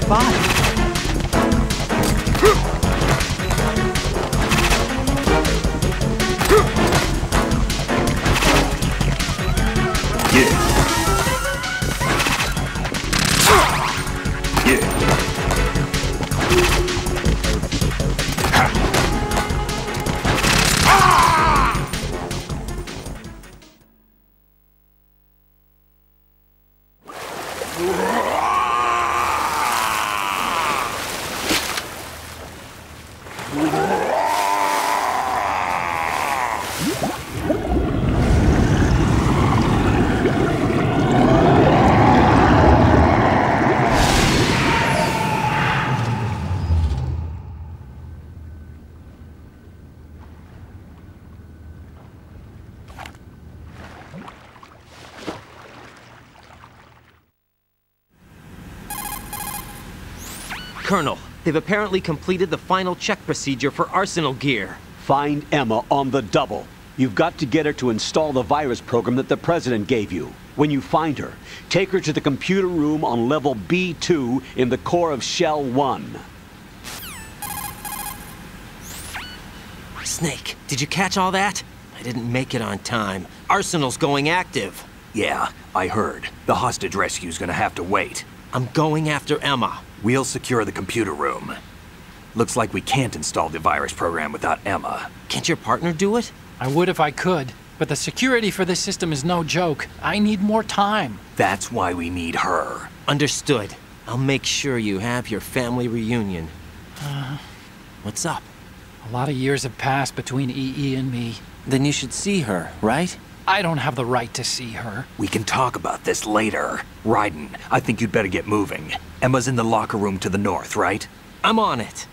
my body. Colonel, they've apparently completed the final check procedure for arsenal gear. Find Emma on the double. You've got to get her to install the virus program that the President gave you. When you find her, take her to the computer room on level B2 in the core of Shell 1. Snake, did you catch all that? I didn't make it on time. Arsenal's going active. Yeah, I heard. The hostage rescue's gonna have to wait. I'm going after Emma. We'll secure the computer room. Looks like we can't install the virus program without Emma. Can't your partner do it? I would if I could, but the security for this system is no joke. I need more time. That's why we need her. Understood. I'll make sure you have your family reunion. What's up? A lot of years have passed between EE and me. Then you should see her, right? I don't have the right to see her. We can talk about this later. Raiden, I think you'd better get moving. Emma's in the locker room to the north, right? I'm on it.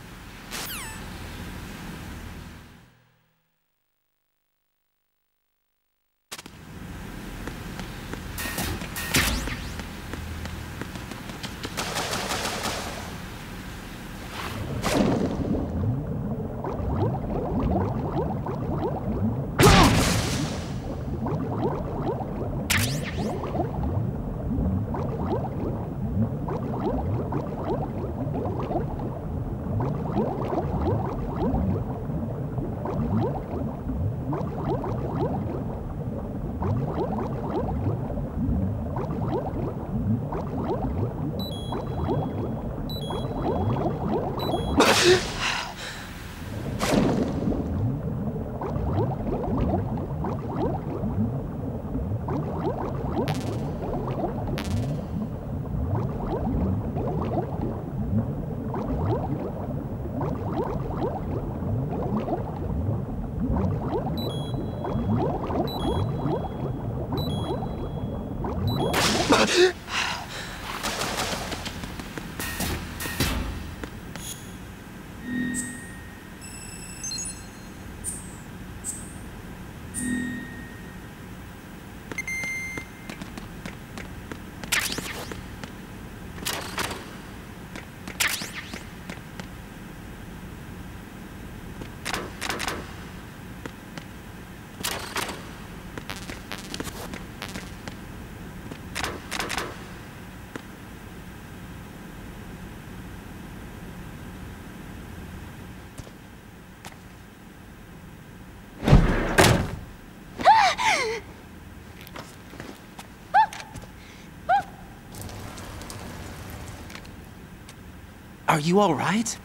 Are you all right?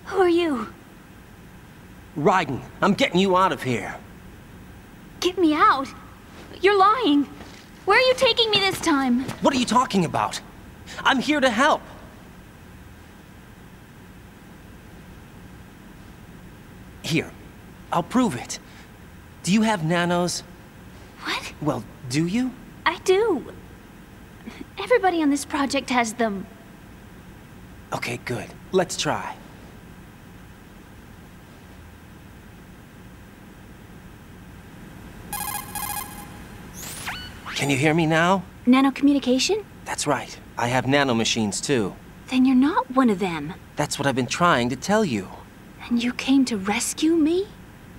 Who are you? Raiden, I'm getting you out of here. Get me out? You're lying. Where are you taking me this time? What are you talking about? I'm here to help. Here, I'll prove it. Do you have nanos? What? Well, do you? I do. Everybody on this project has them. Okay, good. Let's try. Can you hear me now? Nanocommunication? That's right. I have nanomachines too. Then you're not one of them. That's what I've been trying to tell you. And you came to rescue me?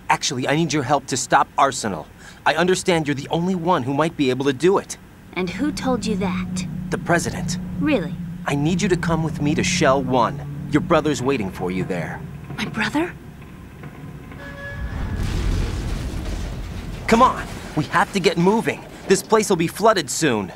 Actually, I need your help to stop Arsenal. I understand you're the only one who might be able to do it. And who told you that? The President. Really? I need you to come with me to Shell 1. Your brother's waiting for you there. My brother? Come on! We have to get moving. This place will be flooded soon.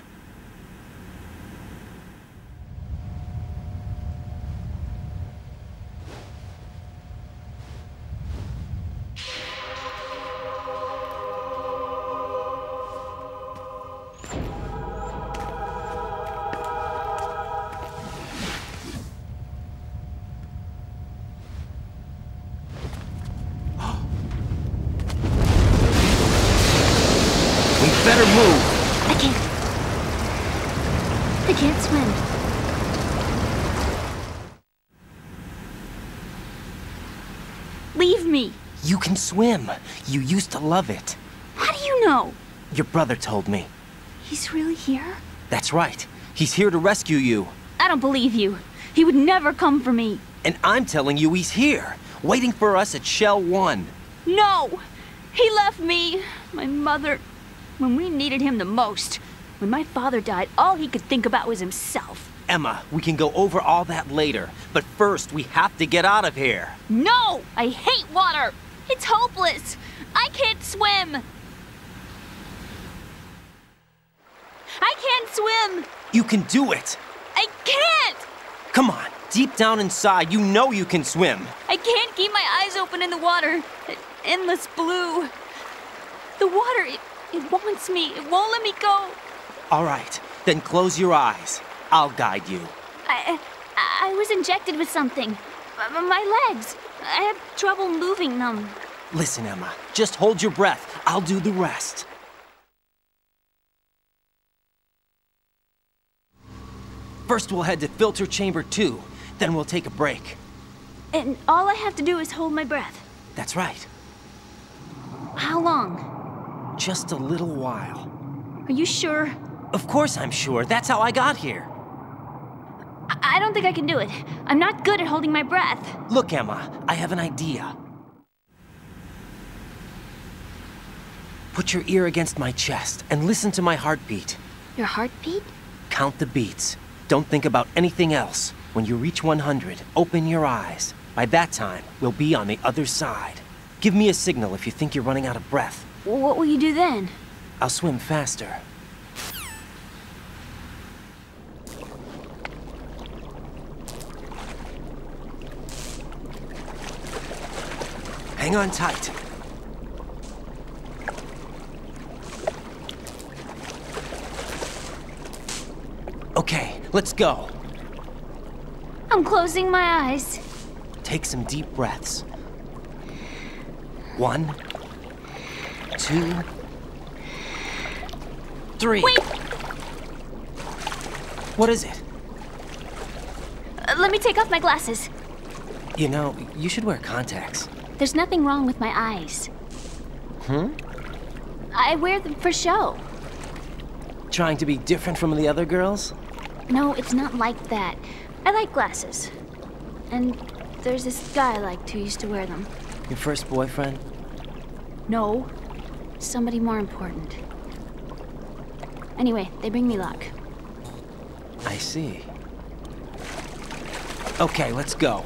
Better move. I can't swim. Leave me. You can swim. You used to love it. How do you know? Your brother told me. He's really here? That's right. He's here to rescue you. I don't believe you. He would never come for me. And I'm telling you he's here, waiting for us at Shell 1. No! He left me, my mother, when we needed him the most. When my father died, all he could think about was himself. Emma, we can go over all that later. But first, we have to get out of here. No! I hate water! It's hopeless! I can't swim! I can't swim! You can do it! I can't! Come on, deep down inside, you know you can swim. I can't keep my eyes open in the water. That endless blue. The water, it wants me. It won't let me go. All right, then close your eyes. I'll guide you. I was injected with something. My legs. I have trouble moving them. Listen, Emma, just hold your breath. I'll do the rest. First, we'll head to filter chamber 2. Then we'll take a break. And all I have to do is hold my breath. That's right. How long? Just a little while. Are you sure? Of course I'm sure. That's how I got here. I don't think I can do it. I'm not good at holding my breath. Look, Emma, I have an idea. Put your ear against my chest and listen to my heartbeat. Your heartbeat? Count the beats. Don't think about anything else. When you reach 100, open your eyes. By that time, we'll be on the other side. Give me a signal if you think you're running out of breath. What will you do then? I'll swim faster. Hang on tight. Okay, let's go. I'm closing my eyes. Take some deep breaths. 1, 2, 3. Wait! What is it? Let me take off my glasses. You know, you should wear contacts. There's nothing wrong with my eyes. I wear them for show. Trying to be different from the other girls? No, it's not like that. I like glasses. And there's this guy I liked who used to wear them. Your first boyfriend? No. Somebody more important. Anyway, they bring me luck. I see. Okay, let's go.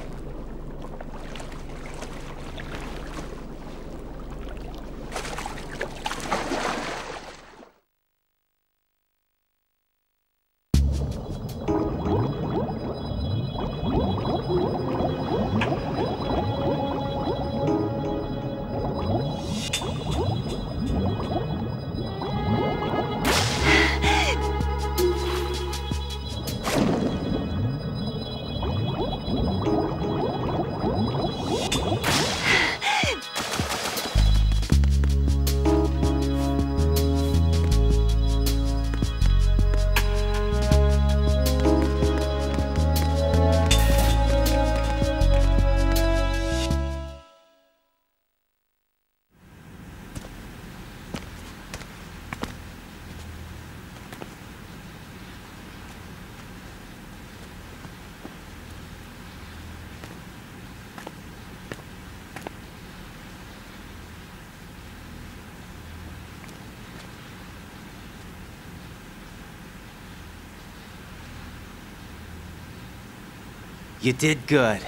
You did good.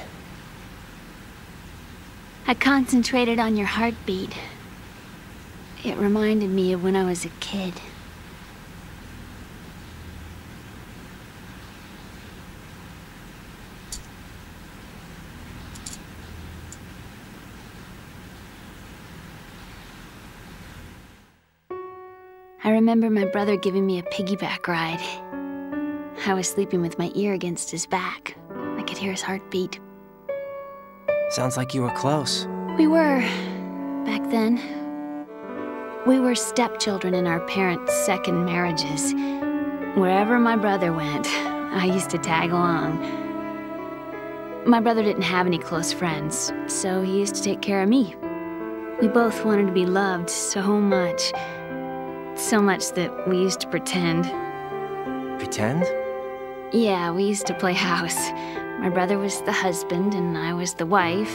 I concentrated on your heartbeat. It reminded me of when I was a kid. I remember my brother giving me a piggyback ride. I was sleeping with my ear against his back. I could hear his heartbeat. Sounds like you were close. We were, back then. We were stepchildren in our parents' second marriages. Wherever my brother went, I used to tag along. My brother didn't have any close friends, so he used to take care of me. We both wanted to be loved so much. So much that we used to pretend. Pretend? Yeah, we used to play house. My brother was the husband and I was the wife.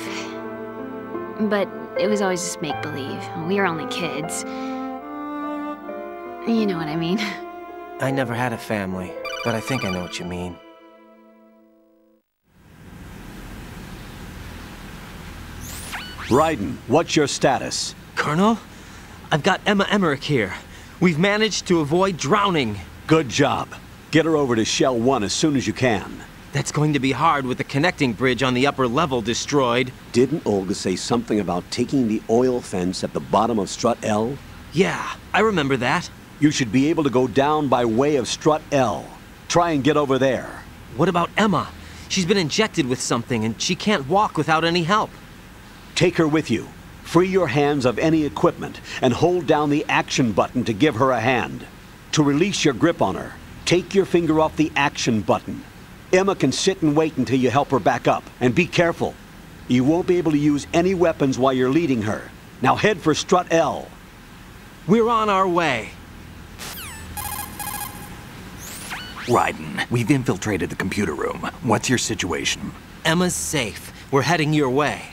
But it was always just make-believe. We were only kids. You know what I mean. I never had a family, but I think I know what you mean. Raiden, what's your status? Colonel, I've got Emma Emmerich here. We've managed to avoid drowning. Good job. Get her over to Shell 1 as soon as you can. That's going to be hard with the connecting bridge on the upper level destroyed. Didn't Olga say something about taking the oil fence at the bottom of Strut L? Yeah, I remember that. You should be able to go down by way of Strut L. Try and get over there. What about Emma? She's been injected with something and she can't walk without any help. Take her with you. Free your hands of any equipment and hold down the action button to give her a hand. To release your grip on her, take your finger off the action button. Emma can sit and wait until you help her back up. And be careful. You won't be able to use any weapons while you're leading her. Now head for Strut L. We're on our way. Raiden, we've infiltrated the computer room. What's your situation? Emma's safe. We're heading your way.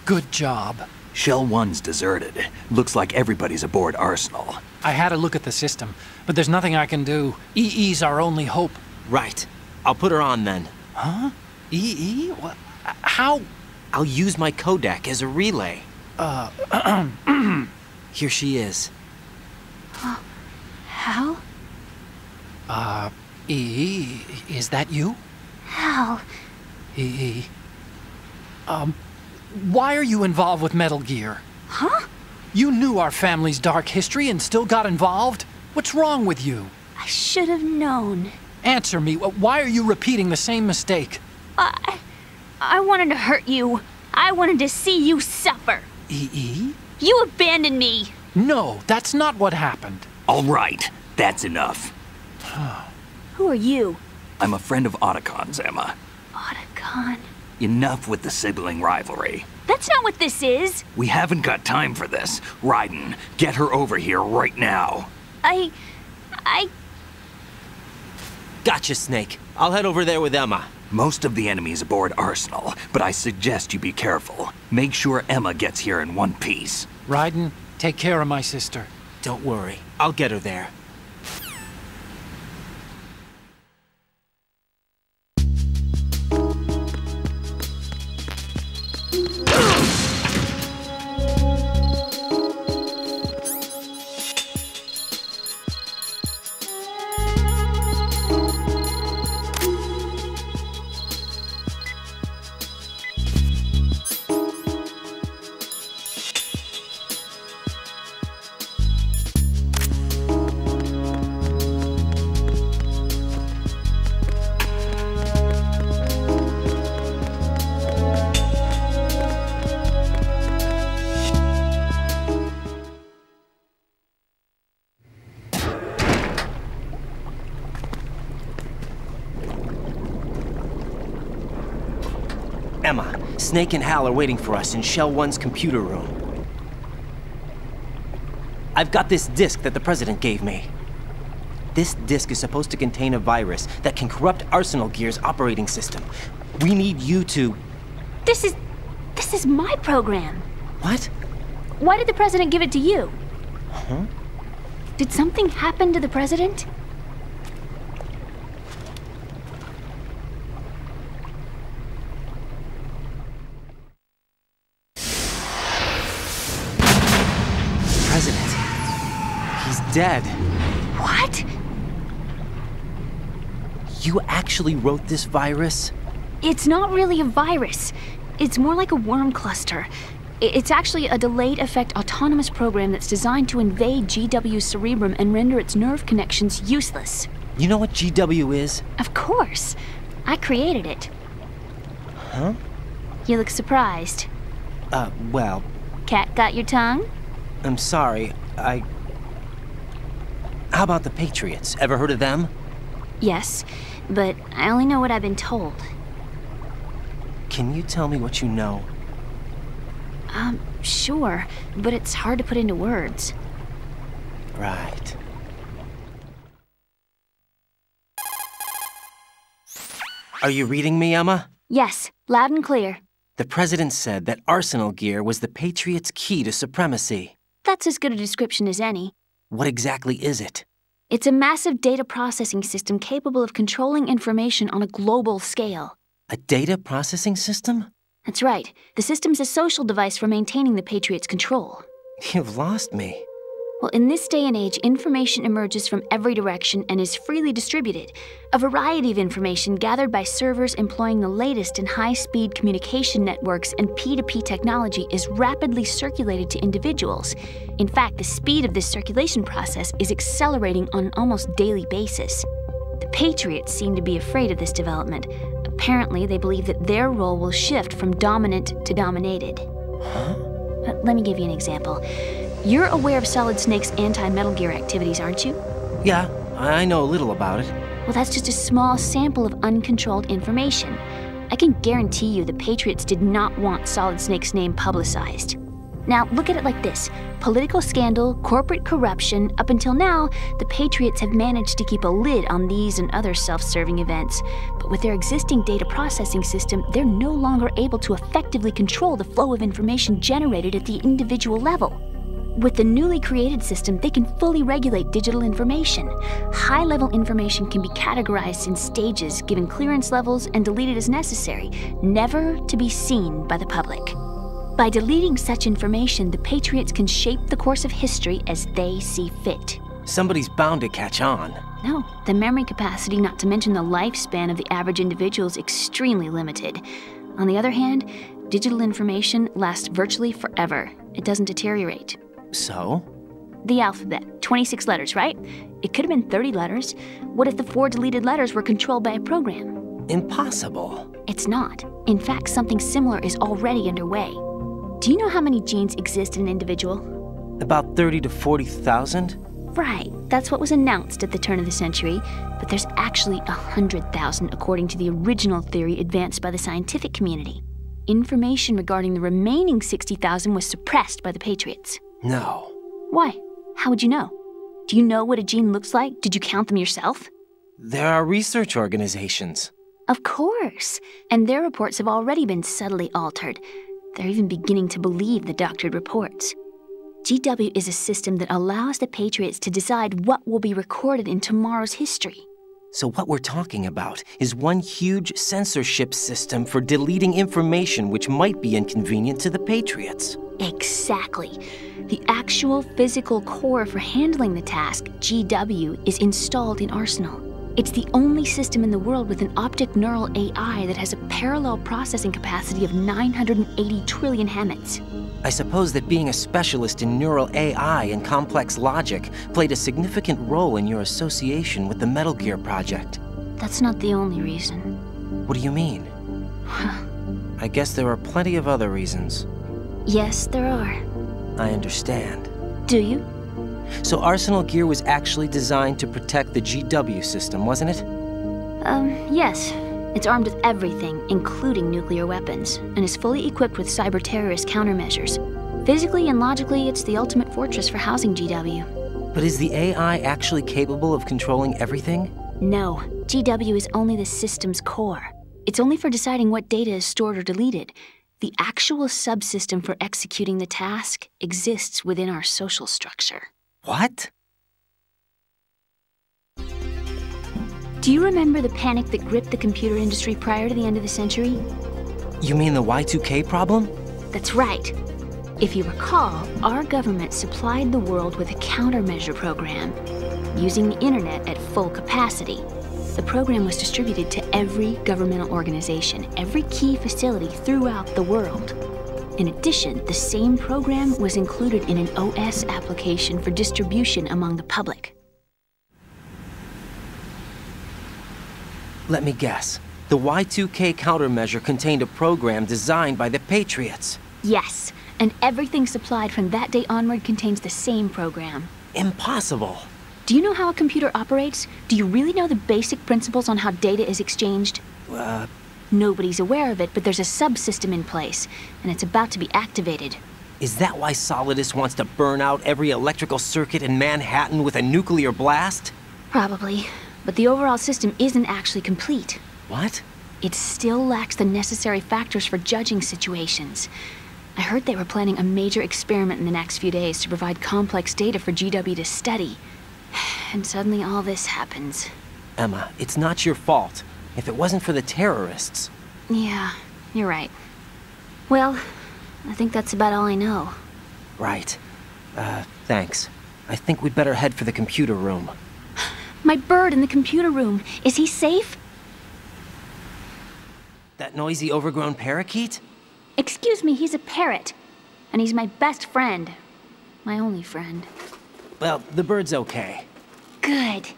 Good job. Shell 1's deserted. Looks like everybody's aboard Arsenal. I had a look at the system, but there's nothing I can do. EE's our only hope. Right. I'll put her on then. Huh? EE? What? How? I'll use my Kodak as a relay. Here she is. Hal? EE, is that you? Hal. EE. Why are you involved with Metal Gear? Huh? You knew our family's dark history and still got involved? What's wrong with you? I should have known. Answer me. Why are you repeating the same mistake? I wanted to hurt you. I wanted to see you suffer. EE? You abandoned me. No, that's not what happened. All right, that's enough. Who are you? I'm a friend of Otacon's, Emma. Otacon? Enough with the sibling rivalry. That's not what this is. We haven't got time for this. Raiden, get her over here right now. I... Gotcha, Snake. I'll head over there with Emma. Most of the enemy's aboard Arsenal, but I suggest you be careful. Make sure Emma gets here in one piece. Raiden, take care of my sister. Don't worry. I'll get her there. Emma, Snake and Hal are waiting for us in Shell 1's computer room. I've got this disk that the President gave me. This disk is supposed to contain a virus that can corrupt Arsenal Gear's operating system. We need you to... This is my program. What? Why did the President give it to you? Huh? Did something happen to the President? dead. What? You actually wrote this virus? It's not really a virus. It's more like a worm cluster. It's actually a delayed effect autonomous program that's designed to invade GW's cerebrum and render its nerve connections useless. You know what GW is? Of course. I created it. Huh? You look surprised. Well... Cat got your tongue? I'm sorry, How about the Patriots? Ever heard of them? Yes, but I only know what I've been told. Can you tell me what you know? Sure, but it's hard to put into words. Right. Are you reading me, Emma? Yes, loud and clear. The President said that Arsenal gear was the Patriots' key to supremacy. That's as good a description as any. What exactly is it? It's a massive data processing system capable of controlling information on a global scale. A data processing system? That's right. The system's a social device for maintaining the Patriots' control. You've lost me. Well, in this day and age, information emerges from every direction and is freely distributed. A variety of information gathered by servers employing the latest in high-speed communication networks and P2P technology is rapidly circulated to individuals. In fact, the speed of this circulation process is accelerating on an almost daily basis. The Patriots seem to be afraid of this development. Apparently, they believe that their role will shift from dominant to dominated. Huh? Let me give you an example. You're aware of Solid Snake's anti-Metal Gear activities, aren't you? Yeah, I know a little about it. Well, that's just a small sample of uncontrolled information. I can guarantee you the Patriots did not want Solid Snake's name publicized. Now, look at it like this. Political scandal, corporate corruption, up until now, the Patriots have managed to keep a lid on these and other self-serving events. But with their existing data processing system, they're no longer able to effectively control the flow of information generated at the individual level. With the newly created system, they can fully regulate digital information. High-level information can be categorized in stages, given clearance levels, and deleted as necessary, never to be seen by the public. By deleting such information, the Patriots can shape the course of history as they see fit. Somebody's bound to catch on. No, the memory capacity, not to mention the lifespan of the average individual, is extremely limited. On the other hand, digital information lasts virtually forever. It doesn't deteriorate. So? The alphabet, 26 letters, right? It could have been 30 letters. What if the 4 deleted letters were controlled by a program? Impossible. It's not. In fact, something similar is already underway. Do you know how many genes exist in an individual? About 30 to 40,000? Right, that's what was announced at the turn of the century, but there's actually 100,000 according to the original theory advanced by the scientific community. Information regarding the remaining 60,000 was suppressed by the Patriots. No. Why? How would you know? Do you know what a gene looks like? Did you count them yourself? There are research organizations. Of course, and their reports have already been subtly altered. They're even beginning to believe the doctored reports. GW is a system that allows the Patriots to decide what will be recorded in tomorrow's history. So what we're talking about is one huge censorship system for deleting information which might be inconvenient to the Patriots. Exactly. The actual physical core for handling the task, GW, is installed in Arsenal. It's the only system in the world with an optic neural AI that has a parallel processing capacity of 980 trillion Hammets. I suppose that being a specialist in neural AI and complex logic played a significant role in your association with the Metal Gear project. That's not the only reason. What do you mean? I guess there are plenty of other reasons. Yes, there are. I understand. Do you? So Arsenal Gear was actually designed to protect the GW system, wasn't it? Yes. It's armed with everything, including nuclear weapons, and is fully equipped with cyber-terrorist countermeasures. Physically and logically, it's the ultimate fortress for housing GW. But is the AI actually capable of controlling everything? No. GW is only the system's core. It's only for deciding what data is stored or deleted. The actual subsystem for executing the task exists within our social structure. What? Do you remember the panic that gripped the computer industry prior to the end of the century? You mean the Y2K problem? That's right. If you recall, our government supplied the world with a countermeasure program, using the internet at full capacity. The program was distributed to every governmental organization, every key facility throughout the world. In addition, the same program was included in an OS application for distribution among the public. Let me guess. The Y2K countermeasure contained a program designed by the Patriots. Yes, and everything supplied from that day onward contains the same program. Impossible. Do you know how a computer operates? Do you really know the basic principles on how data is exchanged? Nobody's aware of it, but there's a subsystem in place, and it's about to be activated. Is that why Solidus wants to burn out every electrical circuit in Manhattan with a nuclear blast? Probably, but the overall system isn't actually complete. What? It still lacks the necessary factors for judging situations. I heard they were planning a major experiment in the next few days to provide complex data for GW to study. And suddenly all this happens. Emma, it's not your fault. If it wasn't for the terrorists... Yeah, you're right. Well, I think that's about all I know. Right. Thanks. I think we'd better head for the computer room. My bird in the computer room. Is he safe? That noisy, overgrown parakeet? Excuse me, he's a parrot. And he's my best friend. My only friend. Well, the bird's okay. Good.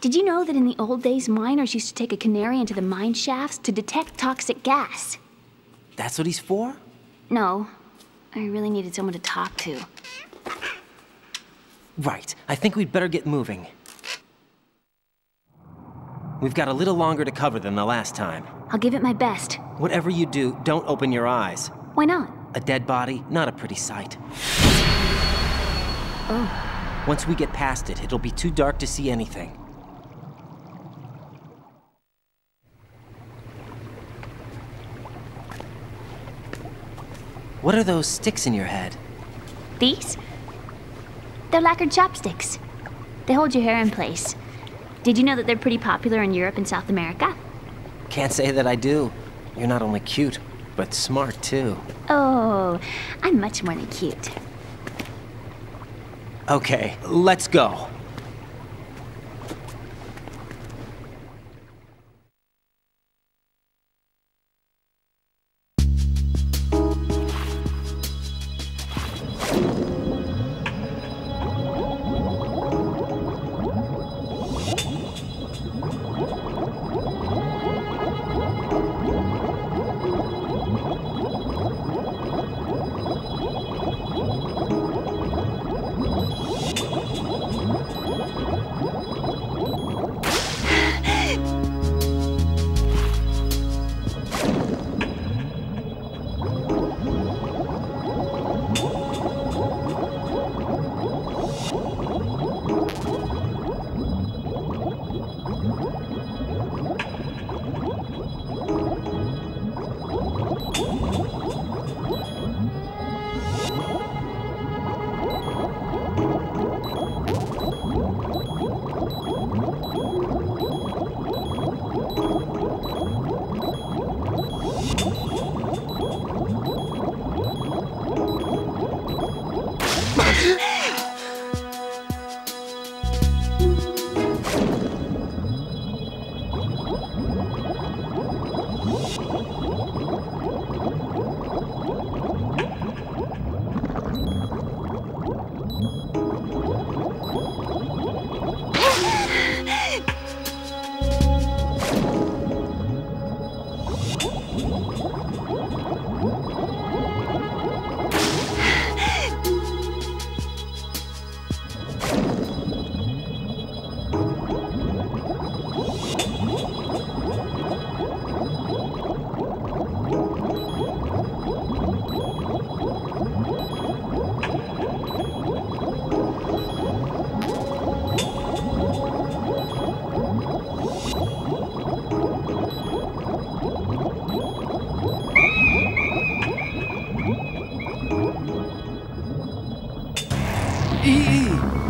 Did you know that in the old days, miners used to take a canary into the mine shafts to detect toxic gas? That's what he's for? No. I really needed someone to talk to. Right. I think we'd better get moving. We've got a little longer to cover than the last time. I'll give it my best. Whatever you do, don't open your eyes. Why not? A dead body, not a pretty sight. Oh. Once we get past it, it'll be too dark to see anything. What are those sticks in your head? These? They're lacquered chopsticks. They hold your hair in place. Did you know that they're pretty popular in Europe and South America? Can't say that I do. You're not only cute, but smart too. Oh, I'm much more than cute. Okay, let's go.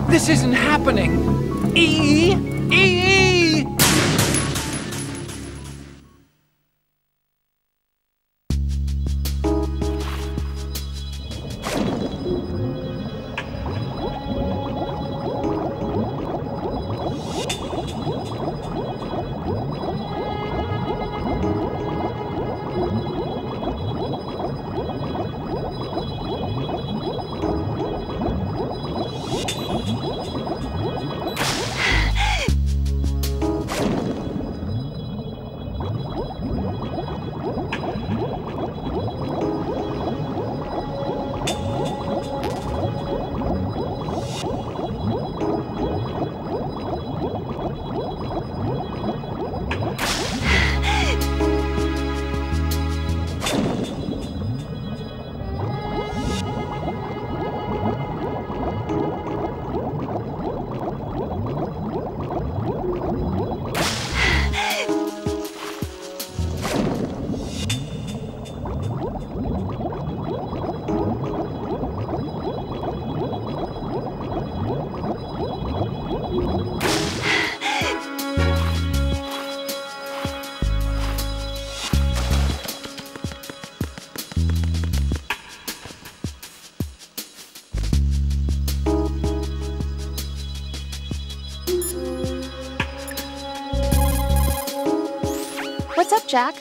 This isn't happening! E! Jack?